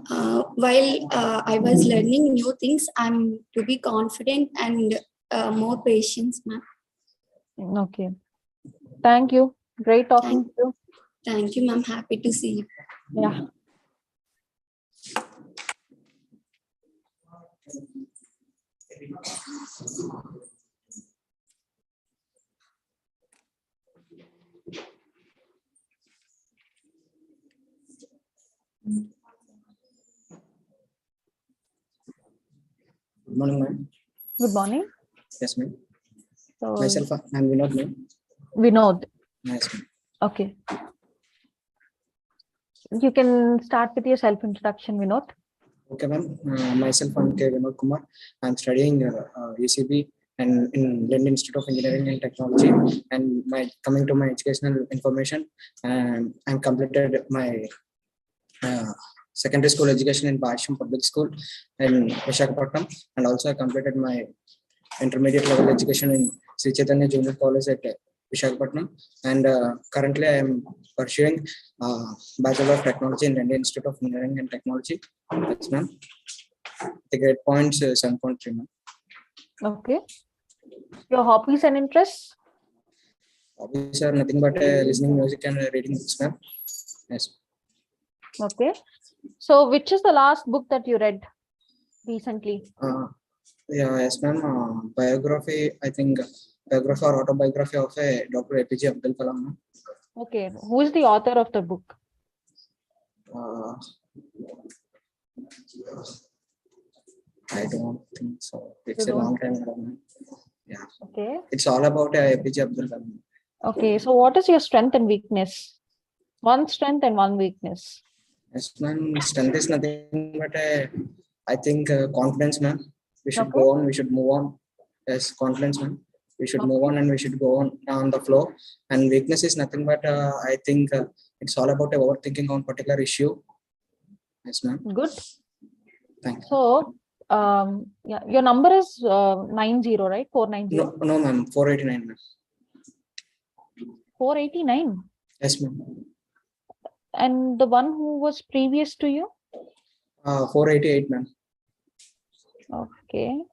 While I was learning new things, I'm to be confident and more patience, ma'am. Okay. Thank you. Great talking to you. Thank you, ma'am. Happy to see you. Yeah. Good morning, ma'am. Good morning. Yes, ma'am. So, myself, I'm Vinod, ma'am. Vinod. Yes, ma'am. Okay. You can start with your self-introduction, Vinod. Okay, ma'am. Myself, I'm K. Vinod Kumar. I'm studying UCB and in Lendi Institute of Engineering and Technology. And coming to my educational information, I'm completed my secondary school education in Basham Public School in Visakhapatnam, and also I completed my intermediate level education in Sri Chaitanya Junior College at Visakhapatnam, and currently I am pursuing Bachelor of Technology in Lendi Institute of Engineering and Technology. Yes, ma'am. The grade points 7.3, ma'am. Okay. Your hobbies and interests? Hobbies are nothing but listening music and reading books, ma'am. Yes. Okay. So which is the last book that you read recently? Yeah, yes, ma'am. Biography, I think, biography or autobiography of Dr. APJ Abdul Kalam, ma'am. Okay. Who is the author of the book? I don't think so. It's You a long don't? time ago, ma'am. Yeah. Okay. It's all about APJ Abdul Kalam. Okay. So what is your strength and weakness? One strength and one weakness. Yes, ma'am. Strength is nothing but I think confidence, ma'am. We should Okay. go on. We should move on. Yes, confidence, ma'am. We should move on and we should go on the flow. And weakness is nothing but I think it's all about overthinking on particular issue. Yes, ma'am. Good. Thank you. So, yeah, your number is 90, right? 490. No, ma'am. 489, ma'am. 489. Yes, ma'am. And the one who was previous to you? 488, ma'am. Okay.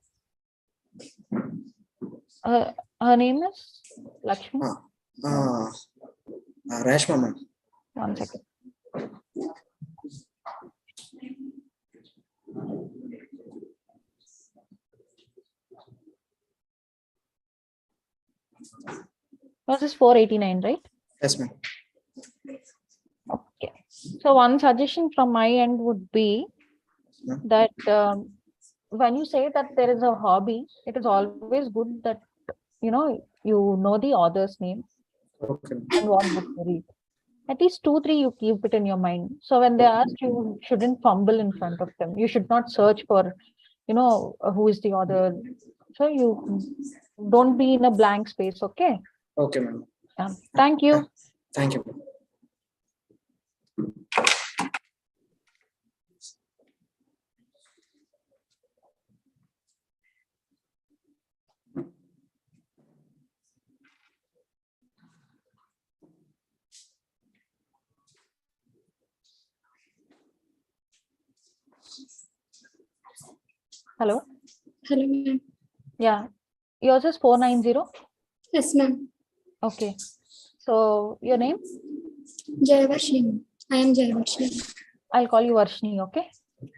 Her name is Lakshmi? Rashma, ma'am. 1 second. This is 489, right? Yes, ma'am. Okay. So one suggestion from my end would be that when you say that there is a hobby, it is always good that you know the author's name and what book to read. At least 2-3 you keep it in your mind. So when they ask, you shouldn't fumble in front of them. You should not search for, who is the author. So you don't be in a blank space. Okay. Okay, ma'am. Thank you. Thank you. Hello. Hello, ma'am. Yeah. Yours is 490? Yes, ma'am. Okay. So your name? Jayvarshini. I am Jayvarshini. I'll call you Varshni, okay?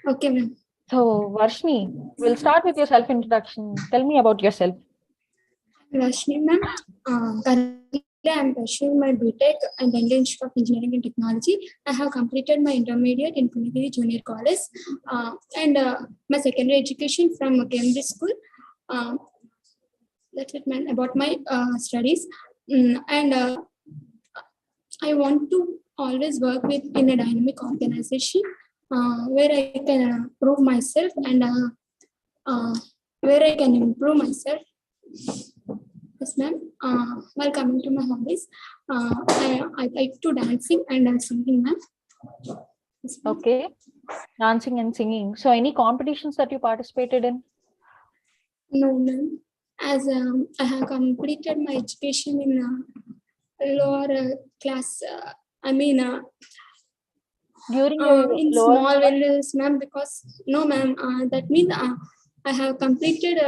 Okay, ma'am. So Varshni, we'll start with your self-introduction. Tell me about yourself. Rashmi, ma'am. Currently, I am pursuing my BTech and Lendi Institute of Engineering and Technology. I have completed my intermediate in Punagiri Junior College and my secondary education from Cambridge School. That's it, man, about my studies. And I want to always work in a dynamic organization where I can prove myself and where I can improve myself. Yes, ma'am. While coming to my hobbies, I like to dancing and singing, ma'am. Yes, okay. Dancing and singing. So any competitions that you participated in? No, ma'am. As I have completed my education in lower class, during your in lower small values, ma'am, because no, ma'am, that means I have completed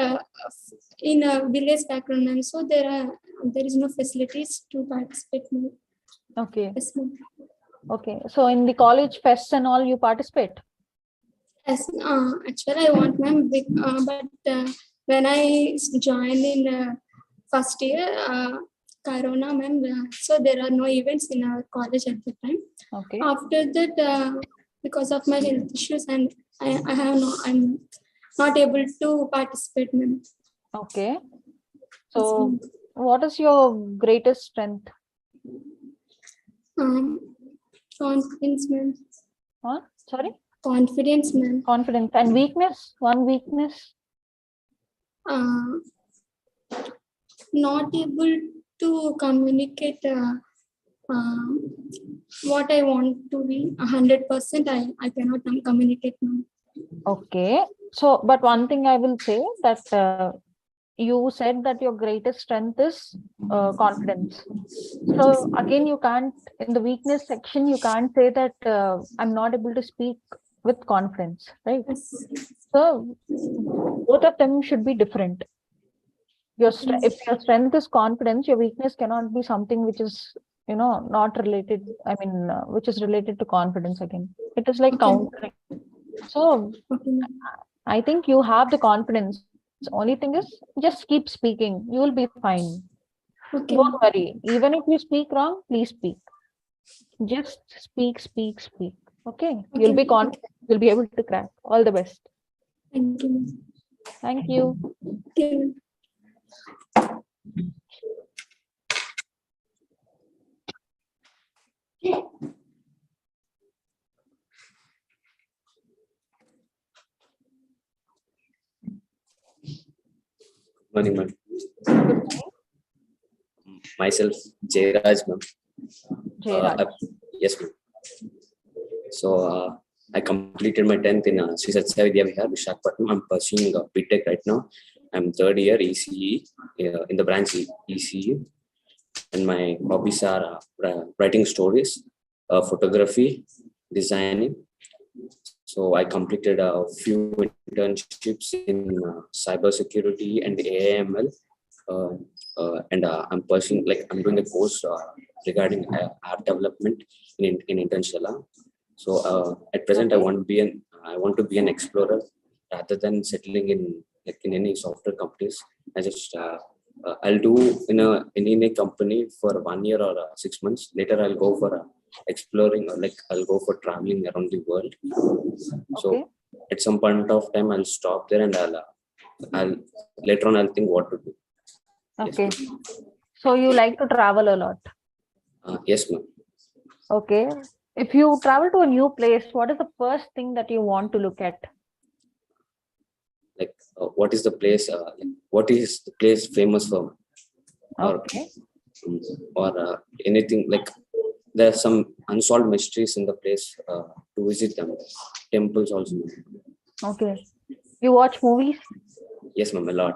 in a village background, ma'am, so there is no facilities to participate, ma'am. Okay. Yes, ma'am. Okay. So in the college fests and all, you participate? Yes, actually I want, ma'am, but when I joined in first year, Corona, ma'am, so there are no events in our college at the time. Okay. After that, because of my health issues, and I'm not able to participate, ma'am. Okay. So what is your greatest strength? Confidence, ma'am. What? Sorry? Confidence, ma'am. Confidence. And weakness? One weakness? Not able to communicate what I want to be 100%. I cannot communicate now. Okay. So, but one thing I will say that you said that your greatest strength is confidence. So again, you can't, in the weakness section, you can't say that I'm not able to speak with confidence, right? So both of them should be different. If your strength is confidence, your weakness cannot be something which is, not related. I mean, which is related to confidence again. It is like countering. So I think you have the confidence. Only thing is, just keep speaking. You will be fine. Don't worry. Even if you speak wrong, please speak. Just speak, speak, speak. Okay. You'll be confident. You'll be able to crack. All the best. Thank you. Thank you. Thank you. Morning, ma'am. Myself, Jairaj, ma'am. Yes, ma'am. So I completed my 10th in Sri Satya Vidya Vihar, Visakhapatnam. I'm pursuing BTech right now. I'm third year ECE in the branch ECE, and my hobbies are writing stories, photography, designing. So I completed a few internships in cybersecurity and AIML, and I'm pursuing, I'm doing a course regarding app development in Internship. So at present, I want to be an explorer rather than settling in any software companies. I'll do in a company for 1 year or 6 months. Later, I'll go for exploring, or I'll go for traveling around the world. So at some point of time, I'll stop there, and I'll later on I'll think what to do. Okay. So you like to travel a lot? Yes, ma'am. Okay. If you travel to a new place, what is the first thing that you want to look at? What is the place? What is the place famous for? Okay. Or anything there are some unsolved mysteries in the place to visit them. Temples also. Okay. You watch movies? Yes, ma'am, a lot.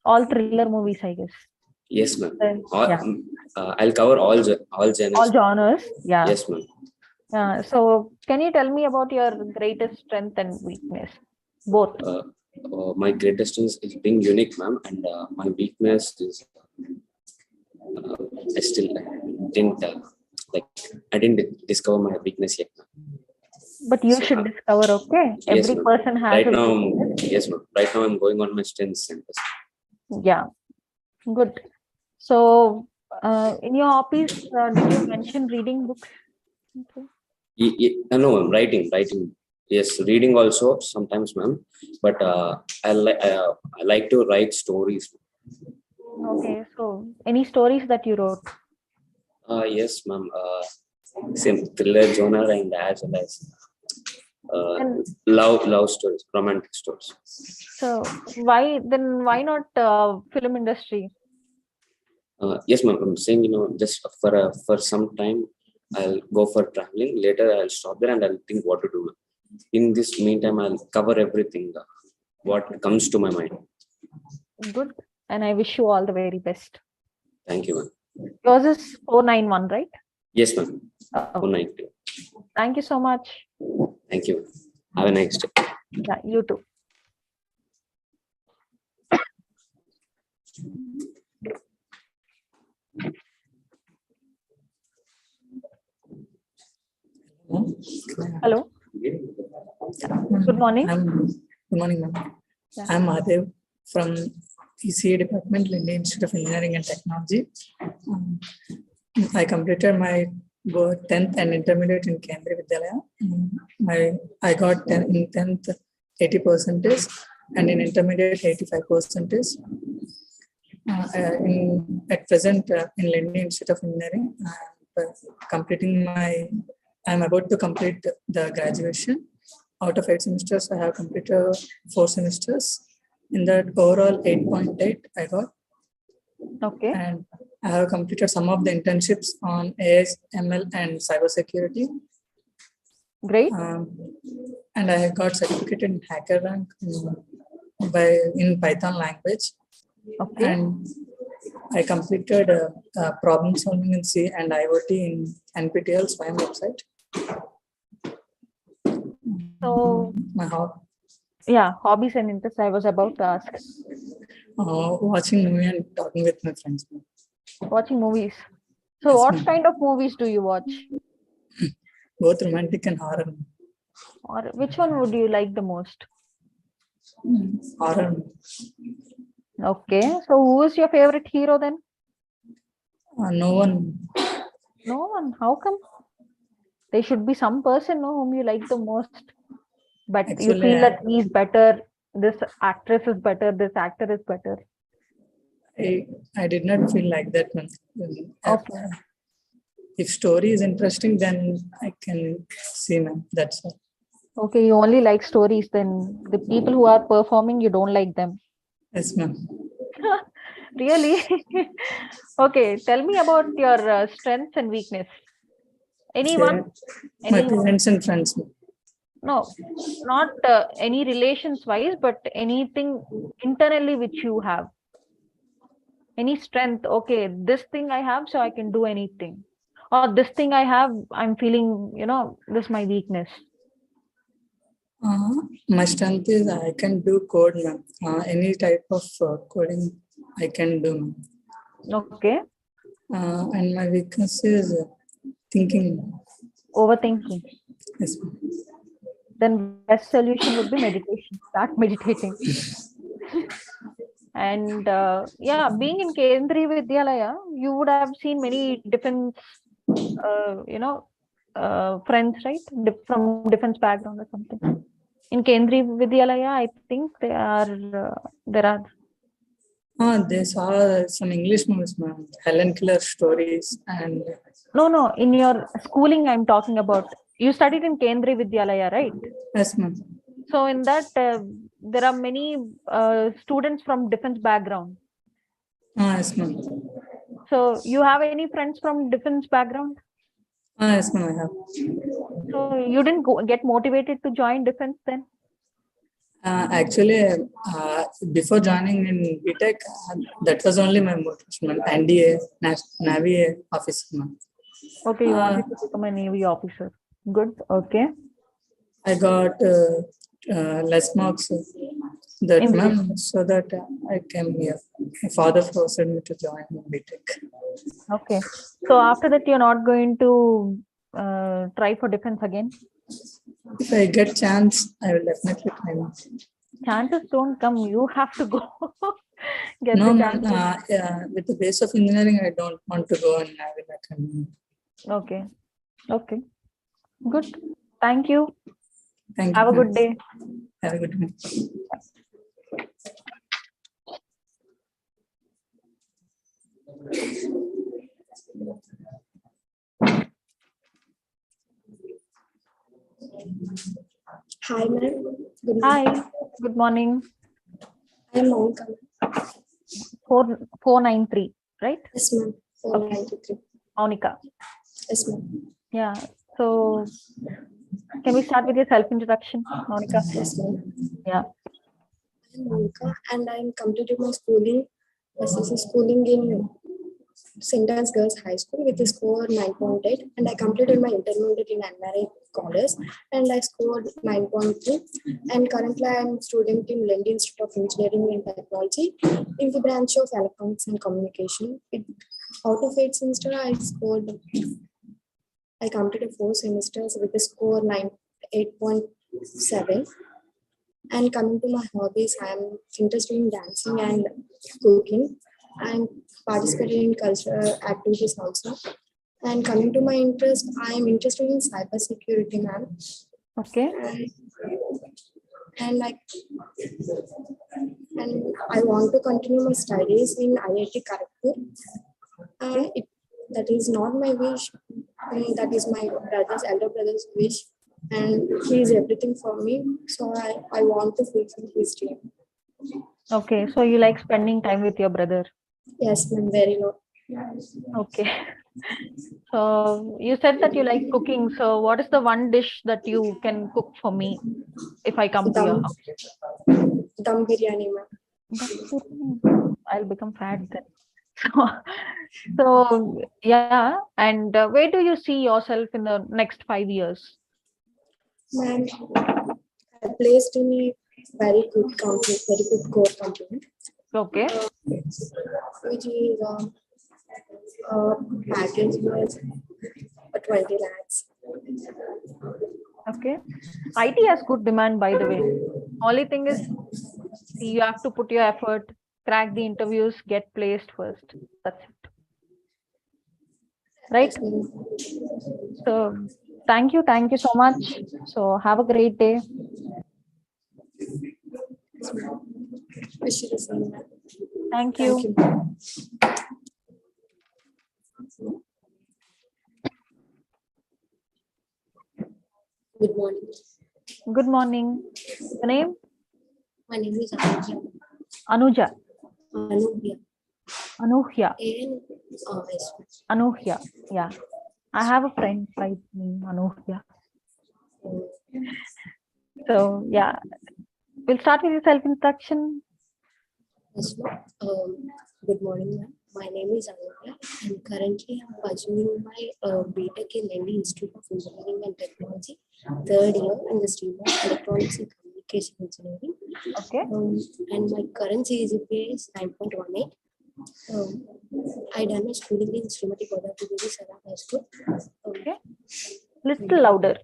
All thriller movies, I guess. Yes, ma'am. Yeah. I'll cover all genres. All genres. Yeah. Yes, ma'am. So can you tell me about your greatest strength and weakness? Both. My greatest strength is being unique, ma'am, and my weakness is I still didn't I didn't discover my weakness yet. But you should discover, okay? Yes, Every person has right a now. weakness. Yes, ma'am. Right now, I'm going on my strengths. Yeah. Good. So in your hobbies, did you mention reading books? Okay. No, ma'am. Writing. Yes, reading also sometimes, ma'am. But I like to write stories. Okay. So any stories that you wrote? Yes, ma'am. Same thriller genre, and as well as love stories, romantic stories. So why not film industry? Yes, ma'am. I'm saying, just for some time, I'll go for traveling. Later, I'll stop there and I'll think what to do. In this meantime, I'll cover everything what comes to my mind. Good. And I wish you all the very best. Thank you, ma'am. Yours is 491, right? Yes, ma'am. 492. Thank you so much. Thank you. Have a nice day. Yeah, you too. Hello. Good morning. Good morning, ma'am. Yeah. I'm Madhav from ECE Department, Lendi Institute of Engineering and Technology. I completed my 10th and intermediate in Kendriya Vidyalaya. I got 10 in 10th 80% and in intermediate 85%. At present in Lendi Institute of Engineering, I'm about to complete the graduation. Out of 8 semesters, I have completed 4 semesters. In that overall 8.8 I got. Okay. And I have completed some of the internships on AS, ML and cybersecurity. Great. And I got certificate in HackerRank in Python language. Okay. And I completed problem solving in C and IoT in NPTEL Swayam website. So, my hobbies and interests I was about to ask. Watching movie and talking with my friends. Watching movies. So, Yes, what ma'am. kind of movies do you watch? Both romantic and horror. Or which one would you like the most? Horror. Okay. So, who is your favorite hero then? No one. No one. How come? There should be some person whom you like the most, but you Actually, feel that he's better. This actress is better. This actor is better. I did not feel like that one. Okay. If story is interesting, then I can see, ma'am. That's all. Okay, you only like stories, then the people who are performing, you don't like them. Yes, ma'am. Really? Okay, tell me about your strengths and weakness. Anyone? My parents and friends. No, not any relations wise, but anything internally which you have. Any strength, okay, this thing I have, so I can do anything. Or this thing I have, I'm feeling, this is my weakness. My strength is I can do code, ma'am. Any type of coding I can do, ma'am. Okay. And my weakness is thinking. Overthinking. Yes, ma'am. Then best solution would be meditation. Start meditating. And being in Kendriya Vidyalaya, you would have seen many defense, friends, right? From defense background or something. In Kendriya Vidyalaya, I think there are. They saw some English movies, ma'am. Helen Keller stories and. No. In your schooling, I'm talking about. You studied in Kendriya Vidyalaya, right? Yes, ma'am. So in that, there are many students from defense background. Yes, ma'am. So you have any friends from defense background? Yes, ma'am, I have. So you didn't get motivated to join defense then? Actually, before joining in BTech, that was only my motivation. NDA, Navy officer. Ma'am. Okay, you wanted to become a Navy officer. Good. Okay. I got less marks that month, so that I came here. My father forced me to join BTech. Okay. So after that, you're not going to try for defense again? If I get chance, I will definitely try. Chances don't come. You have to go. No, ma'am. With the base of engineering, I don't want to go in Navy Academy. Okay. Okay. Good. Thank you. Thank you. Have a good day. Have a good day. Hi, ma'am. Hi. Good morning. I'm Monica. 493, right? Yes, ma'am. 493. Monica. Yes, ma'am. Yeah. So can we start with your self-introduction, Monica? Yes, ma'am. Yeah. I'm Monica and I'm completed my schooling, SSC schooling in St. Anne's Girls High School with a score 9.8, and I completed my intermediate in NRI College and I scored 9.2, and currently I am a student in Lendi Institute of Engineering and Technology in the branch of Electronics and Communication. Out of 8 semesters, I completed 4 semesters with a score 8.7. And coming to my hobbies, I am interested in dancing and cooking and participating in cultural activities also. And coming to my interest, I am interested in cybersecurity, ma'am. Okay. And I want to continue my studies in IIT Kharagpur. That is not my wish. That is my elder brother's wish. And he is everything for me. So I want to fulfill his dream. Okay. So you like spending time with your brother? Yes, ma'am. Very low. Okay. So you said that you like cooking. So what is the one dish that you can cook for me if I come to your house? Dum biryani, ma'am. I'll become fat then. So yeah, and where do you see yourself in the next 5 years? Ma'am, I placed in a very good company, very good core company. Okay. Which is package was 20 lakhs. Okay. IT has good demand, by the way. Only thing is, you have to put your effort, crack the interviews, get placed first. That's it. Right? So thank you so much. So have a great day. Wish you the same. Thank you. Good morning. Good morning. The name? My name is Anuja. Anuja. Anuja. Anuhya. Yes. Anuhya. Yeah. I have a friend by name Anuhya. So yeah, we'll start with your self-introduction. Yes, good morning, ma'am. My name is Anuja, and currently I'm pursuing my BTech in Lendi Institute of Engineering and Technology, 3rd year in the stream of Electronics and Communication Engineering. Okay. And my current CGPA is 9.18. I done my schooling in Srimati Godavari Sarah High School. Okay. Little louder.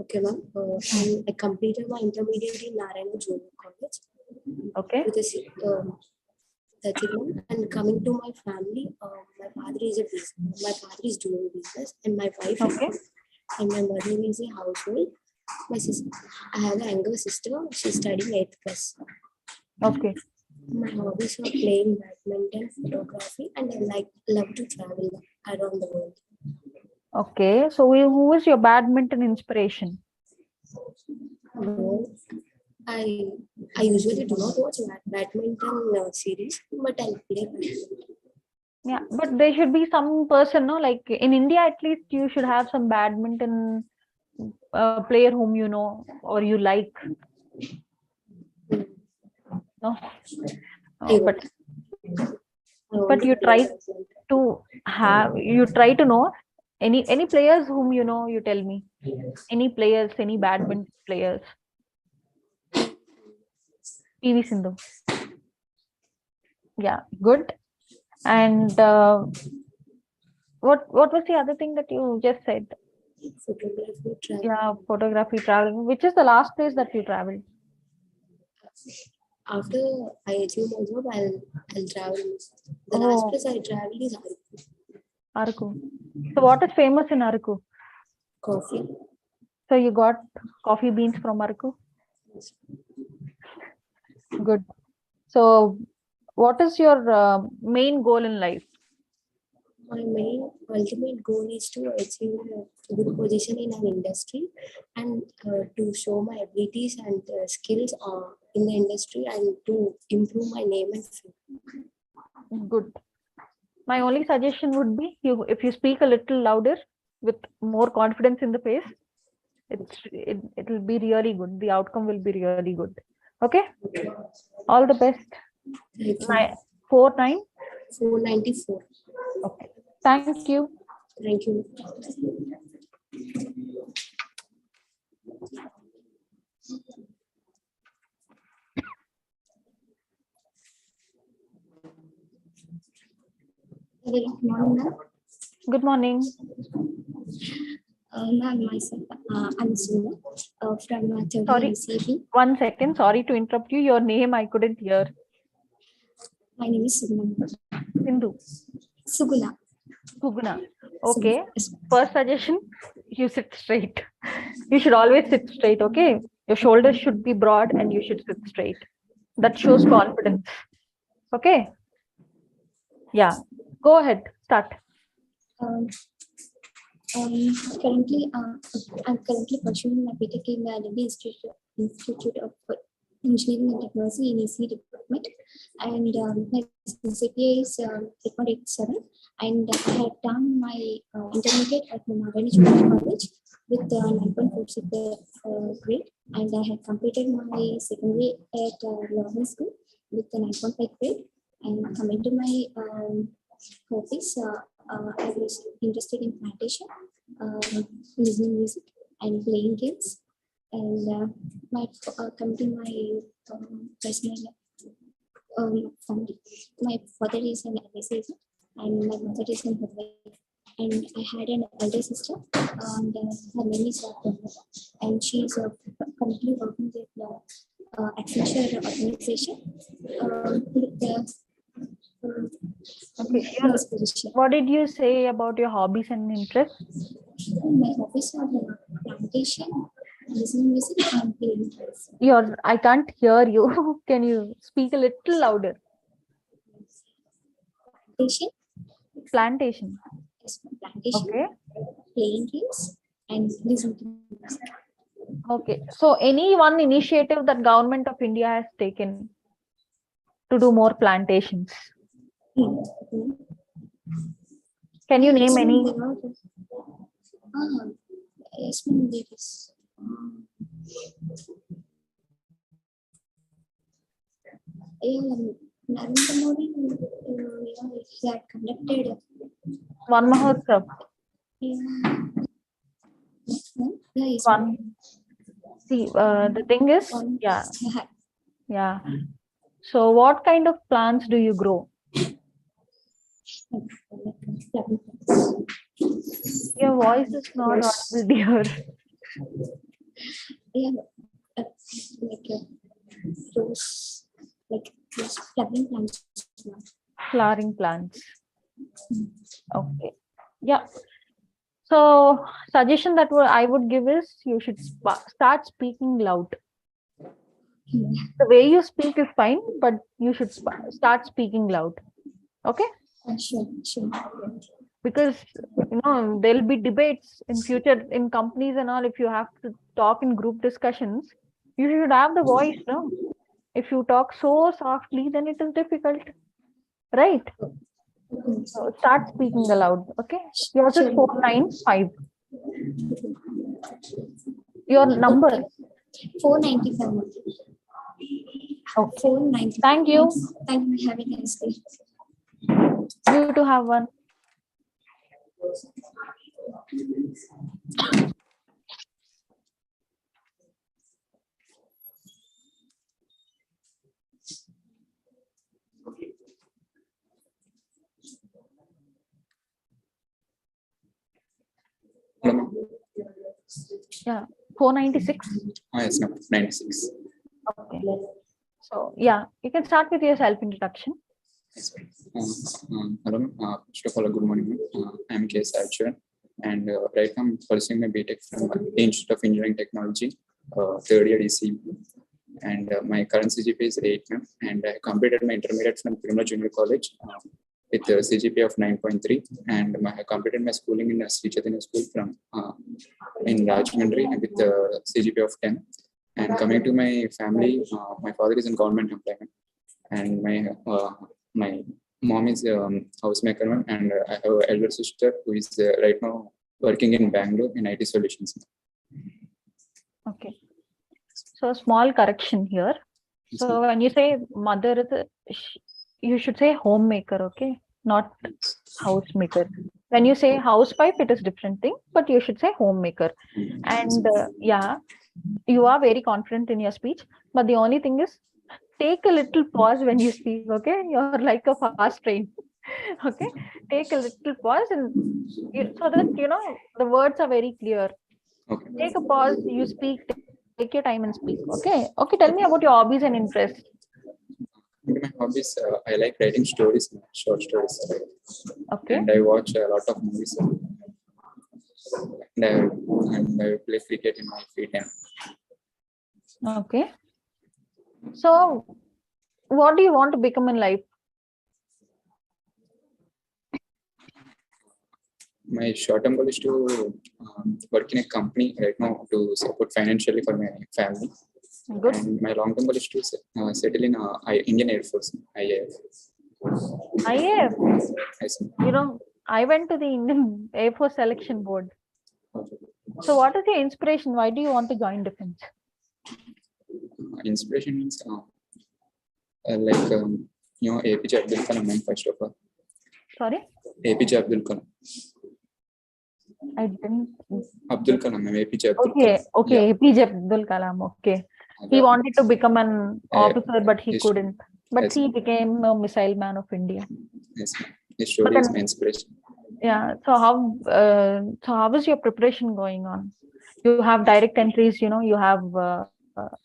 Okay, ma'am. And I completed my intermediate in Narayana Junior College. Okay. With that's it, ma'am. And coming to my family, my father is a business. My father is doing business, and my wife and my mother is a household. My sister, I have a younger sister. She's studying 8th class. Okay. My hobbies are playing badminton, photography, and I love to travel around the world. Okay. So who is your badminton inspiration? I usually do not watch badminton series, but I'll play badminton. Yeah, but there should be some person, no? Like in India, at least you should have some badminton player whom you know or you like. No, but you try to know any players whom you know. You tell me any players, any badminton players. PV Sindhu. Yeah, good. And what was the other thing that you just said? Photography, travel. Yeah, photography, traveling. Which is the last place that you traveled? After I achieve my job, I'll travel. The last place I traveled is Araku. Araku. So what is famous in Araku? Coffee. So you got coffee beans from Araku? Good. So what is your main goal in life? My main ultimate goal is to achieve a good position in an industry and to show my abilities and skills in the industry and to improve my name and fame. Good. My only suggestion would be if you speak a little louder with more confidence in the face, it will be really good. The outcome will be really good. Okay. All the best. 494. Okay. Thank you. Thank you. Good morning. Good morning. Ma'am, myself, I'm Suna from Sorry, ECB. 1 second. Sorry to interrupt you. Your name I couldn't hear. My name is Suguna. Sindhu. Suguna. Suguna. Okay. First suggestion, you sit straight. You should always sit straight, okay? Your shoulders should be broad and you should sit straight. That shows confidence. Okay? Yeah. Go ahead. Start. Currently, I'm currently pursuing my BTech in the Lendi Institute of Engineering and Technology in EC department, and my CGPA is 8.87, and I have done my intermediate at Narayana Junior College with 9.46 grade, and I have completed my secondary at Lawrence School with the 9.5 grade. And coming to my hobbies, I was interested in plantation, listening music, and playing games. And my coming to my personal family. My father is an LIC and my mother is an housewife. And I had an elder sister, and her name is Purnima, and she is currently working with the Accenture organization. With the, Okay. What did you say about your hobbies and interests? My hobbies are plantation, listening music, and playing games. I can't hear you. Can you speak a little louder? Plantation. Plantation. Yes, plantation. Okay. Playing games and listening to music. Okay. So any one initiative that government of India has taken to do more plantations? Can you name any? Yes, ma'am, there is. Narendra Modi, he had conducted One Mahotsav. One. See, the thing is, yeah. So what kind of plants do you grow? Your voice is not audible, dear. Yeah, like those, like those flowering plants. Flowering plants. Okay. Yeah. So suggestion that I would give is you should start speaking loud. The way you speak is fine, but you should start speaking loud. Okay? Sure. Because there'll be debates in future in companies and all. If you have to talk in group discussions, you should have the voice, no? If you talk so softly, then it is difficult, right? So start speaking aloud. Okay, yours is 495. Your number? 495. Okay. 495. Thank you. Thank you. Have a nice day. You too have one. Yeah, 496. Yes, no, 96. Okay. So yeah, you can start with your self-introduction. Hello, first of all, good morning. I'm K.S. Archer, and right now I'm pursuing my BTech from the Institute of Engineering Technology, third year ECB. And my current CGPA is 8, and I completed my intermediate from Tirumala Junior College with a CGPA of 9.3, and I completed my schooling in Sri Chaitanya School from in Rajahmundry with a CGPA of 10. And coming to my family, my father is in government employment, and my mom is housemaker, and I have an elder sister who is right now working in Bangalore in IT solutions. Okay. So small correction here. So when you say mother, you should say homemaker, okay? Not housemaker. When you say housewife, it is different thing, but you should say homemaker. And yeah, you are very confident in your speech, but the only thing is take a little pause when you speak, okay? You're like a fast train. Okay, take a little pause and so that the words are very clear. Okay. Take a pause, you speak, take your time and speak. Okay. Tell me about your hobbies and interests. My hobbies, I like writing stories, short stories. Okay. And I watch a lot of movies. And I play cricket in my free time. Okay. So, what do you want to become in life? My short-term goal is to work in a company right now to support financially for my family. Good. And my long-term goal is to settle in Indian Air Force, IAF. IAF? I went to the Indian Air Force Selection Board. So what is your inspiration? Why do you want to join defense? Inspiration means APJ Abdul Kalam, ma'am, first of all. Sorry, APJ Abdul Kalam. I didn't. Abdul Kalam, ma'am, APJ Abdul Okay, Kalam. okay, APJ Abdul Kalam. Okay, he wanted to become an officer, but he yes. couldn't. But Yes, he became a missile man of India. Yes, ma'am. His story But is then- my inspiration. Yeah. So how is your preparation going on? You have direct entries. You have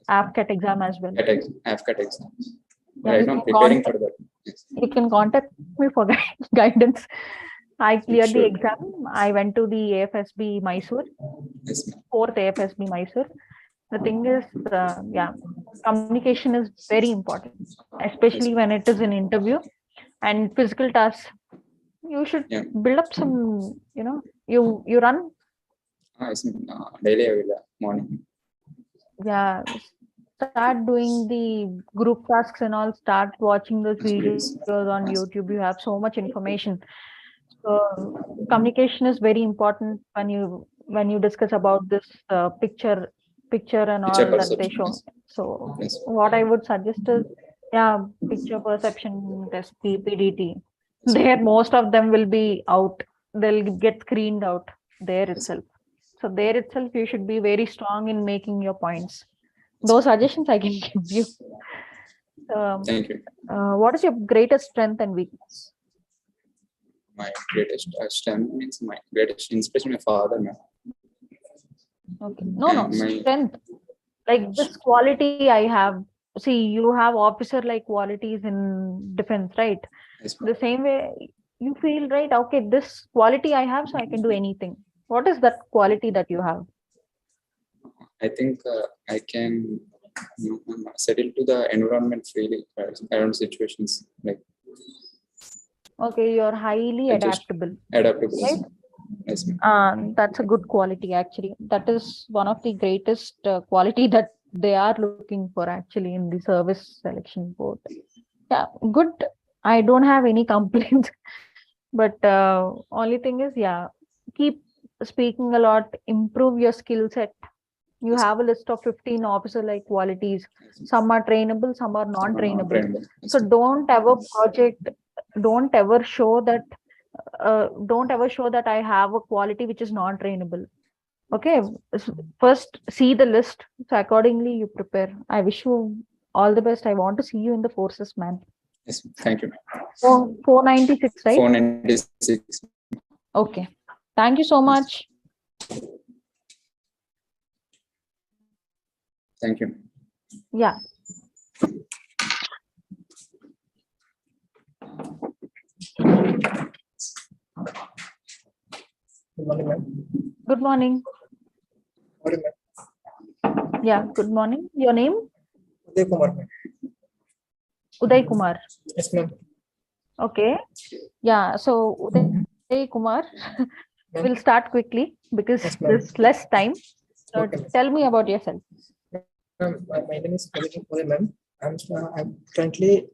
AFCAT exam as well. AFCAT exam. Yeah, Right you now, can preparing contact- for that. Yes. You can contact me for guidance. I cleared the Sure. exam. I went to the AFSB Mysore, Yes, ma'am. 4th AFSB Mysore. The thing is, communication is very important, especially when it is an interview and physical tasks. You should build up some, you run. Yes, ma'am. Daily I will morning. Yeah, start doing the group tasks and all. Start watching those videos on YouTube. You have so much information. So communication is very important when you discuss about this picture and all Picture that they show. perception, So Yes. what I would suggest is, picture perception test, PPDT. There most of them will be out. They'll get screened out there itself. So there itself you should be very strong in making your points. Those suggestions I can give you. Thank you. What is your greatest strength and weakness? My greatest strength means my greatest inspiration, my father, ma'am. Okay. No, And my- strength. Like this quality I have. See, you have officer-like qualities in defense, right? Yes, The same way you feel, right? Okay, this quality I have, so I can do anything. What is that quality that you have? I think I can settle to the environment freely around situations. Like Okay, you're highly adaptable. Adaptable. Right? Yes, ma'am. That's a good quality actually. That is one of the greatest quality that they are looking for actually in the service selection board. Yeah, good. I don't have any complaints. But only thing is, keep speaking a lot, improve your skill set. You have a list of 15 officer-like qualities. Some are trainable, some are non-trainable. trainable. So don't ever show that I have a quality which is non-trainable. Okay, first see the list. So accordingly you prepare. I wish you all the best. I want to see you in the forces, man. Yes, thank you. 496, right? 496. Okay. Thank you so much. Thank you. Yeah. Good morning, ma'am. Good morning. Morning, ma'am. Yeah, good morning. Your name? Uday Kumar, ma'am. Uday Kumar. Yes, ma'am. Okay. Yeah, so Uday Kumar, we'll start quickly because there's less time. So tell me about yourself. My name is Uday, ma'am. I'm currently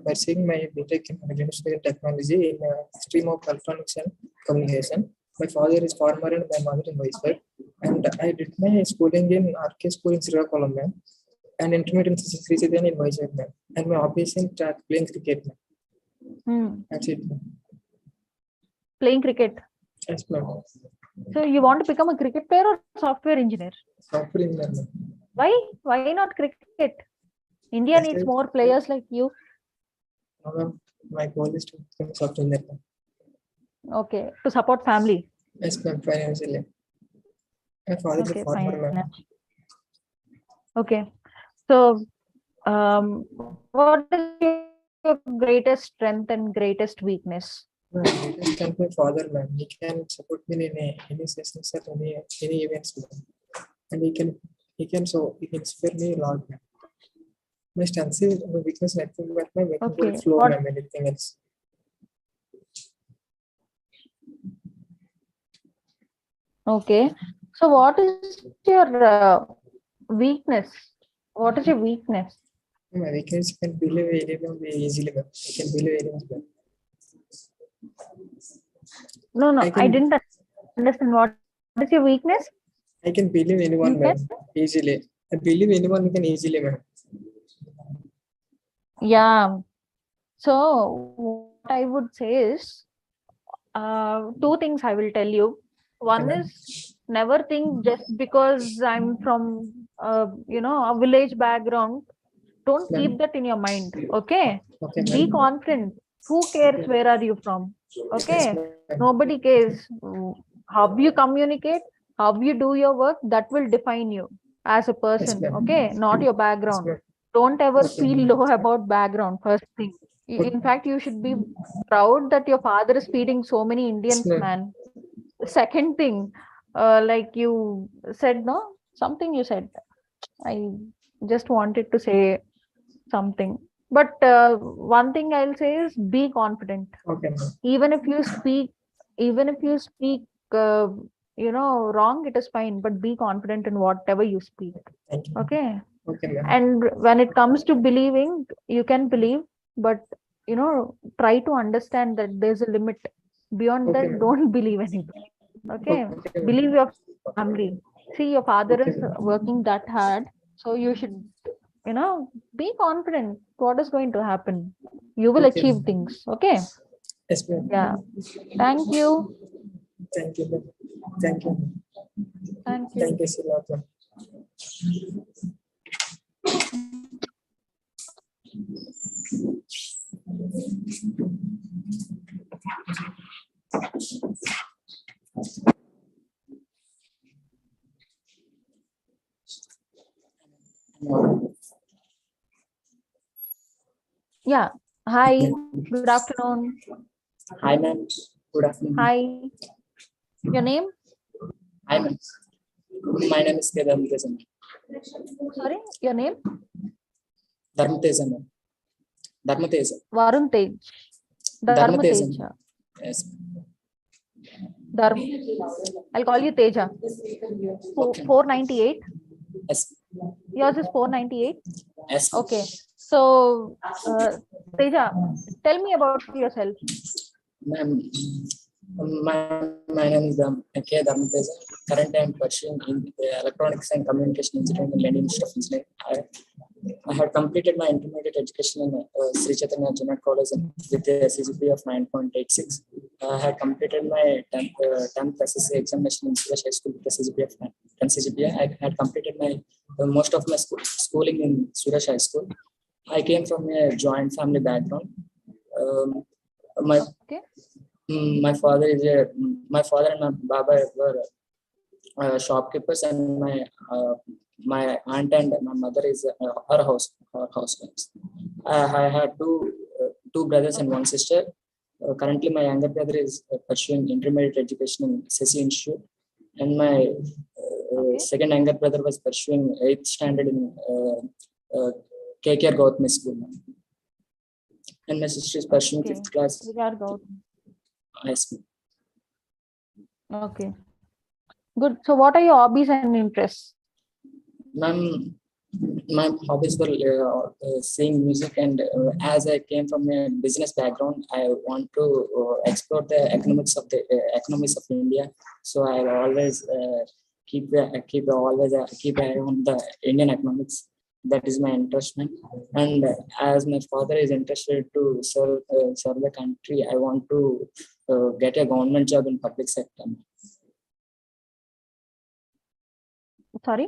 pursuing my BTech in Engineering Technology in stream of electronics and communication. My father is farmer and my mother is housewife. And I did my schooling in RK School in Srikakulam, ma'am, and intermediate in Srisidan in Vizag, ma'am. And my hobby is in playing cricket, ma'am. That's it, ma'am. Playing cricket. Yes, ma'am. So you want to become a cricket player or software engineer? Software engineer, ma'am. Why? Why not cricket? India needs more players like you. No, ma'am. My goal is to become software engineer, ma'am. Okay, to support family. Yes, ma'am. Financially. My father is a farmer, ma'am. Okay, so what is your greatest strength and greatest weakness? My greatest strength, my father, ma'am. He can support me in any sessions or any events, ma'am. And he can inspire me a lot, ma'am. My strength is my weakness, nothing but my making flow, ma'am. Anything else. Okay, so what is your weakness? What is your weakness? My weakness can believe anyone easily, ma'am. I can believe anyone, ma'am. No, I didn't understand. What is your weakness? I can believe anyone, ma'am, easily. I believe anyone can easily, ma'am. Yeah. So what I would say is, two things I will tell you. One is, never think just because I'm from, a village background. Don't keep that in your mind. Okay. Okay, Be ma'am. confident. Who cares where are you from? Okay. Nobody cares. How you communicate, how you do your work, that will define you as a person. ma'am. Okay. Not your background. Don't ever feel low about background. First thing. In fact, you should be proud that your father is feeding so many Indians, ma'am. man. Second thing, like you said, no, something you said. I just wanted to say something. But one thing I'll say is, be confident. Okay, ma'am. Even if you speak, uh, wrong, it is fine. But be confident in whatever you speak. Thank you. Okay. Okay, ma'am. And when it comes to believing, you can believe, but try to understand that there's a limit. Beyond Okay, that, ma'am. don't believe anybody. Okay. Okay. Believe your family. See, your father Okay, is ma'am. working that hard, so you should, be confident. What is going to happen? You will Okay, achieve ma'am. things. Okay. Yes, ma'am. Yeah. Thank you. Thank you, ma'am. Thank you. Thank you. Thank you so much, ma'am. Yeah. Hi. Good afternoon. Hi, ma'am. Good afternoon. Hi. Your name? Hi, ma'am. My name is Dharmateja. Sorry, your name? Dharmateja, ma'am. Dharmateja. Varun Tej. Dharmateja. Dharmateja. Yes. Dharm. I'll call you Teja. 498. Yes. Yours is 498. Yes. Okay. So, Teja, tell me about yourself. Ma'am, my name is K. Dharmateja. Currently, I am pursuing in electronics and communication engineering in Lendi Institute of Engineering. I had completed my intermediate education in Sri Chaitanya Junior College with a CGPA of 9.86. I had completed my 10th SSC examination in Suresh High School with a CGPA of 10 CGPA. I had completed my most of my schooling in Suresh High School. I came from a joint family background. My father and my baba were shopkeepers, and my aunt and my mother is her housewives. I had two brothers and one sister. Currently, my younger brother is pursuing intermediate education in SSC Institute, and my second younger brother was pursuing 8th standard in KKR Gautami School. And my sister is pursuing 5th class. Yes, ma'am. Okay. Good. So, what are your hobbies and interests? Ma'am, my hobbies were seeing music, and as I came from a business background, I want to explore the economics of India. So I always keep an eye on the Indian economics. That is my interest, and as my father is interested to serve the country, I want to get a government job in public sector. Sorry,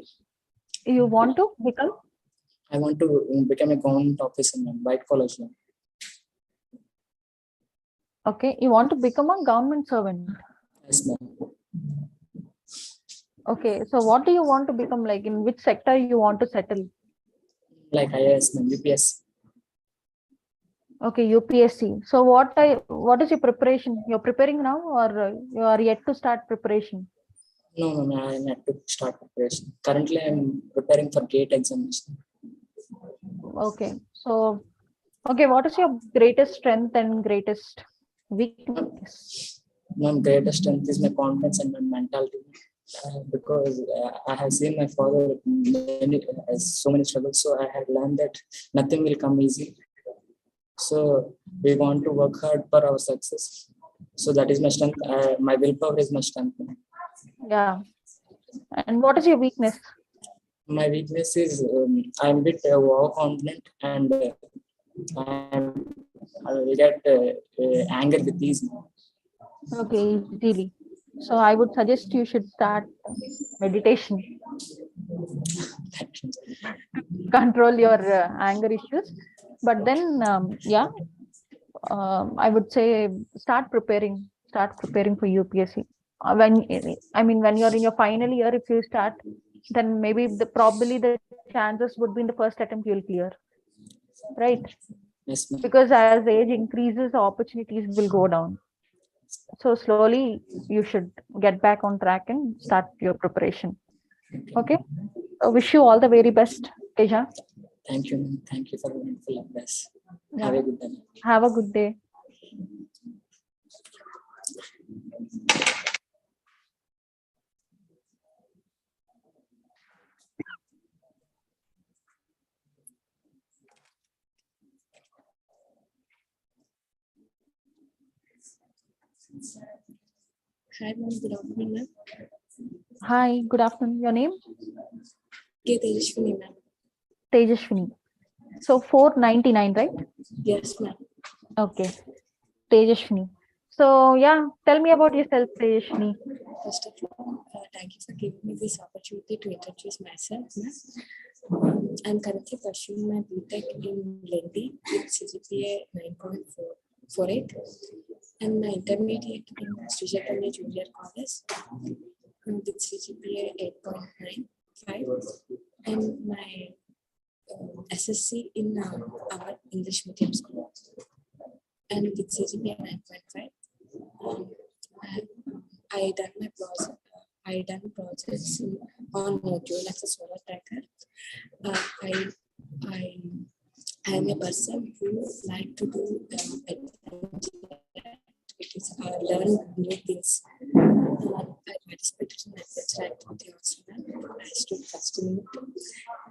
you want to become? I want to become a government officer, white collar job. Okay, you want to become a government servant. Yes, ma'am. Okay, so what do you want to become? Like, in which sector you want to settle? Like IAS, ma'am, UPS. Okay, UPSC. So what is your preparation? You're preparing now, or you are yet to start preparation? No, I'm yet to start preparation. Currently, I'm preparing for GATE examination. Okay, so what is your greatest strength and greatest weakness? My greatest strength is my confidence and my mentality. Because I have seen my father so many struggles, so I have learned that nothing will come easy. So we want to work hard for our success. So that is my strength. My willpower is my strength. Yeah. And what is your weakness? My weakness is I'm a bit overconfident, and and I will get anger with these. Okay, easily. So I would suggest you should start meditation. Control your anger issues. But then, yeah, I would say start preparing for UPSC. When you're in your final year, if you start, then maybe probably the chances would be in the first attempt you'll clear, right? Yes, ma'am. Because as age increases, the opportunities will go down. So slowly you should get back on track and start your preparation. Okay. I wish you all the very best, Teja. Thank you, ma'am. Thank you for the wonderful advice. Yeah. Have a good day. Have a good day. Hi, ma'am. Good afternoon, ma'am. Hi, good afternoon. Your name? K. Tejashwini, ma'am. Tejashwini. So 499, right? Yes, ma'am. Okay. Tejashwini. So yeah, tell me about yourself, Tejashwini. First of all, thank you for giving me this opportunity to introduce myself, ma'am. I'm currently pursuing my BTech in Lendi with CGPA 9.48 and my intermediate in Sri Chaitanya Junior College with CGPA 8.95 and my SSC in our English medium school and with CGPA 9.5. I done my project. I done projects on dual axis solar tracker. I am a person who like to do activities, learn new things. I participated in cultural activity also. I stood first in it,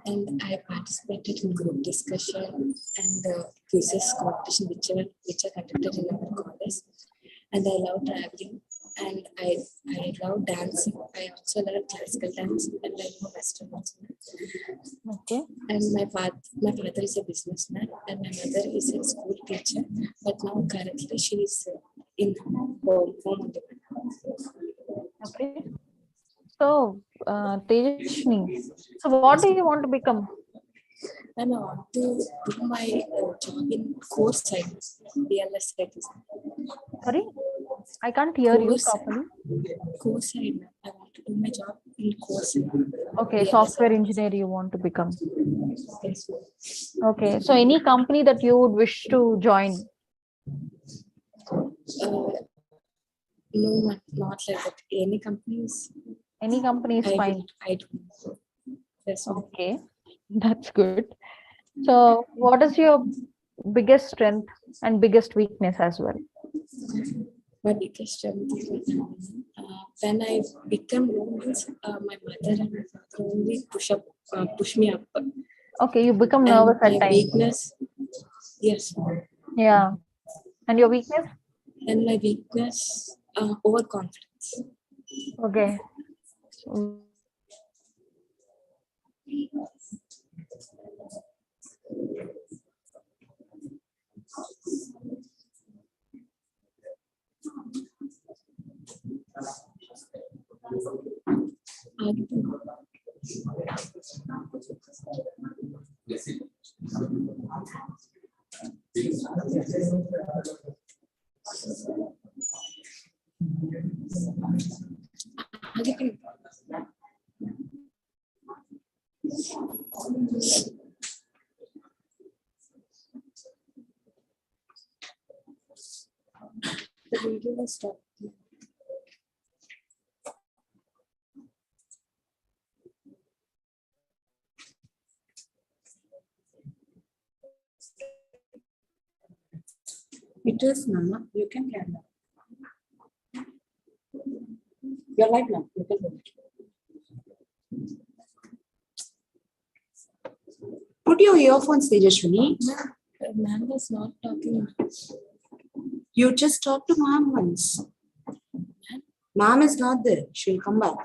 and I participated in group discussion and quizzes competition which are conducted in our college. And I love traveling and I love dancing. I also love classical dance and I know Western also. Okay. And my father is a businessman and my mother is a school teacher. But now currently she is in home on demand. Okay. So Tejashwini, so what do you want to become? And I want to do my job in core science, ELCS side. Sorry, I can't hear you properly. Core side. I want to do my job in core side. Okay, ELCS software side. engineer you want to become. Yes. Okay, so any company that you would wish to join? No, not like that. Any companies? Any company is fine. I don't. Yes. Okay, that's good. So what is your biggest strength and biggest weakness as well? My biggest strength is when I become low, my mother and my father only push me up. Okay, you become And nervous at my times. weakness, yes. Yeah. And your weakness? And my weakness, overconfidence. Okay. The video was stopped. It is Mama. You can carry on. You're right now. You can do it. Put your earphones, Tejashwini. Ma'am was not talking. You just talk to ma'am once. Ma'am is not there. She'll come back.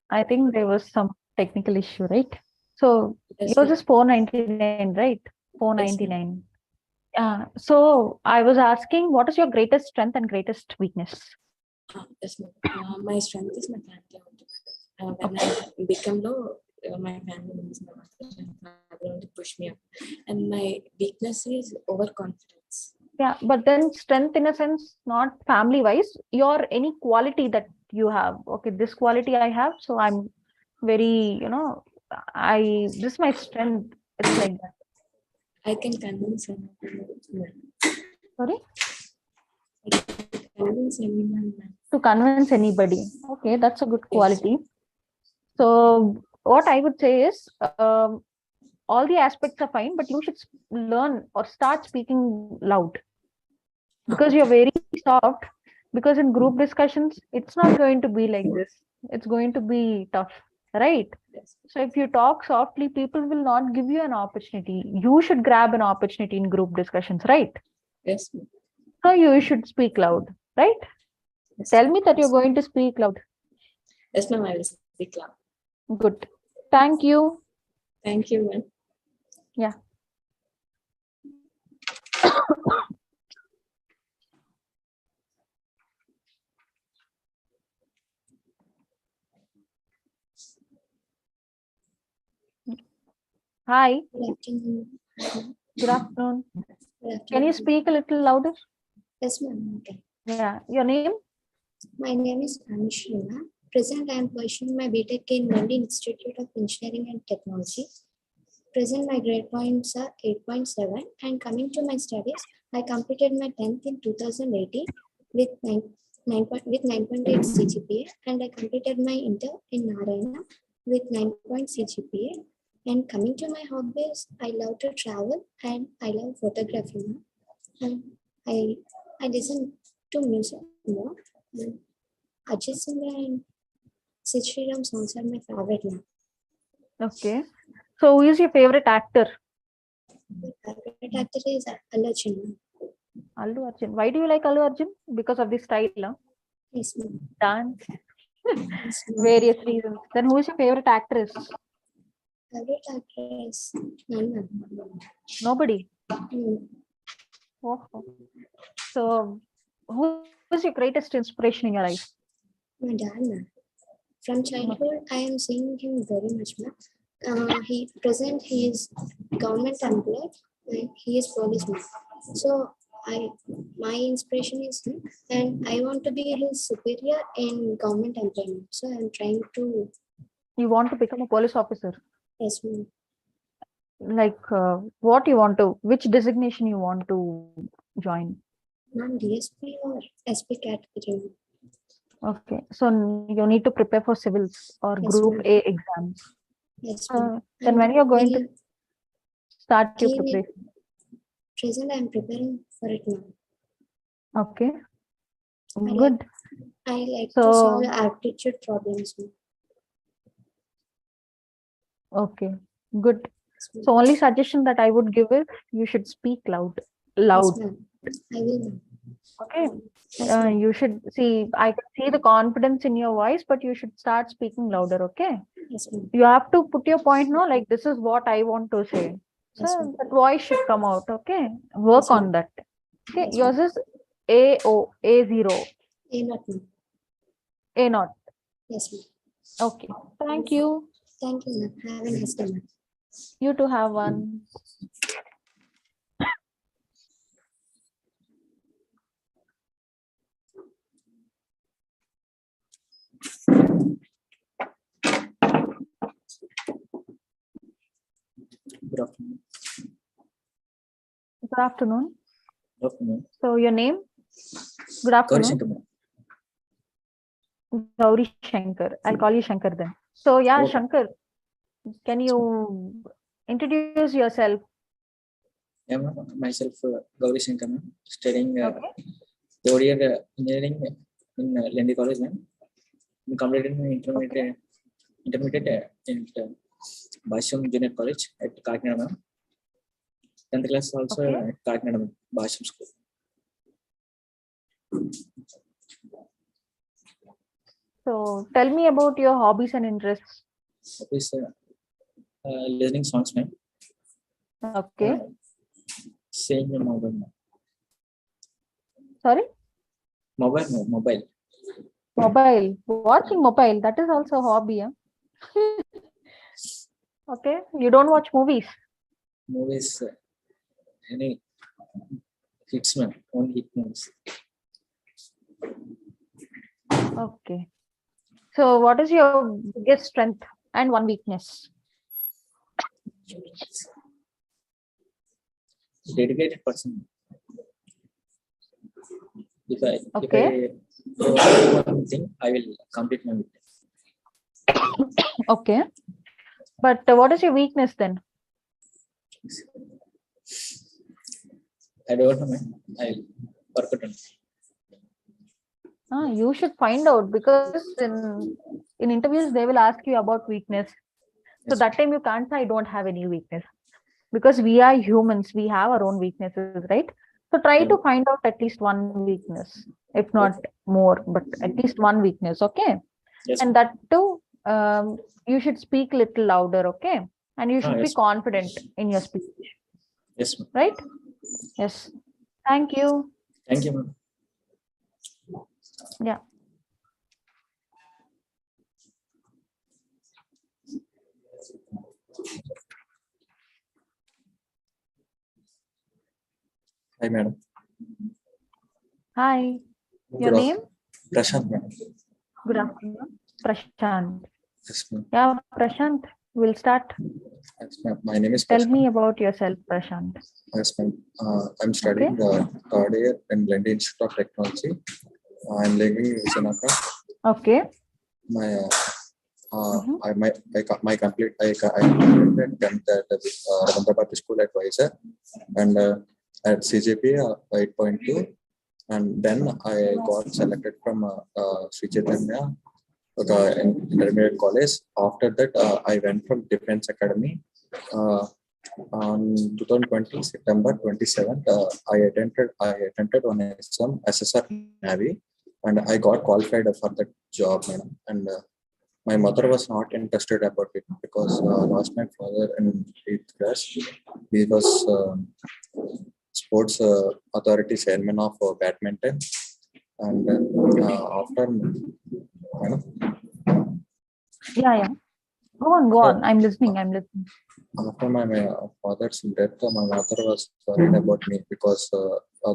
I think there was some technical issue, right? So Yes, yours ma'am. is 499, right? 499. Yeah. So I was asking, what is your greatest strength and greatest weakness? Yes, ma'am. My strength is my family. When I become low, my family members, my mother and father only push me up. And my weakness is overconfidence. Yeah, but then strength in a sense, not family wise, your any quality that you have. Okay, this quality I have, so I'm very, this is my strength. It's like that. I can convince anyone. Sorry? I can convince anyone. To convince anybody. Okay, that's a good quality. So what I would say is, all the aspects are fine, but you should learn or start speaking loud. Because you're very soft, because in group discussions, it's not going to be like this. It's going to be tough, right? So if you talk softly, people will not give you an opportunity. You should grab an opportunity in group discussions, right? Yes. So you should speak loud, right? Yes. Tell me that you're going to speak loud. Yes, ma'am, I will speak loud. Good. Thank you. Thank you, ma'am. Yeah. Hi. Good afternoon. Can you speak a little louder? Yes, ma'am. Okay. Yeah. Your name? My name is Anushrina. Present, I am pursuing my BTech in Lendi Institute of Engineering and Technology. Present, my grade points are 8.7. And coming to my studies, I completed my 10th in 2018 with 9.8 CGPA, and I completed my inter in Narayana with 9 CGPA. And coming to my hobbies, I love to travel and I love photography now. And I listen to music more. And Ajit Singh and Sid Sriram songs are my favorite now. Okay. So who is your favorite actor? My favorite actor is Allu Arjun. Allu Arjun. Why do you like Allu Arjun? Because of the style, huh? Yes, ma'am. Dance. Yes, ma'am. Various reasons. Then who is your favorite actress? Favorite actress? None, ma'am. Nobody. Mm. Oh. So who is your greatest inspiration in your life? My dad, ma'am. From childhood, I am seeing him very much, ma'am. He is government employed and he is policeman. So my inspiration is him, and I want to be his superior in government employment. So I'm trying to. You want to become a police officer? Yes, ma'am. Like what you want to, which designation you want to join? Ma'am, DSP or SP category. Okay, so you need to prepare for civils or Yes, group ma'am. A exams. Yes, ma'am. Then when you're going to start your preparation? Present, I'm preparing for it now. Okay, good. I like So, to solve aptitude problems. Ma'am. Okay, good. So only suggestion that I would give is you should speak loud. Yes, ma'am. I will, ma'am. Okay. Yes, ma'am. You should see, I can see the confidence in your voice, but you should start speaking louder. Okay. Yes, ma'am. You have to put your point now, like this is what I want to say. So Yes, ma'am. that voice should come out. Okay. Work Yes, ma'am. on that. Okay. Yes, Yours ma'am. is A0. A0, ma'am. A0. Yes, ma'am. Okay. Thank you. Thank you, ma'am. Have a nice day, ma'am. You too have one. Good afternoon. Good afternoon. Good afternoon. So your name? Good Gauri afternoon. Shankar, ma'am. Gauri Shankar. I'll call you Shankar then. So yeah, Okay. Shankar, can you introduce yourself? Yeah, ma'am. Myself, Gauri Shankar, ma'am. Studying Okay. third year engineering in Lendi College, ma'am. I completed my intermediate in Basham Junior College at Kakinada, ma'am. 10th class also Okay. at Kakinada, ma'am. Basham School. So tell me about your hobbies and interests. Hobbies, listening songs, ma'am. Okay. Saying in mobile. Sorry? Mobile, no, mobile. Mobile. Watching mobile. That is also a hobby. Huh? Okay. You don't watch movies? Movies, any hits, ma'am. Only hit movies. Okay. So what is your biggest strength and one weakness? Dedicated person. If I do one thing, I will complete my weakness. Okay. But what is your weakness then? I don't know, ma'am. I'll work it on. You should find out, because in interviews they will ask you about weakness. So that time you can't say I don't have any weakness, because we are humans. We have our own weaknesses, right? So try to find out at least one weakness, if not more, but at least one weakness. Okay. Yes. And that too, you should speak a little louder. Okay. And you should be Yes. confident in your speech. Yes, ma'am. Right? Yes. Thank you. Thank you, ma'am. Yeah. Hi, madam. Hi. Your Good name? Prashant, madam. Good afternoon. Prashant. Yes, ma'am. Yeah, Prashant, we'll start. Yes, ma'am. My name is Tell Prashant. me about yourself, Prashant. Yes, ma'am. I'm studying third year in Lendi Institute of Technology. I'm living in Visakhapatnam. Okay. I completed 10th at Ravindra School at Vizag, and at CGPA 8.2, and then I got selected from Sri Chaitanya intermediate college. After that, I went from Defense Academy. On 2020 September 27th, I attempted on some SSR Navy, and I got qualified for that job, madam. And my mother was not interested about it, because lost my father in 8th class. He was sports authority chairman of badminton, and after, Yeah. Go on. I'm listening. After my father's death, my mother was worried about me, because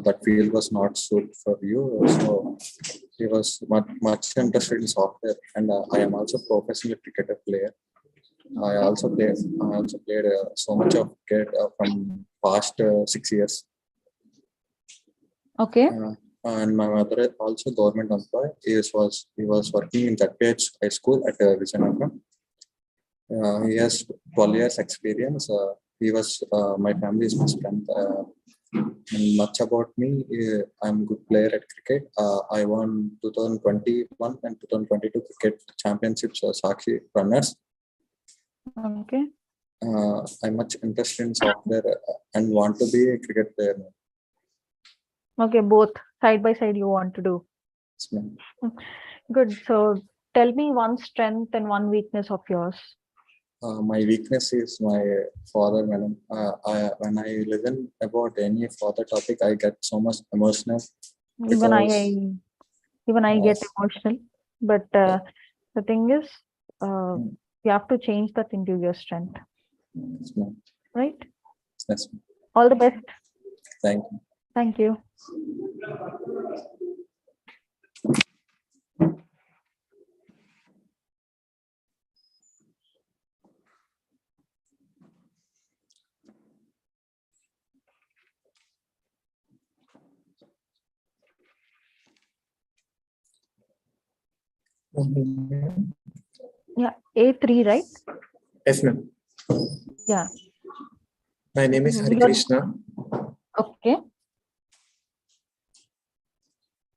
that field was not suited for you. So he was much interested in software, and I am also professional cricketer player. I also played so much of cricket from past 6 years. Okay. And my mother also government employee. He was working in ZPH High School at Visakhapatnam. He has 12 years experience. He was my family's best friend. And much about me, I'm a good player at cricket. I won 2021 and 2022 cricket championships Sakshi runners. Okay. I'm much interested in software and want to be a cricket player. Okay, both side by side you want to do. Yes, ma'am. Good. So tell me one strength and one weakness of yours. My weakness is my father, madam. When I listen about any father topic, I get so much emotional. Even I get emotional. But the thing is, you have to change that into your strength. Yes, ma'am. Right? Yes, ma'am. All the best. Thank you. Thank you. Yeah, A3, right? Yes, ma'am. Yeah. My name is Hari Krishna. Okay.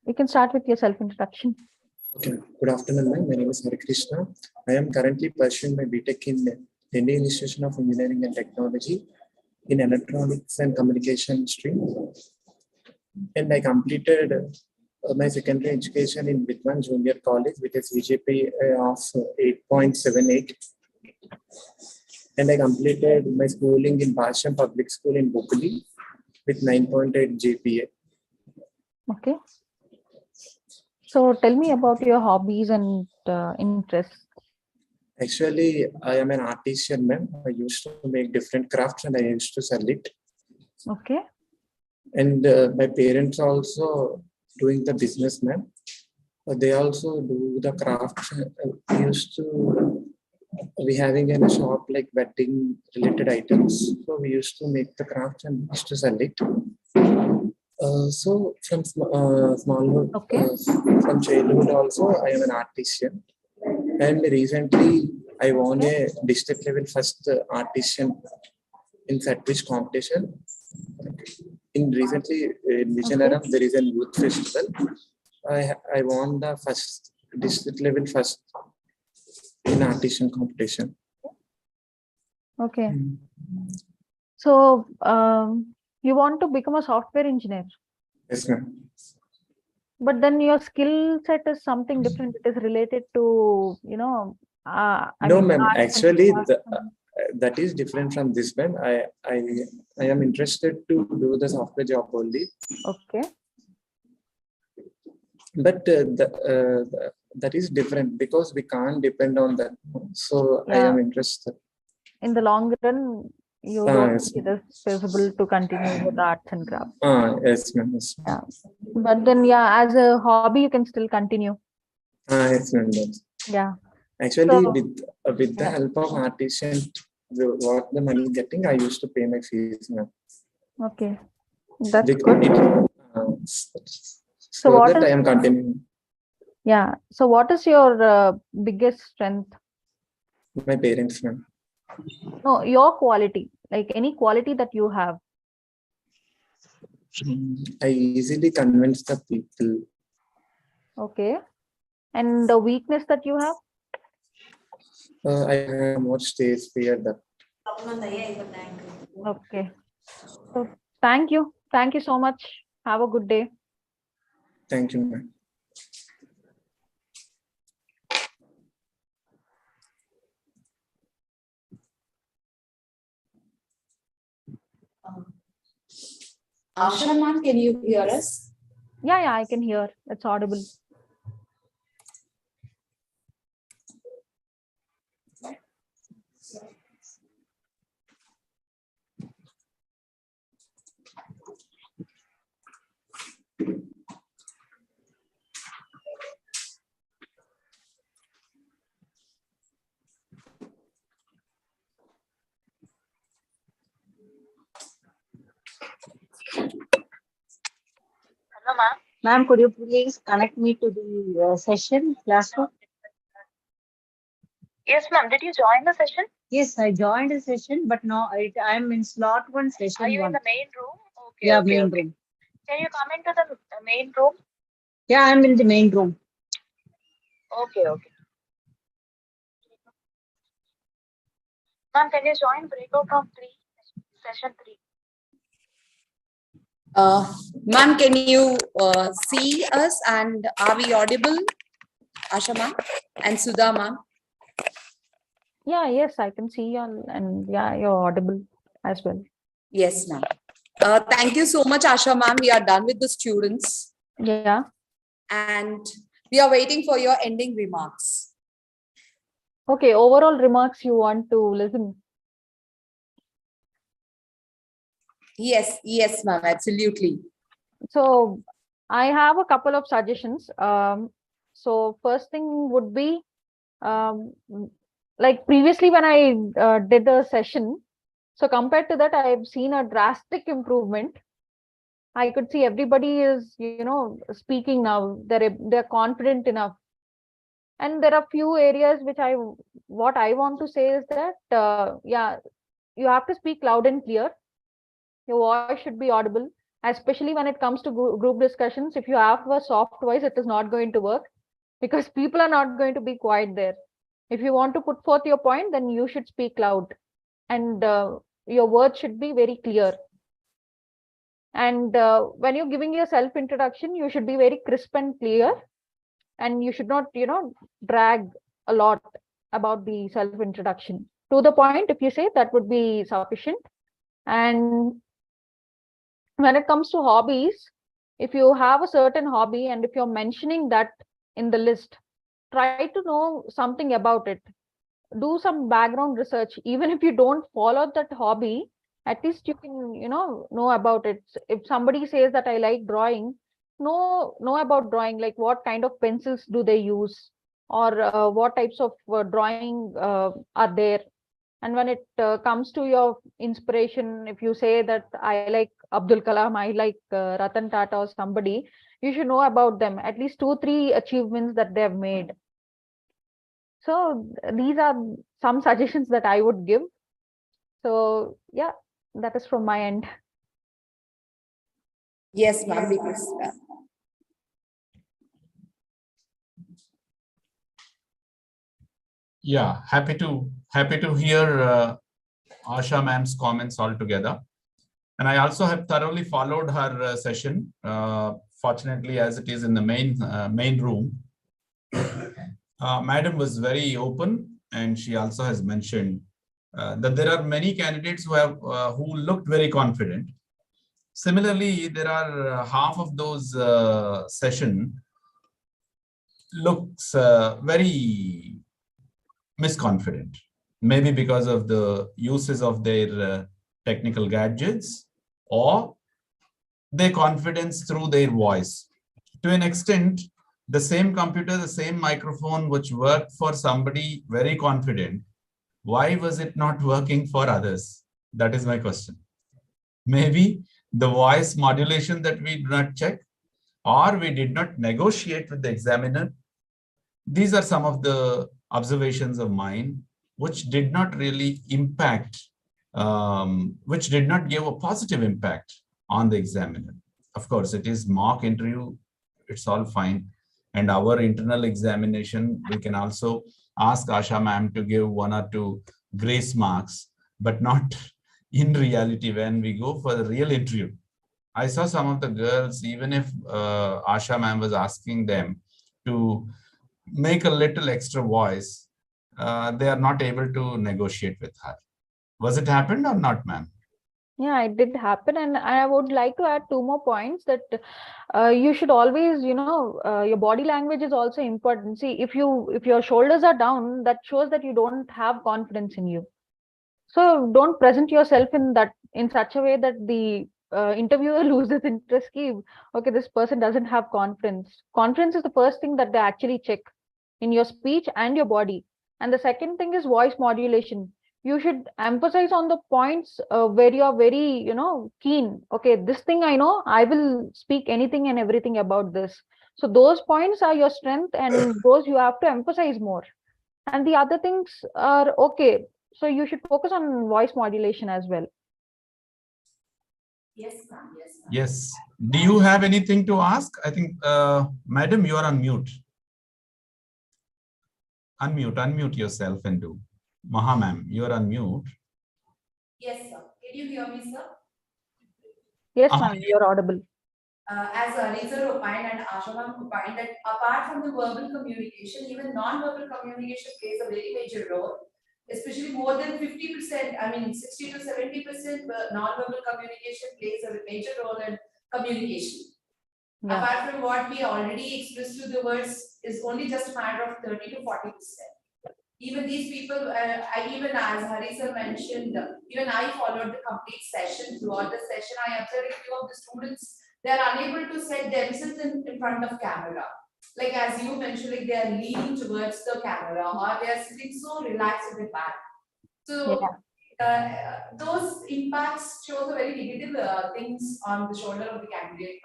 You can start with your self-introduction. Okay. Good afternoon, ma'am. My name is Hari Krishna. I am currently pursuing my BTech in Lendi Institute of Engineering and Technology in Electronics and Communication stream. And I completed my secondary education in Whitman Junior College with a CGPA of 8.78. And I completed my schooling in Basham Public School in Bukuli with 9.8 GPA. Okay. So tell me about your hobbies and interests. Actually, I am an artisan, ma'am. I used to make different crafts and I used to sell it. Okay. And my parents also doing the business, ma'am. They also do the crafts. We used to we having a shop like wedding related items. So we used to make the crafts and used to sell it. So from smallhood, from childhood also, I am an artisan. And recently, I won a district level first artisan in Satvish competition. Recently in Vijayanaram, there is a youth festival. I won the first district level first in artisan competition. Okay. So you want to become a software engineer? Yes, ma'am. But then your skill set is something different. It is related to, you know, no, ma'am. Actually, that is different from this, ma'am. I am interested to do the software job only. Okay. But that is different because we can't depend on that. So I am interested. In the long run, you don't think it is feasible to continue with arts and crafts. Yes, ma'am. Yes. Yeah. But then, yeah, as a hobby, you can still continue. Yes, ma'am. Yeah. Actually, with the help of artisan, what the money getting, I used to pay my fees, ma'am. Okay, that's good. So what that I am continuing. Yeah. So what is your biggest strength? My parents, ma'am. No, your quality, like any quality that you have. I easily convince the people. Okay. And the weakness that you have? I have more stage fear. Okay. So thank you. Thank you so much. Have a good day. Thank you, ma'am. Asha ma'am, can you hear us? Yeah, I can hear. It's audible. Hello, ma'am. Ma'am, could you please connect me to the session, classroom? Yes, ma'am. Did you join the session? Yes, I joined the session, but now I am in slot 1, session 1. Are you in the main room? Okay, yeah, okay, main okay. room. Can you come into the main room? Yeah, I'm in the main room. Okay, okay. Ma'am, can you join breakout from session 3? Ma'am, can you see us and are we audible? Asha ma'am and Sudha ma'am. Yeah, yes, I can see you and yeah, you're audible as well. Yes, ma'am. Thank you so much, Asha ma'am. We are done with the students. Yeah. And we are waiting for your ending remarks. Okay, overall remarks you want to listen. Yes, ma'am, absolutely. So I have a couple of suggestions. So first thing would be, like previously when I did the session, so compared to that, I've seen a drastic improvement. I could see everybody is, you know, speaking now. They're confident enough. And there are few areas which what I want to say is that, yeah, you have to speak loud and clear. Your voice should be audible, especially when it comes to group discussions. If you have a soft voice, it is not going to work because people are not going to be quiet there. If you want to put forth your point, then you should speak loud and your words should be very clear. And when you're giving your self introduction, you should be very crisp and clear, and you should not, drag a lot about the self introduction. To the point, if you say, that would be sufficient. And when it comes to hobbies, if you have a certain hobby and if you're mentioning that in the list, try to know something about it. Do some background research. Even if you don't follow that hobby, at least you can, know about it. If somebody says that I like drawing, know about drawing, like what kind of pencils do they use, or what types of drawing are there. And when it comes to your inspiration, if you say that I like Abdul Kalam, I like Ratan Tata or somebody, you should know about them, at least 2-3 achievements that they have made. So these are some suggestions that I would give. So yeah, that is from my end. Yes, ma'am. Yeah, happy to hear Asha ma'am's comments altogether. And I also have thoroughly followed her session. Fortunately, as it is in the main room, Madam was very open, and she also has mentioned that there are many candidates who looked very confident. Similarly, there are half of those session looks very misconfident, maybe because of the uses of their technical gadgets or their confidence through their voice. To an extent, the same computer, the same microphone which worked for somebody very confident, why was it not working for others? That is my question. Maybe the voice modulation that we did not check, or we did not negotiate with the examiner. These are some of the observations of mine, which did not really impact, which did not give a positive impact on the examiner. Of course, it is mock interview, it's all fine. And our internal examination, we can also ask Asha ma'am to give 1 or 2 grace marks, but not in reality when we go for the real interview. I saw some of the girls, even if Asha ma'am was asking them to make a little extra voice, they are not able to negotiate with her. Was it happened or not, ma'am? Yeah, it did happen. And I would like to add 2 more points, that you should always, your body language is also important. See, if your shoulders are down, that shows that you don't have confidence in you. So don't present yourself in such a way that the interviewer loses interest. Okay, this person doesn't have confidence. Confidence is the first thing that they actually check in your speech and your body. And the second thing is voice modulation. You should emphasize on the points where you are very, keen. Okay, this thing I know, I will speak anything and everything about this. So those points are your strength, and those you have to emphasize more. And the other things are okay. So you should focus on voice modulation as well. Yes, ma'am. Yes, ma'am. Yes. Do you have anything to ask? I think, madam, you are on mute. Unmute yourself and do. Maha ma'am, you are on mute. Yes, sir. Can you hear me, sir? Yes, ma'am, you're audible. As Anisa opined and Asha ma'am opined, that apart from the verbal communication, even non-verbal communication plays a very major role. Especially more than 50%, I mean 60 to 70% non-verbal communication plays a major role in communication. Yeah. Apart from what we already expressed through the words, is only just a matter of 30 to 40%. Even these people, even as Hari sir mentioned, even I followed the complete session. Throughout the session, I observed a few of the students, they are unable to set themselves in front of camera. Like as you mentioned, like they are leaning towards the camera, or they are sitting so relaxed at the back. So those impacts show the very negative things on the shoulder of the candidate.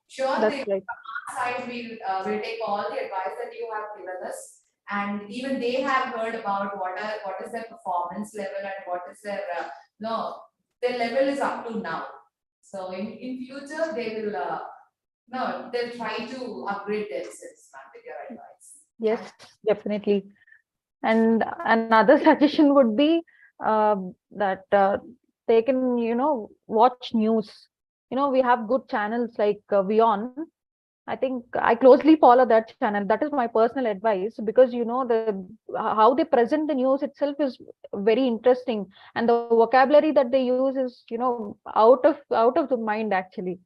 Sure, That's right. From our side, we'll take all the advice that you have given us, and even they have heard about what is their performance level and what is their their level is up to now. So in future they will they'll try to upgrade themselves with your advice. Yes, definitely. And another suggestion would be that they can, watch news. we have good channels like Vion. I think I closely follow that channel. That is my personal advice, because how they present the news itself is very interesting, and the vocabulary that they use is out of the mind actually.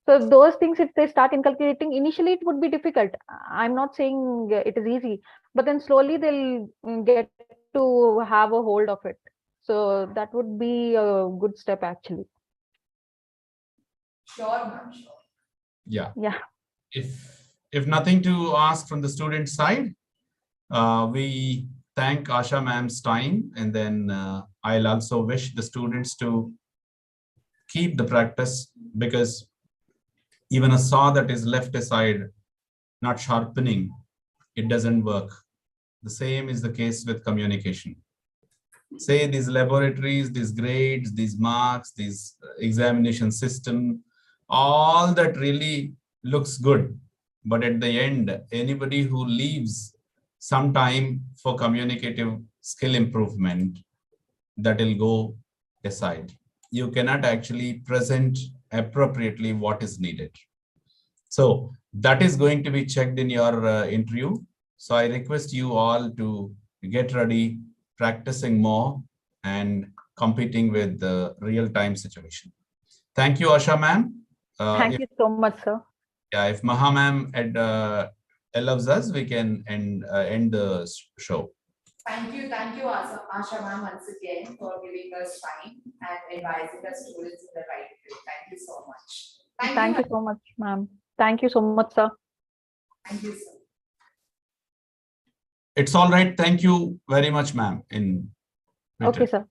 So those things, if they start inculcating, initially it would be difficult. I'm not saying it is easy, but then slowly they'll get to have a hold of it. So that would be a good step actually. Sure, ma'am, sure. Yeah. Yeah. If nothing to ask from the student side, we thank Asha ma'am's time, and then I'll also wish the students to keep the practice, because even a saw that is left aside, not sharpening, it doesn't work. The same is the case with communication. Say these laboratories, these grades, these marks, these examination system, all that really looks good. But at the end, anybody who leaves some time for communicative skill improvement, that will go aside. You cannot actually present appropriately what is needed. So that is going to be checked in your interview. So I request you all to get ready, practicing more and competing with the real-time situation. Thank you, Asha ma'am. Thank you so much, sir. Yeah, if Maha ma'am allows us, we can end the show. Thank you, Asha ma'am, once again for giving us time and advising the students in the right way. Thank you so much. Thank you so much, ma'am. Thank you so much, sir. Thank you, sir. It's all right. Thank you very much, ma'am. Okay, sir.